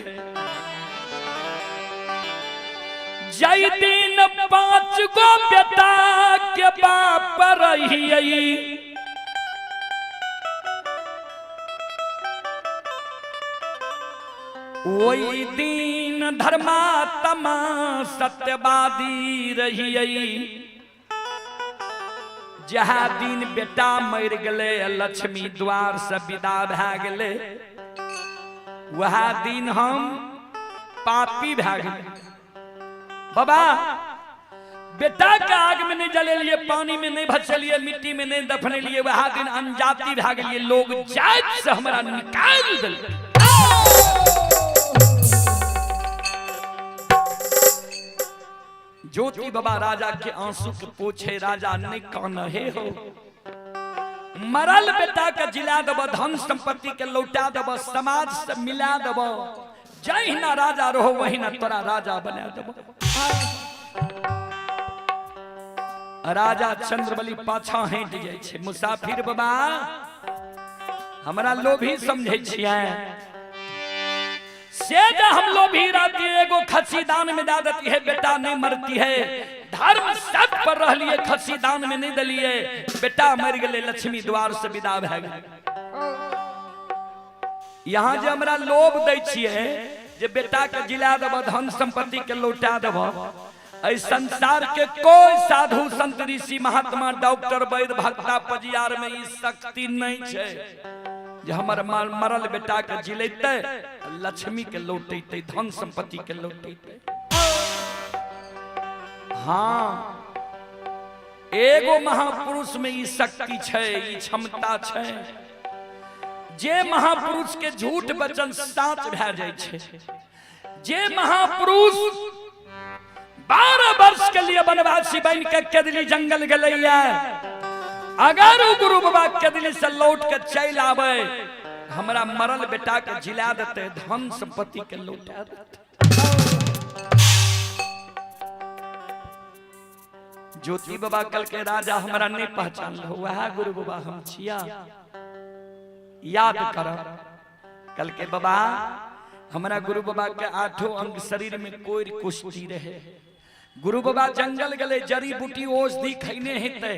जय दिन 5 गो बेटा के बाप रहिए। वही दिन धर्मात्मा सत्यवादी रहिए। जहा दिन बेटा मर गले, लक्ष्मी द्वार से विदा भए गेले, वह दिन हम पापी भए गेले। बाबा बेटा के आग में नहीं जलेलिए, पानी में नहीं भसलिए, मिट्टी में नहीं दफनेलिए, वह दिन अनजाति भए गेलिए। लोग जात से हमरा निकाल दिल। ज्योति बाबा राजा के आंसू के पूछे, राजा नहीं कान हे हो। मरल बेटा के जिला देव, धन संपत्ति के लौटा देव, समाज से मिला देव। जही ना राजा रहो वही ना तोरा राजा बना देबो। राजा चंद्रबली पाछा हट जाय छे। मुसाफिर बाबा हमरा लोभी समझे छियै से जे हम लोभी रहती एगो खस्सी दान में दे देती है, बेटा नहीं मरती है। धर्म सब पर रहलिए, खस्सी दान में नहीं दलिए, बेटा मर गए, लक्ष्मी द्वार से विदा भए गेल। यहाँ जे हमरा लोभ दै छियै जे बेटा के जिला देब, धन संपत्ति के लौटा देब, ऐ संसार के कोई साधु संत ऋषि महात्मा डॉक्टर वैद्य भक्ता पजियार में ई शक्ति नहीं छै जे हमर मरल बेटा के जिलेते, लक्ष्मी के लौटेते, धन संपत्ति के लौटेते। हाँ, एगो महापुरुष में ई शक्ति छै, ई क्षमता छै जे महापुरुष के झूठ वचन साच भए जाय छै। जे महापुरुष 12 वर्ष के लिए वनवासी बन के केदली जंगल गलैया, अगर वो गुरु बाबा केदली से लौट के चल आवे, हमरा मरल बेटा के जिला देते, धन संपत्ति के लौटा देते। ज्योति बाबा कल के राजा हमरा नहीं पहचान लो, वह गुरु बाबा हम छिया, याद कर। कल के बाबा हमरा गुरु बाबा के 8 अंग शरीर में कोई कुष्ठी रहे। गुरु बाबा जंगल गले, जड़ी बूटी औषधि खैने हेते,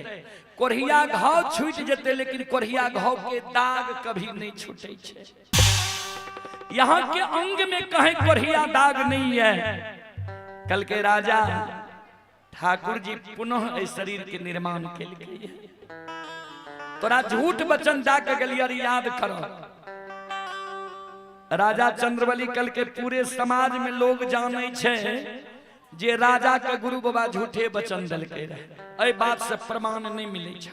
कोढ़िया घाव छूट जेते, लेकिन कोढ़िया घाव के दाग कभी नहीं छूटे छे। यहाँ के अंग में कहीं कोढ़िया दाग नहीं है। कल के राजा ठाकुर जी पुनः इस शरीर के निर्माण के लिए तोरा झूठ वचन दा के गलियर, याद करो। राजा चंद्रबली कल के पूरे समाज में लोग जाने छे जे राजा के गुरु बाबा झूठे वचन दल के रहे। ए बात से प्रमाण नहीं मिले छ,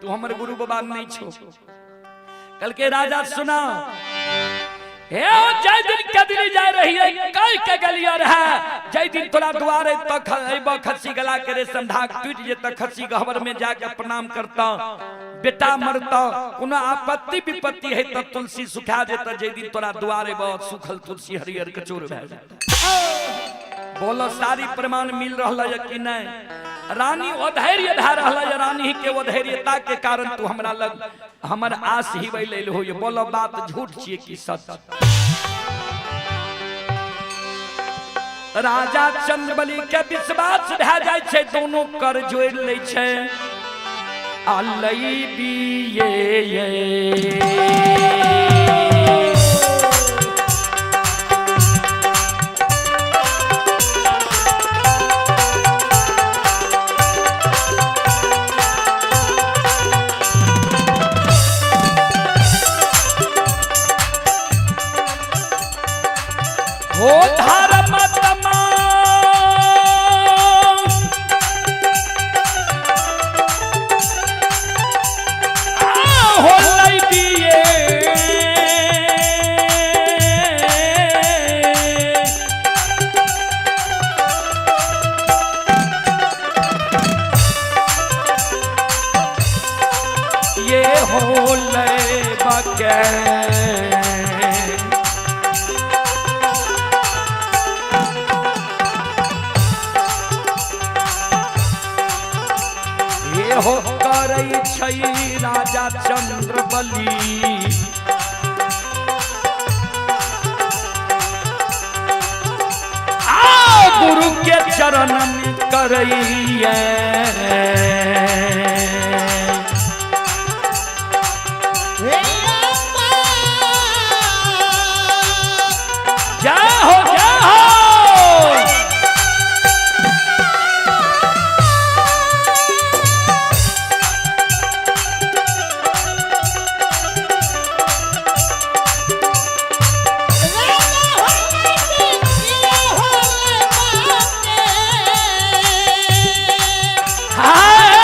तू हमर गुरु बाबा नहीं छो। कल के राजा सुना, हे जय दिन कदली जा रही है, कई के गलियर है, जय दिन तोरा द्वारे तक अइबो, खस्सी गला के रेशम धाग टूट जे तक खस्सी गहवर में जाके प्रणाम करता, बेटा मरता, कोनो आपत्ति विपत्ति है तो तुलसी सुखा देता, जय दिन तोरा द्वारे बहुत सुखल तुलसी हरियर कचोर भए जाता। बोलो सारी प्रमाण मिल रहा है कि नहीं? रानी अधैर्य धा रहा है, रानी के अधैर्यता के कारण तू हमरा लग हमर आस ही वैले हो। ये बोलो बात झूठ छिए कि सच? राजा चंद्रबली के विश्वास भए जाय छै, दोनों कर जोड़ ले छै। अलई बिये हो धर्म तमा हो लई दिए, ये हो लई बके हो करई छै राजा चंद्रबली। आ गुरु के चरण में करइए, जय हो जय हो। हाय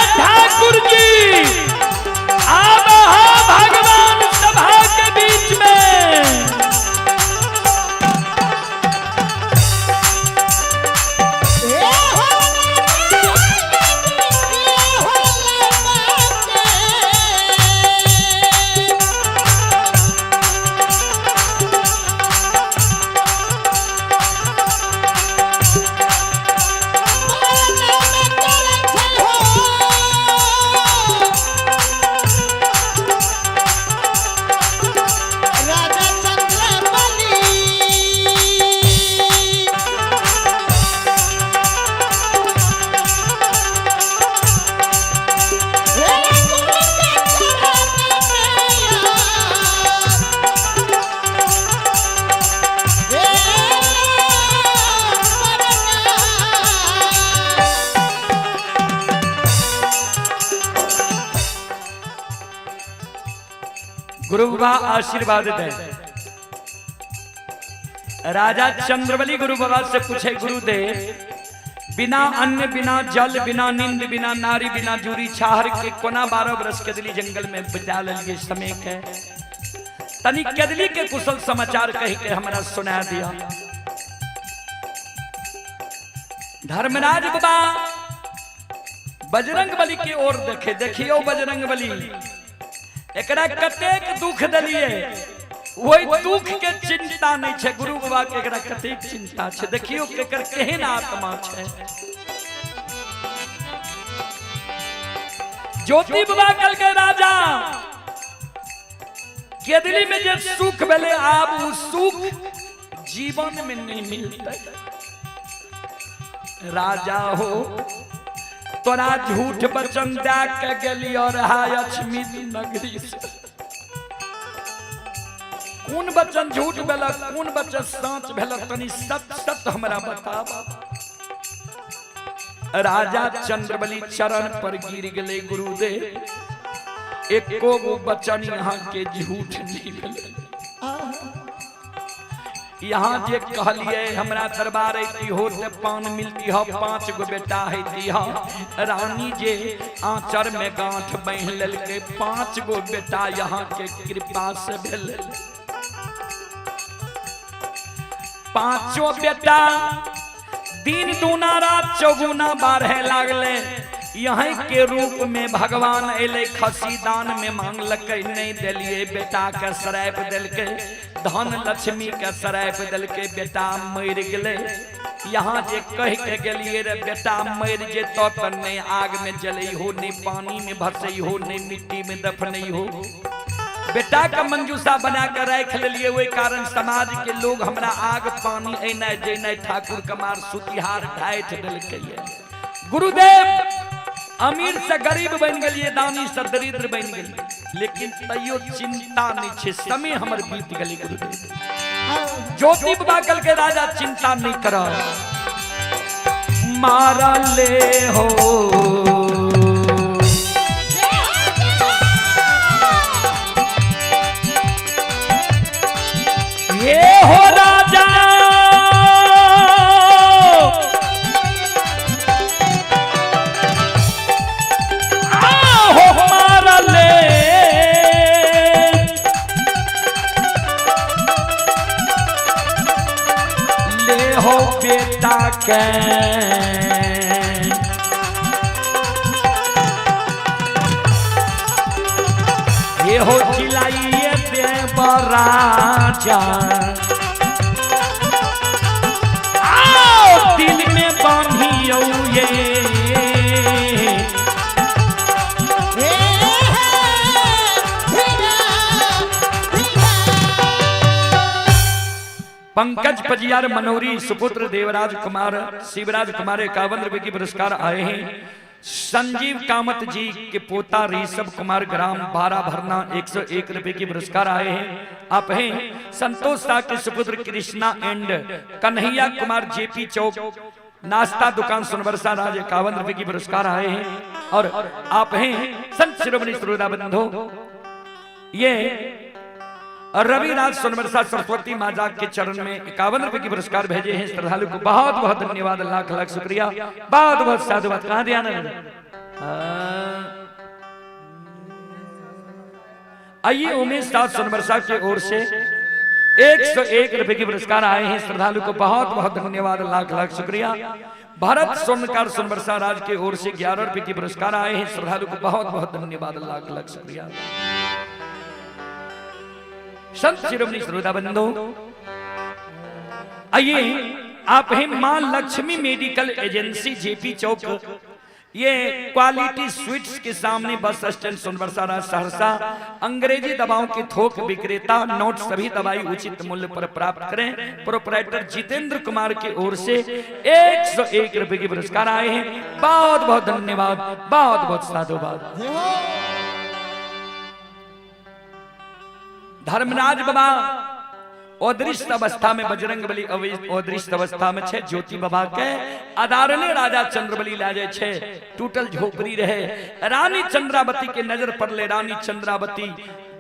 गुरु बाबा आशीर्वाद दे। राजा चंद्रबली गुरु बाबा से पूछे, गुरुदेव बिना अन्न बिना जल बिना नींद बिना नारी बिना जूरी छाहर के कोना 12 बरस केदली जंगल में बिता लिए समय के तनी केदली के कुशल समाचार कह के हमरा सुना दिया। धर्मराज बाबा बजरंग बली की ओर देखे, देखियो बजरंग बली एकरा कतेक दुख दलिए, वही दुख के चिंता नहीं छे। गुरु बाबा के एकरा कतेक चिंता छे, देखियो केकर केहन आत्मा छे। ज्योति बाबा कल के राजा केदली में जे सुख भेले आब उ सुख जीवन में नहीं मिलते। राजा हो तोरा झूठ वचन दे के गेली और हाय अछमित नगरी से, कौन वचन झूठ भेल कौन वचन सच भेल, तनी सच सच हमरा बताब। राजा चंद्रबली चरण पर गिर गए, गुरुदेव एको गो वचन यहाँ के झूठ नहीं भेल। यहाँ जे कहलिए हमरा दरबार अती हो ते पान मिलती हो, 5 गो बेटा है दिया। रानी जे आंचर में गांठ बांध लेलके, 5 गो बेटा यहाँ के कृपा से भेल। 5 बेटा दिन दूना रात चौगुना बारहे लागले। यहीं के रूप में भगवान अले, खसी दान में मांगलके नहीं दिलिए, बेटा के शराप दिलके, धन लक्ष्मी के शराप दिलके, बेटा मर गए। यहाँ जे कह के गेलिए रे बेटा मर जेतो तो नहीं आग में जले हो, नहीं पानी में भसई हो, नहीं मिट्टी में दफनई हो। बेटा का मंजूसा बना कर रख लिए, वही कारण समाज के लोग हमरा आग पानी ऐना जैना ठाकुर कमार सुतिहार ढाइठ दिलके। गुरुदेव अमीर से गरीब बन गए, दानी से दरिद्र बन गए, लेकिन तैयो चिंता नहीं छे, समय हमर बीत गई। गुरुदेव ज्योति बाबा कल के राजा चिंता नहीं करो, मारा ले हो ये हो राजा हो हमारा ले, ले हो बेटा के ये हो चिल्लाइए राजा, आओ दिल में बांधियो ये पंकज पजियार मनोरी सुपुत्र देवराज कुमार शिवराज कुमार 51 रुपए की पुरस्कार आए हैं। संजीव कामत जी के पोता ऋषभ कुमार ग्राम 12 भरना 101 रुपए की पुरस्कार आए हैं। आप हैं संतोष शाह के सुपुत्र कृष्णा एंड कन्हैया कुमार जेपी चौक नाश्ता दुकान सोनबरसा राज 51 रुपए की पुरस्कार आए हैं। और आप हैं संत शिरोमणि श्रोता बंधु ये रविराज सोनबरसा सरस्वती माता के चरण में 51 रुपए की पुरस्कार भेजे हैं। श्रद्धालु को बहुत बहुत धन्यवाद, लाख लाख शुक्रिया, बहुत बहुत साधुवाद। कहाँ ध्यान है? आइए उमेश दास सोनबरसा की ओर से 101 रुपए की पुरस्कार आए हैं। श्रद्धालु को बहुत बहुत धन्यवाद, लाख लाख शुक्रिया। भारत स्वर्णकार सोनबरसा राज की ओर से 11 रुपए की पुरस्कार आए हैं। श्रद्धालु को बहुत बहुत धन्यवाद, लाख लाख शुक्रिया। संत शिरोमणि श्रोता बंधु आइए आप हैं मां लक्ष्मी मेडिकल एजेंसी जेपी चौक, ये क्वालिटी स्वीट्स के सामने बस स्टैंड सोनबरसा राज सहरसा। अंग्रेजी दवाओं के थोक विक्रेता, नोट सभी दवाई उचित मूल्य पर प्राप्त करें। प्रोपराइटर जितेंद्र कुमार की ओर से 101 रुपए की पुरस्कार आए हैं। बहुत बहुत धन्यवाद, बहुत बहुत साधुवाद। धर्मराज बाबा अदृश्य अवस्था में बजरंग बली अदृश्य अवस्था में छे। ज्योति बाबा के अदारने राजा चंद्रबली ला जाए छे। टूटल झोपड़ी रहे, रानी चंद्रावती के नजर पड़ले। रानी चंद्रावती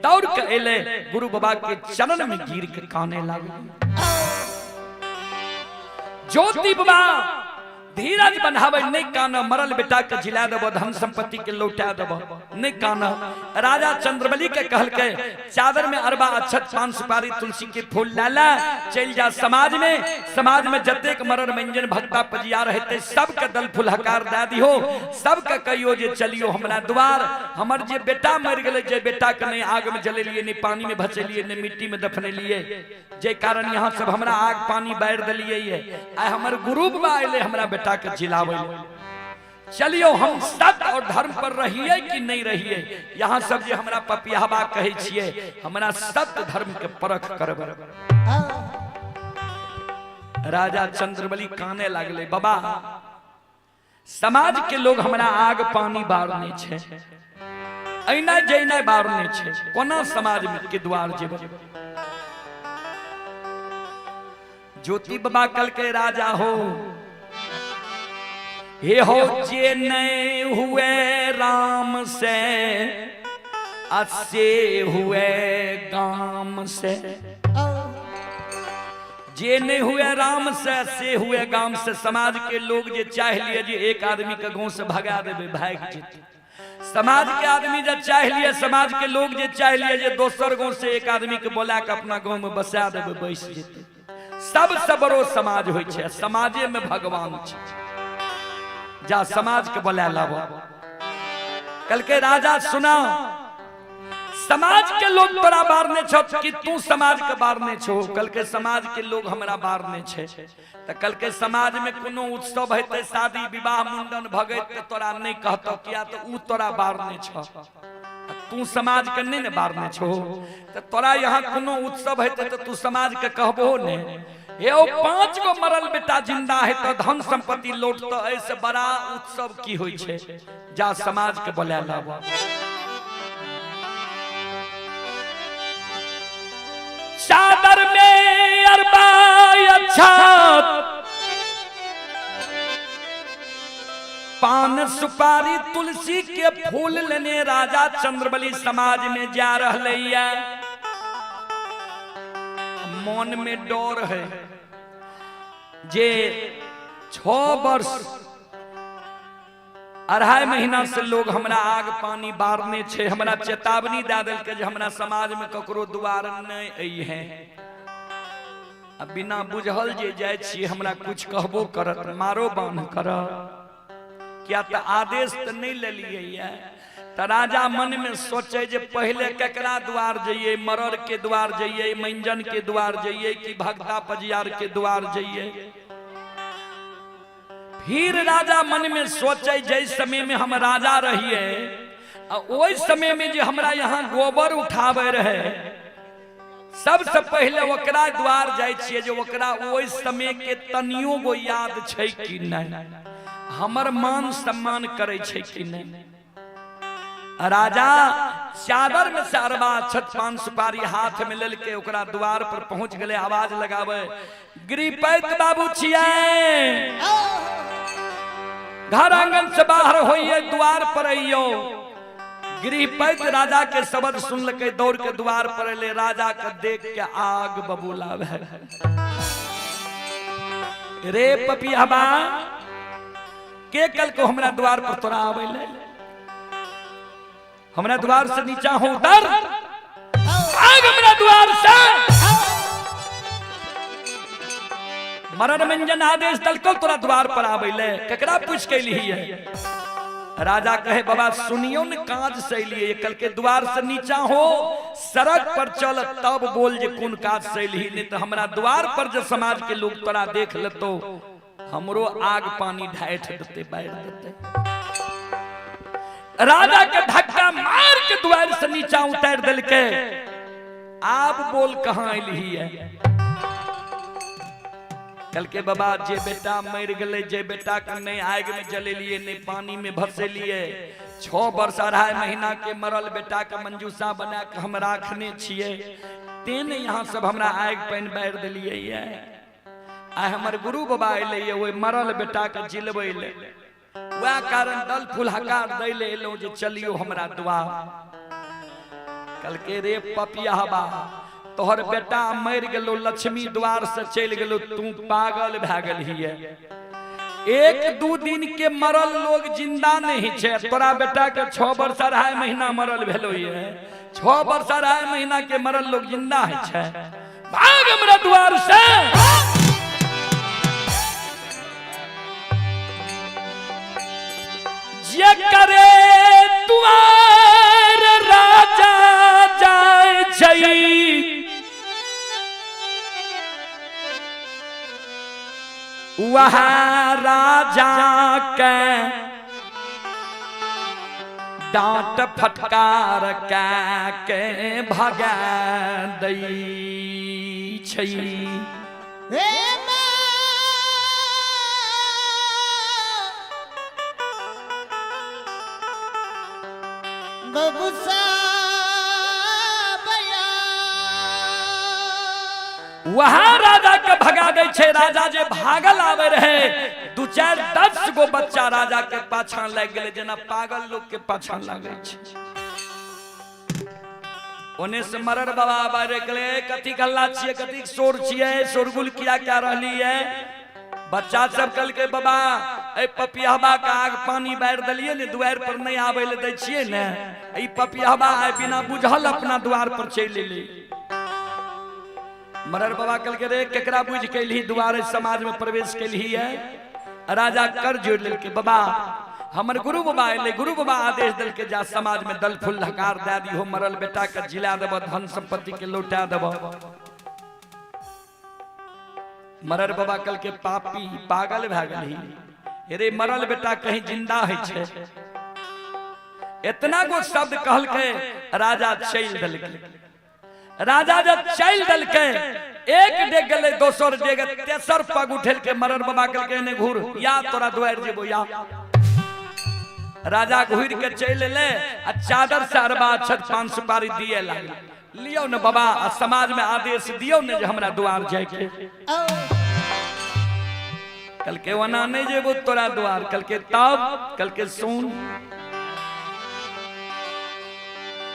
दौड़ के एले गुरु बाबा के चरण में गिर के काने लगे। ज्योति बाबा धीरज बंधावे नहीं काना, मरल बेटा के जिला देव, धन संपत्ति के लौटा देव नहीं काना। राजा चंद्रबली के कहल के चादर में अरबा अक्षत पान सुपारी तुलसी के फूल डाला, चल जा समाज में जतेक मरल मंजन भक्ता पजिया रहते सबके दल फूल हकार दे दियो, सबके कहियो जे चलियो हमरा द्वार। हमर जे बेटा मर गेले, जे बेटा के नहीं आग में जलेलिए, नहीं पानी में भसेलिए, नहीं मिट्टी में दफनेलिए, जे कारण यहाँ सब हमरा आग पानी बैर दलिए। आ हमर गुरु बाबा अइले हमरा बेटा के जिलावे। चलियो हम सत्य और धर्म पर रहिए कि नहीं रहिए। यहाँ सब जे हमरा पपियाबा कहे छिए, हमरा सत्य धर्म के परख करब। राजा चंद्रबली काने लागले, बाबा समाज के लोग हमरा आग पानी बारने छे, ऐना जैना बारने छे, कोना समाज में के द्वार जेब। ज्योति बाबा कल के राजा हो, हे हो जे नए हुए राम से, अस्से हुए गाम से। जे नहीं हुए राम से, अस्से हुए गाम से। समाज के लोग जे चाह लिए जे एक आदमी के गांव से भगा देवे, भाग जेते। समाज के आदमी जब चाह लिए, समाज के लोग जे चाह लिए जे दोसर गांव से एक आदमी के बोला के अपना गांव में बसा देवे, बैस जेते। सबसे बड़ो समाज होय छे, समाजे में भगवान छे। जा समाज के बोला लाबो। कल के राजा सुना, समाज के लोग तोरा बारने छो कि तू समाज के बारने छो। कल के समाज के लोग हमरा बारने छे, त कल के समाज में कोनो उत्सव हेते, शादी विवाह मुंडन भगत, त तोरा नहीं कहतो, किया तो ऊ तोरा बारने छो। तू समाज के नहीं ने बारने छो, त तोरा यहाँ कोनो उत्सव हेते त तू समाज के कहबो ने। हे ओ 5 गो मरल बेटा जिंदा है तो धन संपत्ति लौट, तो ऐसे बड़ा उत्सव की होई छे। जा समाज के बोला लाबो। चादर में अरबा अक्षत पान सुपारी तुलसी के फूल लेने राजा चंद्रबली समाज में जा रहले। मन में डर है जे 6 वर्ष 2.5 महीना से लोग हमरा आग पानी बारने छे। हमरा चेतावनी दे देल के जे हमरा समाज में ककरो द्वार नहीं आई है। अब बिना बुझल जे जाय छी हमरा कुछ कहबो करत, मारो बांध कर, क्या तो आदेश तो नहीं ले लिए। तो राजा मन में सोचे जे पहले केकरा द्वार जाइए, मरर के द्वार जाइए, मंजन के द्वार जाइए कि भक्ता पजियार के द्वार जाइए। फिर राजा मन में सोचे जिस समय में हम राजा रहिए, ओई समय में जे हमरा यहाँ गोबर उठावे रहे, सबसे पहले ओकरा द्वार जाय छिए जे ओकरा ओई समय के तनियो गो याद छै कि नहीं, हमर मान सम्मान करे छै कि नहीं। राजा चादर में से अरबा अक्षत पान सुपारी हाथ में लेल के ओकरा द्वार पर पहुंच गए। आवाज लगावे, गिरिपैत बाबू छिए, घर आंगन से बाहर होइए, द्वार पर आइयो। गिरिपैत राजा के शब्द सुन के दौड़ के द्वार पर ले। राजा के देख के आग बबूला रे पपियाबा के कल को हमरा द्वार पर तोरा आवे ले, हमरा द्वार से नीचा हो उतर, आग हमरा द्वार से। मरण मंजन आदेश दलको तोरा द्वार पर आवे ले, केकरा पूछ के ली है। राजा कहे, बाबा सुनियो न काज से लिए, कल के द्वार से नीचा हो, सड़क पर चल तब बोल जे कौन काज से ली, नहीं तो हमरा द्वार पर जो समाज के लोग तोरा देख ले तो हमरो आग पानी ढाइठ देते, बैठ देते। राजा के धक्का मार के द्वार से नीचा उतार दिल के। आप बोल कहां अली है। कल के बाबा जे बेटा मर गए, जे बेटा के नहीं आग में जले लिए, नहीं पानी में भसे लिए, 6 वर्ष 2.5 महीना के मरल बेटा के मंजूसा बना के हम राखने छिए, तेने यहाँ सब हमरा आग पानी बैर दिलिए। आ हमर गुरु बाबा अइले, वो मरल बेटा के जिलबे ले, वह कारण दल फूल हकार दैले एलो जे चलियो हमरा द्वार। कल के रे पपियाबा तोहर बेटा मर गेलो लक्ष्मी द्वार से चल गेलो तू पागल भै गेलहिए। एक दू दिन के मरल लोग जिंदा नहीं छे, तोरा बेटा के 6 वर्ष 2.5 महीना मरल भेलो ये। 6 वर्ष 2.5 महीना के मरल लोग जिंदा है छे। भाग हमरा द्वार से। जे करे द्वार राजा जाय छै, वह राजा के डांट फटकार के भगा दै छै। वहाँ राजा के भगा दे छे। राजा जे भागल आवे रहे 2-4-10 गो बच्चा राजा के पाछा लग गेले, जेना पागल लोग के पाछा लगे छे। ओने से मरर बाबा बारे गले, कथी गल्ला छिए, कथी शोर छिए, शोरगुल किया क्या रहली है। बच्चा सब कल के बाबा ए पपियाबा का आग पानी बार दलिए ने, द्वार पर नहीं आवे ले दै छिए ने। ई पपियाबा बिना बुझल अपना द्वार पर चल ले। मरर बाबा कल के रे केकरा बुझ के ली द्वार समाज में प्रवेश के लिए है। राजा कर जोड़ ले के बाबा हमर गुरु बाबा अले, गुरु बाबा आदेश दल के जा समाज में दल फूल हकार दे दी हो, मरल बेटा के जिला देव, धन संपत्ति के लौटा देव। मरर बाबा कल के पापी पागल भै गेली रे, मरल बेटा कहीं जिंदा है छे। इतना गो शब्द कहल के राजा चल दल के। राजा जब चल दल के एक डेग गले, दोसर डेग, तेसर पग उठेल के मरर बाबा कल के ने घूर या तोरा द्वार जेबो या। राजा घूर के चल ले आ चादर से अरबा अक्षत 5 सुपारी दिए लाग लियो न बाबा, समाज में आदेश दियो ने जे हमरा द्वार जाय के। कल के वना नहीं जेबो तोरा द्वार। कल के तब कल के सुन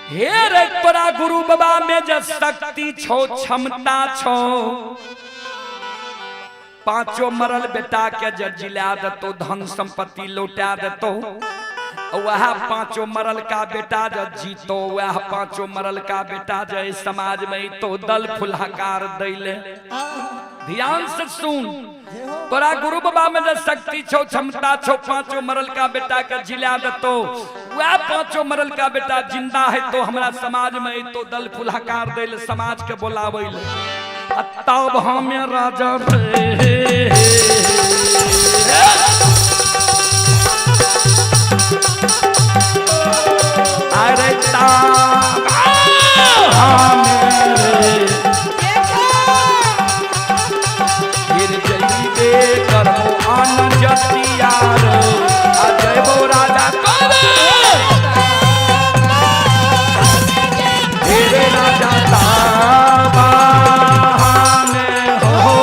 हे रे तोरा गुरु बाबा में जब शक्ति छो, क्षमता छो, 5 मरल बेटा के जब जिला दतो, धन संपत्ति लौटा दतो। वह 5 मरल का बेटा जब जीतो, वह 5 मरल का बेटा जब समाज में तो दल फुलहकार दैले। ध्यान से सुन, तोरा गुरु बाबा में जब शक्ति छो, क्षमता छो, 5 मरल का बेटा के जिला दतो, वह 5 मरल का बेटा जिंदा है तो हमरा समाज में तो दल फुलहकार दैले, समाज के बोलावैले। तब हमें राजा अरे तब हमें करो आन जतियार अजय वो राजा तेरे राजा ताबाने हो।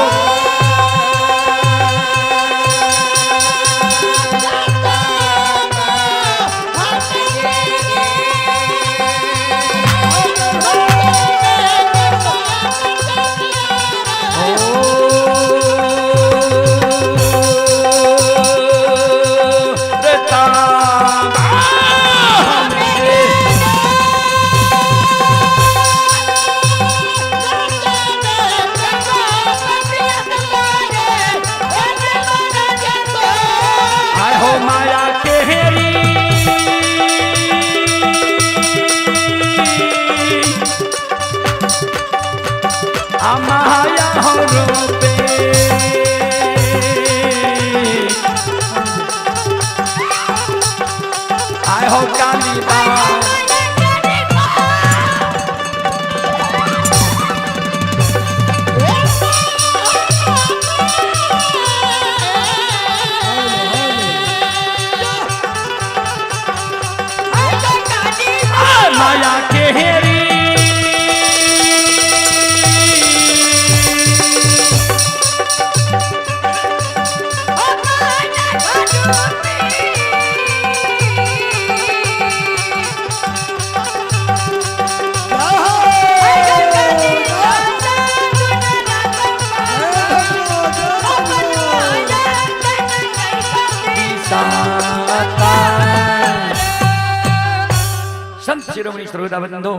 संत शिरोमणि श्रोता बंधो,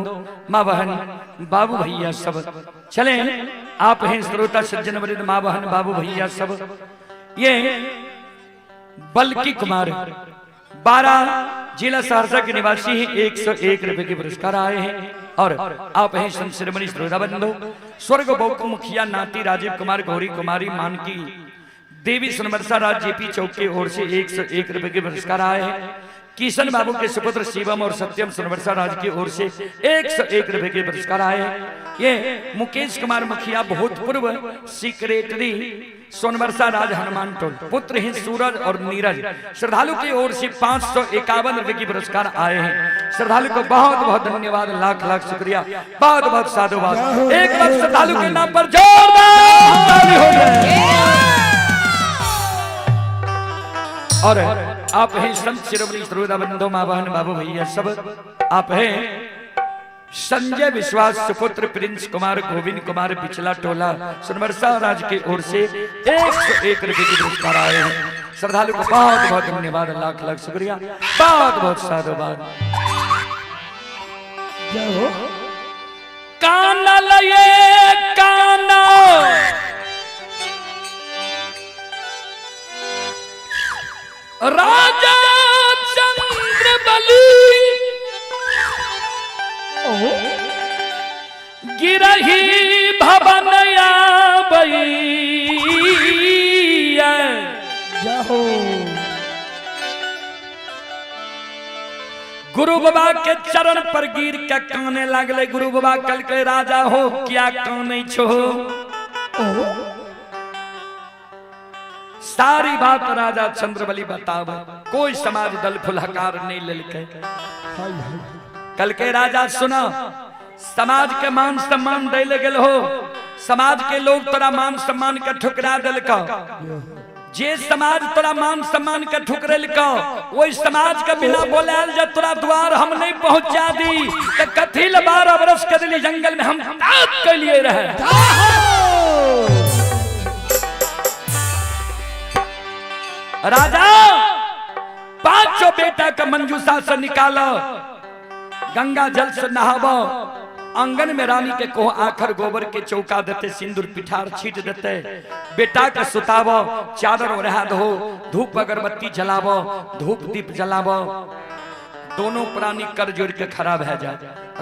माँ बहन, बाबू भैया सब चले। आप हैं श्रोता सज्जन वृंद, माँ बहन, बाबू भैया सब। ये बल्कि कुमार 12 जिला सहरसा के निवासी हैं, 101 रुपए के पुरस्कार आए हैं। और आप हैं संत शिरोमणि श्रोता बंधो, स्वर्ग बौक मुखिया नाती राजीव कुमार, गौरी कुमारी, मानकी देवी, सुनबरसा राज जेपी चौक की ओर से 101 रुपए के पुरस्कार आए हैं। किशन बाबू के सुपुत्र शिवम और सत्यम सुनबरसा राज की ओर से 101 रुपए के पुरस्कार आए हैं। ये मुकेश कुमार मुखिया भूतपूर्व सेक्रेटरी सोनबरसा राज हनुमान टोल, पुत्र हैं सूरज और नीरज। श्रद्धालु की ओर से 551 रुपए की पुरस्कार आए हैं। श्रद्धालु को बहुत बहुत धन्यवाद, लाख लाख शुक्रिया, बहुत बहुत साधुवाद। एक बार श्रद्धालु के नाम पर जोरदार ताली हो जाए। और आप हैं संत शिरोमणि श्रोता बंधो, माँ बहन, बाबू भैया सब। आप हैं संजय विश्वास सुपुत्र प्रिंस कुमार, गोविंद कुमार, पिछला टोला, सुनबरसा राज की ओर से 101 रुपए की पुरस्कार आए हैं। श्रद्धालु को बहुत बहुत धन्यवाद, लाख लाख शुक्रिया, बहुत बहुत साधुवाद। काना लये काना राजा चंद्र बली, गिरही भवनया बई। गुरु बाबा के चरण पर गिर के काने लगले। गुरु बाबा कल के राजा हो क्या काने छो। सारी बात राजा चंद्रबली बतावे, कोई समाज दल फुलहकार नहीं लेके। कल के राजा सुना, समाज के मान सम्मान दे गेल हो, समाज के लोग तोरा मान सम्मान के ठुकरा दिल का। जे समाज तोरा मान सम्मान के ठुकरेल का, वही समाज के बिना बोलाल जा तोरा द्वार हम नहीं पहुंचा दी तो कथी ल 12 बरस के दिल्ली जंगल में हम ताक के लिए रहे। राजा 5 बेटा का मंजूसा से निकालो, गंगा जल से नहावो, आंगन में रानी के कोह आखर गोबर के चौका देते, सिंदूर पिठार छीट देते, बेटा का सुतावो, चादर ओढ़ा दो, धूप अगरबत्ती जलावो, धूप दीप जलावो। दोनों प्राणी कर जोड़ के खराब है जा।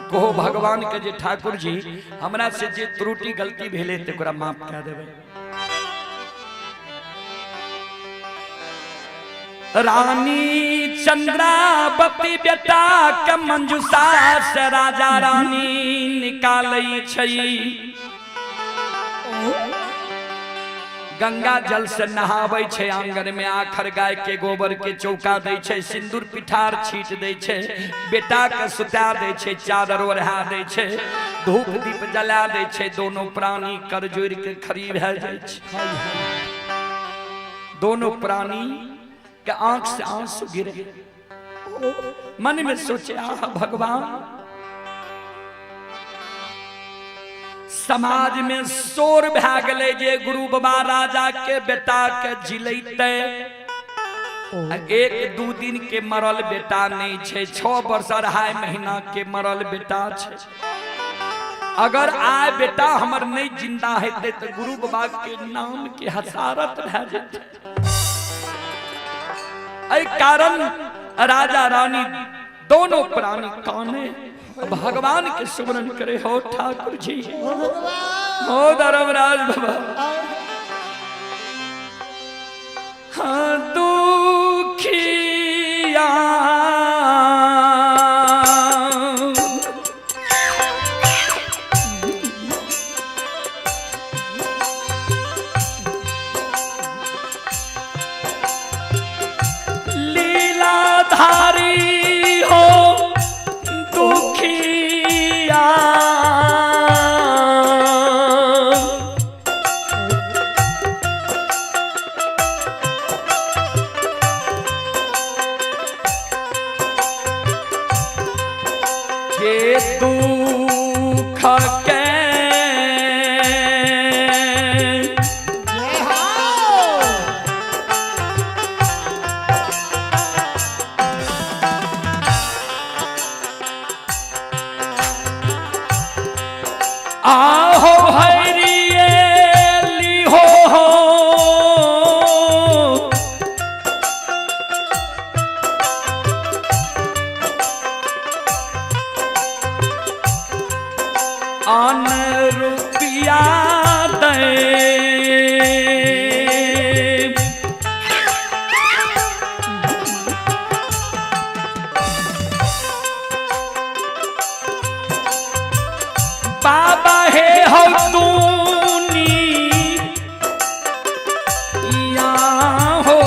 कहो भगवान के जे ठाकुर जी हमरा से जे त्रुटि गलती भेले तेकरा माफ कह देवे। रानी चंद्रावती बेटा के मंजूसा से राजा रानी निकालै छई। गंगा जल से नहावे छे, आंगन में आखर गाय के गोबर के चौका दे छे, सिंदूर पिठार छीट दे छे, बेटा के सुता दे छे, चादर ओढ़ा दे छे, धूप दीप जला दे छे। दोनों प्राणी कर जोड़ के खड़ी रह जाय छे। दोनों प्राणी के आंख से आंसू गिरे। मन में सोचे, आह भगवान, समाज में शोर भै गेले जे गुरु बाबा राजा के बेटा के जिलैते। 1-2 दिन के मरल बेटा नहीं छे, 6 वर्ष 2.5 महीना के मरल बेटा छे। अगर आय बेटा हमर नहीं जिंदा हेते तो गुरु बाबा के नाम के हसारत रह जेते। ऐ कारण राजा रानी दोनों प्राणी काने भगवान के सुमरन करे। हो ठाकुर जी, हो धर्मराज बाबा, हाँ दुखिया लीलाधारी हो दुखिया, के दुख के आहो भैरिए लिहो आन रुपया दे बाबा हे हो तूनी या हो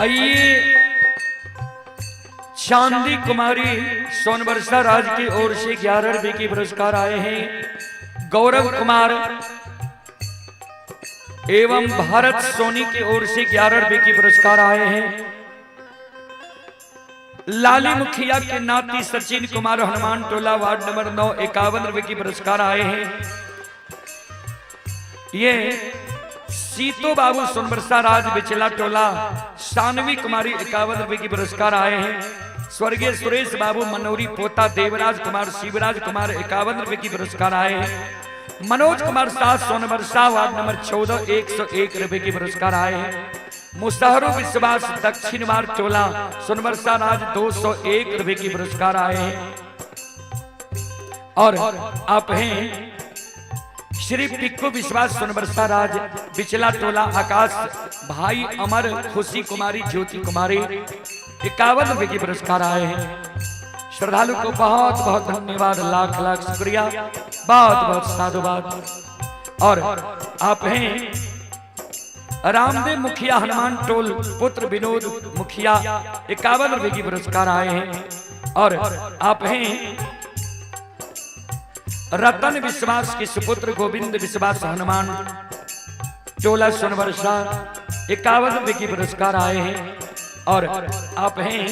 आइए चांदी कुमारी सोनबरसा राज की ओर से 11 रुपए के पुरस्कार आए हैं। गौरव कुमार एवं भारत सोनी की ओर से 11 रुपए के पुरस्कार आए हैं। लाली मुखिया के नाती सचिन कुमार हनुमान टोला वार्ड नंबर 9 51 रुपए के पुरस्कार आए हैं। ये सीतो बाबू सोनबरसा राज बिचला टोला शानवी कुमारी 51 रुपए की पुरस्कार आए हैं। स्वर्गीय सुरेश बाबू मनोरी पोता देवराज कुमार शिवराज कुमार 51 रुपए की पुरस्कार आए हैं। मनोज कुमार साथ सोनबरसा वार्ड नंबर 14 101 रुपए की पुरस्कार आए हैं। मुसहरो विश्वास दक्षिण वार्ड टोला सोनबरसा राज 201 रुपए की पुरस्कार आए हैं। और आप हैं श्री पिक्कू विश्वास सोनबरसा राज बिचला टोला आकाश भाई अमर खुशी कुमारी ज्योति कुमारी 51 रुपए की पुरस्कार आए हैं। श्रद्धालु को बहुत बहुत धन्यवाद, लाख लाख शुक्रिया, बहुत बहुत साधुवाद। और आप हैं रामदेव मुखिया हनुमान टोल पुत्र विनोद मुखिया 51 रुपए की पुरस्कार आए हैं। और आप हैं रतन विश्वास के सुपुत्र गोविंद विश्वास हनुमान टोला सोनबरसा 51 रुपए की पुरस्कार आए हैं। और आप हैं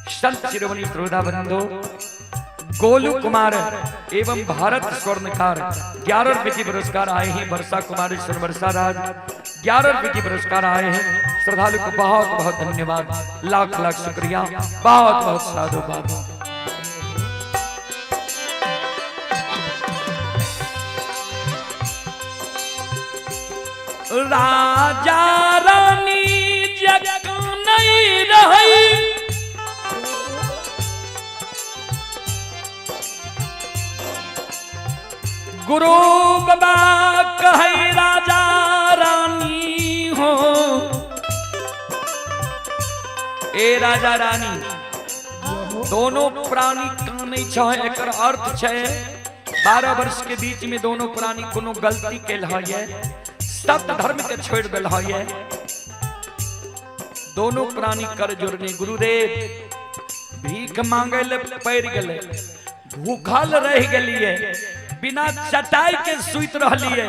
संत शिरोमणि श्रोता बंधु गोलू कुमार एवं भारत स्वर्णकार 11 रुपए की पुरस्कार आए हैं। वर्षा कुमारी सोनबरसा राज 11 रुपए की पुरस्कार आए हैं। श्रद्धालु को बहुत बहुत धन्यवाद, लाख लाख शुक्रिया, बहुत बहुत साधुवाद। राजा रानी जग नहीं रही, गुरु बाबा कहे राजा रानी हो। ए राजा रानी दोनों प्राणी काने चाहे, एकर अर्थ छे 12 वर्ष के बीच में दोनों प्राणी कोनो गलती के है, सत्य धर्म के छोड़ दिल है, दोनों प्राणी कर जुड़ने। गुरुदेव भीख मांगे ले पैर गले, भूखल रह गलिए, बिना चटाई के सुइत रहलिए,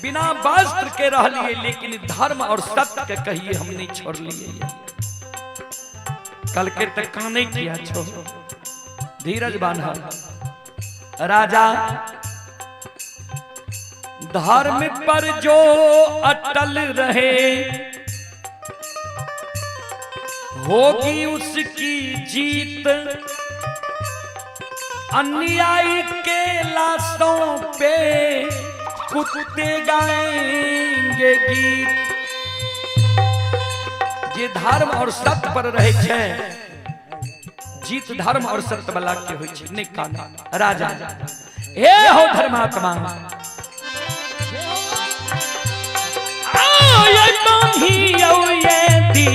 बिना वस्त्र के रहलिए, लेकिन धर्म और सत्य के कहिए हम नहीं छोड़ लिए। कल के तक काने किया छो, धीरज बांधा। राजा धर्म पर जो अटल रहे, होगी उसकी जीत, अन्यायी के लाशों पे कुत्ते गाएंगे गीत। जे धर्म और सत्य पर रहे छे, जीत धर्म और सत्य वाला के होय छे। नहीं काना राजा हे हो धर्मात्मा, आओ ये बांधी आओ ये दी,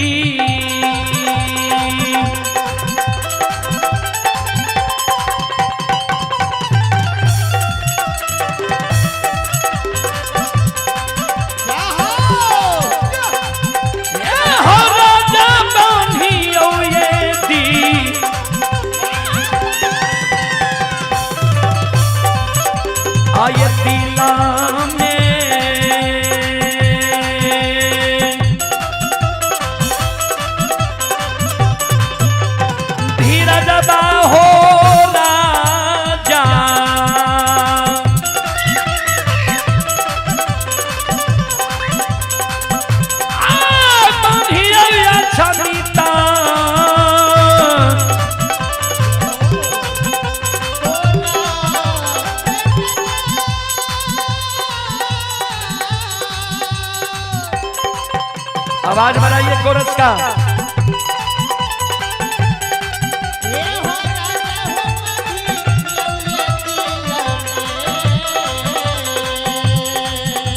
आवाज बढ़ाइए कोरस का।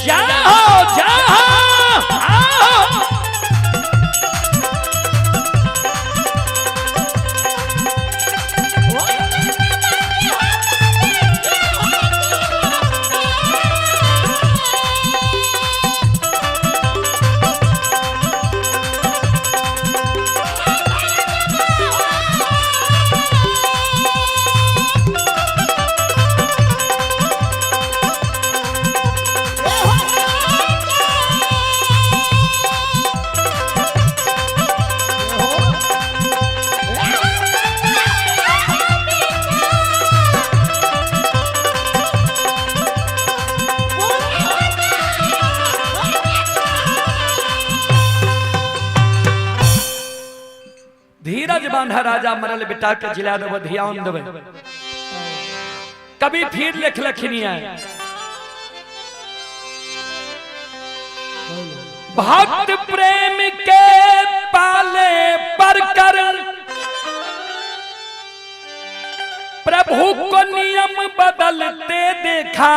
जाओ जाओ धीरज बांधा राजा मरल बेटा के जिला देव ध्यान देवे। कभी फिर लिख लखनिया भक्त प्रेम के पाले पर कर, प्रभु को नियम बदलते देखा,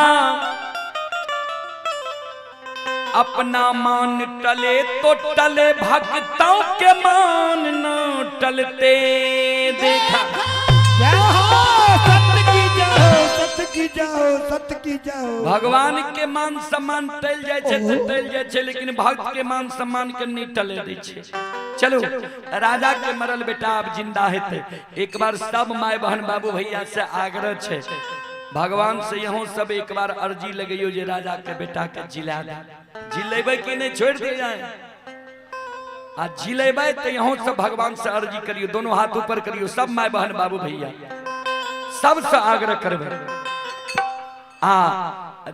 अपना मान टले तो टले, भक्तों के मान न टलते देखा। सत्य की जाओ, सत्य की जाओ, सत्य की जाओ। भगवान के मान सम्मान टल जाए छे तो टल जाए छे, लेकिन भक्त के मान सम्मान के नहीं टले दै छे। चलो राजा के मरल बेटा अब जिंदा हेते। एक बार सब माय बहन बाबू भैया से आग्रह छे, भगवान से यहाँ सब एक बार अर्जी लगइयो जे राजा के बेटा के जिला दे। जिलेबे कि नहीं छोड़ दे जाए, आ जिलेबे तो यहाँ सब भगवान से अर्जी करियो, दोनों हाथ ऊपर करियो, सब माय बहन बाबू भैया सबसे आग्रह करबे।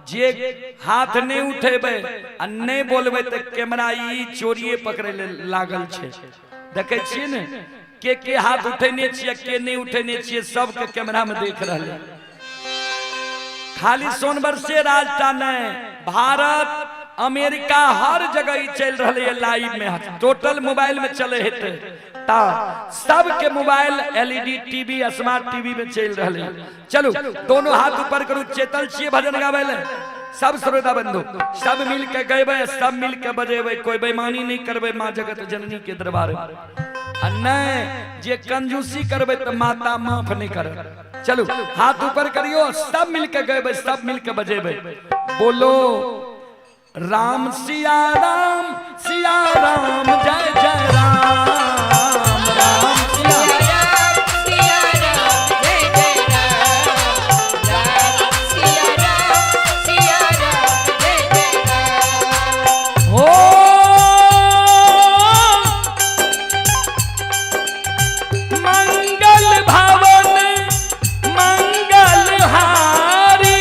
जे हाथ नहीं उठेबे आ नहीं बोलबे तो कैमरा ई चोरिए पकड़े लागल छे। देखे छिए ने के हाथ उठेने छिए के नहीं उठेने छिए, सब के कैमरा में देख रहले। खाली सोनवर से राजटा नहीं, भारत अमेरिका हर जगह ही चल रही है लाइव में, टोटल मोबाइल में चले हेते ता सबके mobile LED TV smart TV में चल रहे हैं। चलो दोनों हाथ ऊपर करू, चेतल छिए भजन गावे ले सब श्रोता बंधु, सब मिल के गएबे, सब मिल के बजेबे, कोई बेईमानी नहीं करबे मां जगत जननी के दरबार में। जे कंजूसी करबे तो माता माफ नहीं करे। चलो हाथ ऊपर करियो, सब मिल के गएबे, सब मिल के बजेबे। बोलो राम सिया राम जय जय राम, राम सिया राम जय जय राम, सिया राम जय जय राम। हो मंगल भवन मंगल हारी,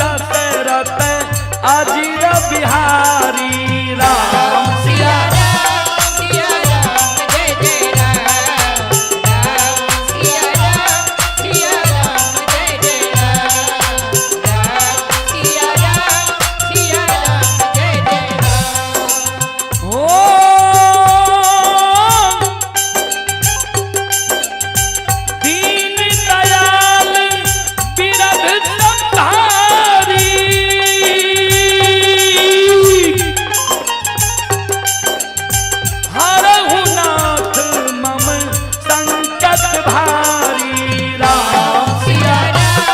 दशरथ अजीर बिहारी, राम सिया राम जय जय राम, राम सिया राम जय जय राम, राम सिया राम जय जय राम। ओ दीन दयाल बिरध संधारी, हरहु नाथ मम संकट भारी, राम सिया राम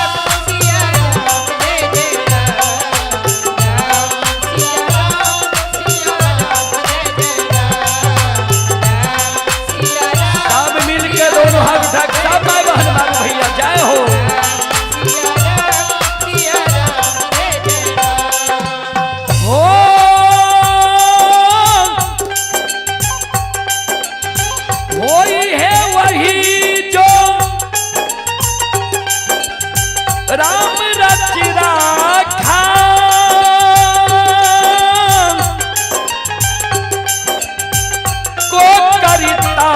जय जय राम, राम सिया राम जय जय राम, राम सिया राम। सब मिल के दोनों हाथ उठा के सब भाई बहन बाबू भैया जय हो। वही है वही जो राम रच राखा, को करिता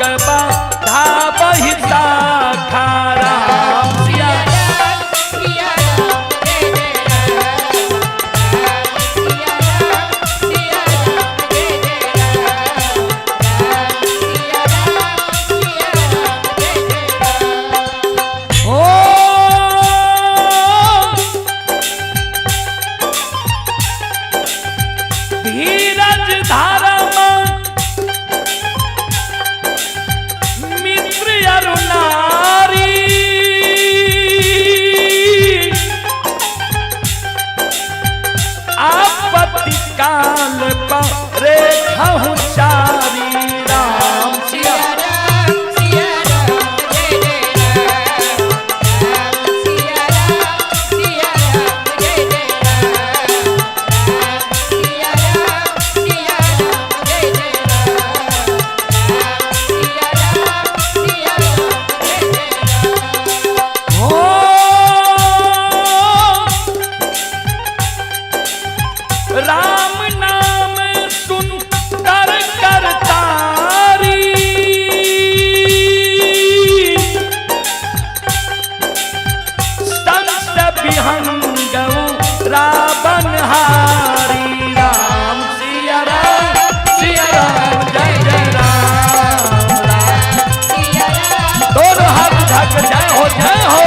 कबा धावहि शाखा, राम सिया धीरज धारम मित्र अरुणारी, आपत्ति काल पर रेखा चारी, राम सिया राम जय जय राम, राम सिया राम जय जय राम, राम सिया राम जय जय राम, राम सिया राम जय जय राम। हो राम नाम सुंदर करतारी, संत विहंगऊ रावण हारी, राम सिया राम जय जय राम, राम सिया राम। दोनों हाथ उठा के जय हो जय हो।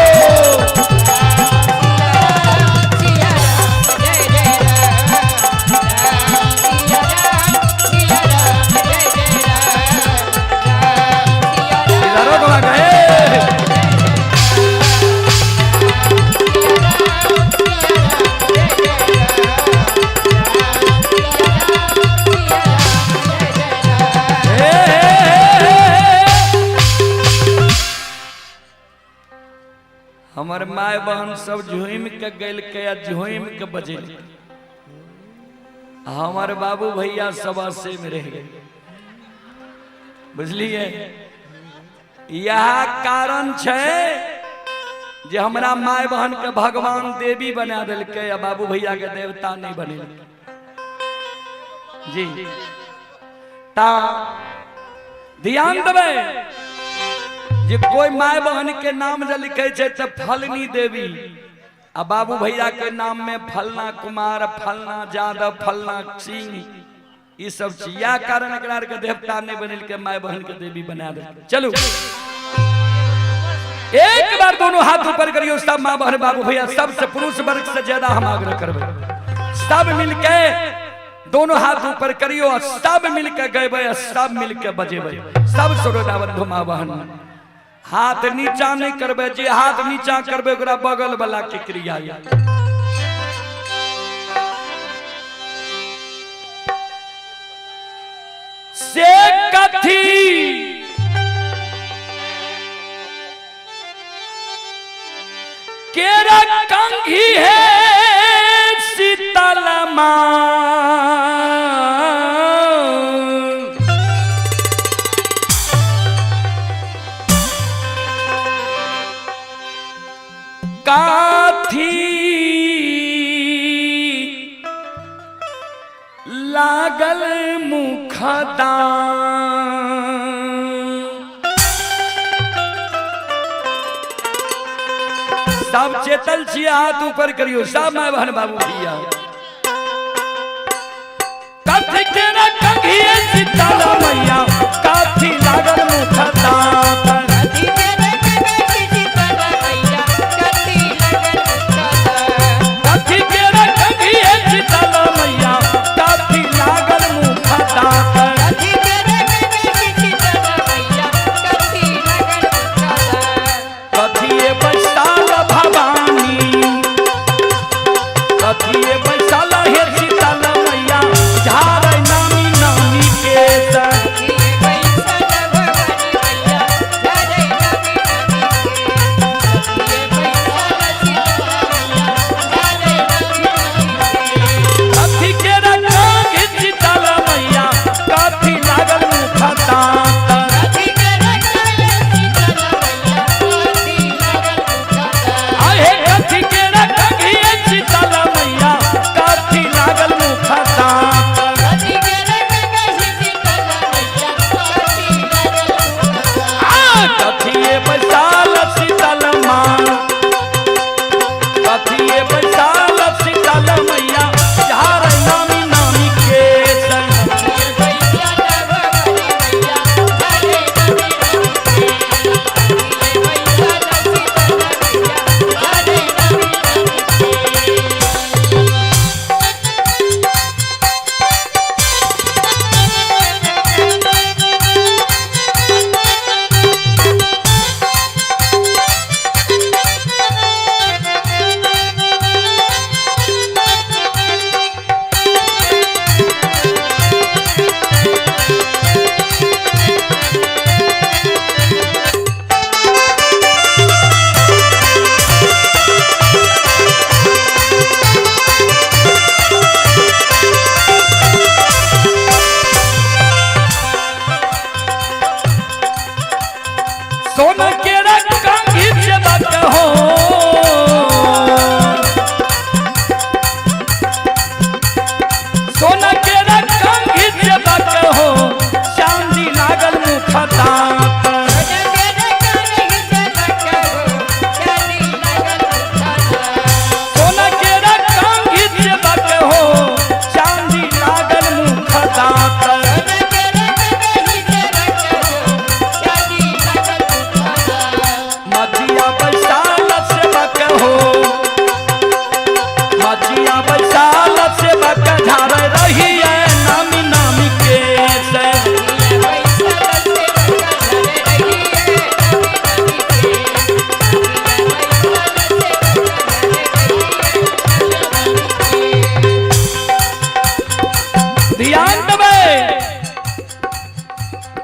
हमार माय बहन सब झुम के गल के झुम के बजे, हमारे बाबू भैया सवा से में रह गए, बुझलिए। यह कारण छे जे हमरा माय बहन के भगवान देवी बना दिल के, या बाबू भैया के देवता नहीं बने जी। ता ध्यान देवे जे कोई माय बहन के नाम जे लिखे छे त फलनी देवी आ बाबू भैया के नाम में फलना कुमार, फलना यादव, फलना सिंह, ये सब चीज या कारण एकरा के देवता नहीं बनिल के माय बहन के देवी बना दे। चलो एक बार दोनों हाथ ऊपर करियो, सब माँ बहन बाबू भैया सबसे पुरुष वर्ग से ज्यादा हम आग्रह करबे, सब मिलके दोनों हाथ ऊपर करियो, सब मिलके गएबे, सब मिलके बजेबे, सब सुरोदावन घुमा बहन। हाथ नीचा नहीं करबे, जे हाथ नीचा करबे ओकरा बगल वाला के क्रिया या से कथी केरा कंघी है शीतल मां, काथी लागल मुखदान, सब चेतल छिए, हाथ ऊपर करियो, सब माय बहन बाबू भैया। कथी केरा कंघी शीतल मैया, काथी लागल मुखदान,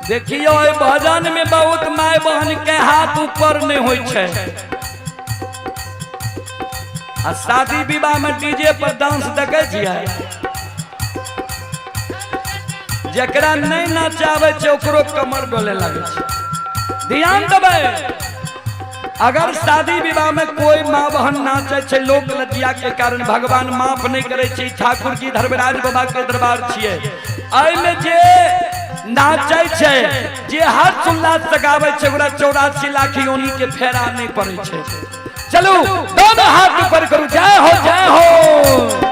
देखियो भजन में बहुत माय बहन के हाथ ऊपर नहीं होय छे, आ शादी विवाह में डीजे पर डांस देखे छियै, जकरा नहीं नचावे छे ओकरो कमर डोले लगे छे। ध्यान देबे, अगर शादी विवाह में कोई माँ बहन नाचे छे लोक लज्जा के कारण भगवान माफ नहीं करे छे। ठाकुर जी धर्मराज बाबा के दरबार छिए, एमे जे नाचे छे जे हाथ उल्लास जगावे छे ओकरा 84 लाख योनि के फेरा नहीं पड़े छे। चलो दोनों हाथ ऊपर करू, जय हो जय हो।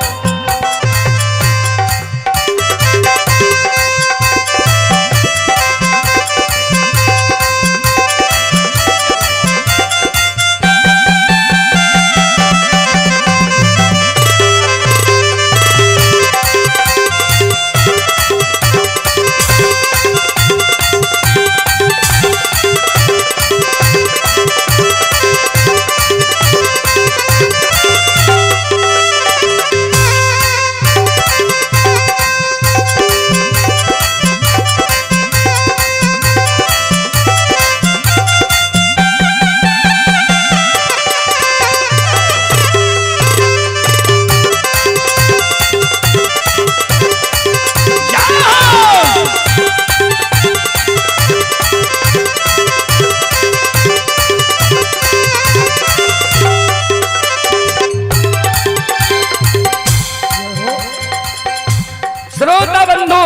श्रोता बंधु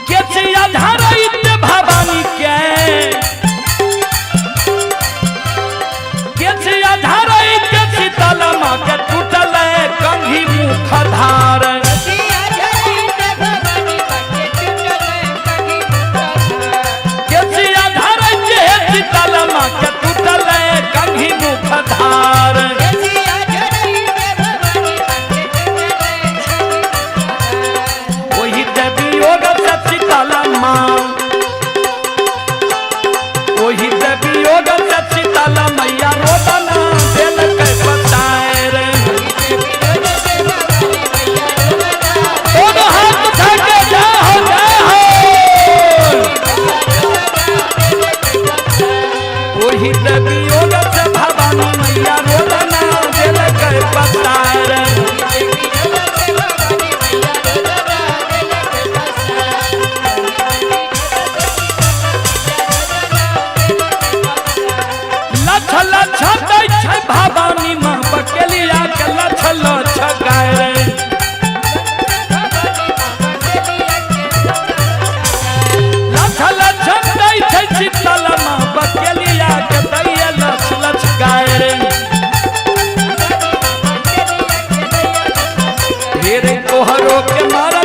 के आधारित भवानी के आधारित शीतल माँ के टूटल कंघी मुख धार के आधारित शीतल माँ के टूटल कंघी मुख धार वही देवी योग से शीतल मैया रोदना दिल के बताए रे। दोनों हाथ उठा के जय हो जय हो। वही देवी योग से भवानी मैया रोदना दिल के बताए रे। भवानी माँ बकेलिया के लछल छगाए लछल छगाई छै शीतल माँ बकेलिया के दैया लछल छगाए रे तोहरो के मार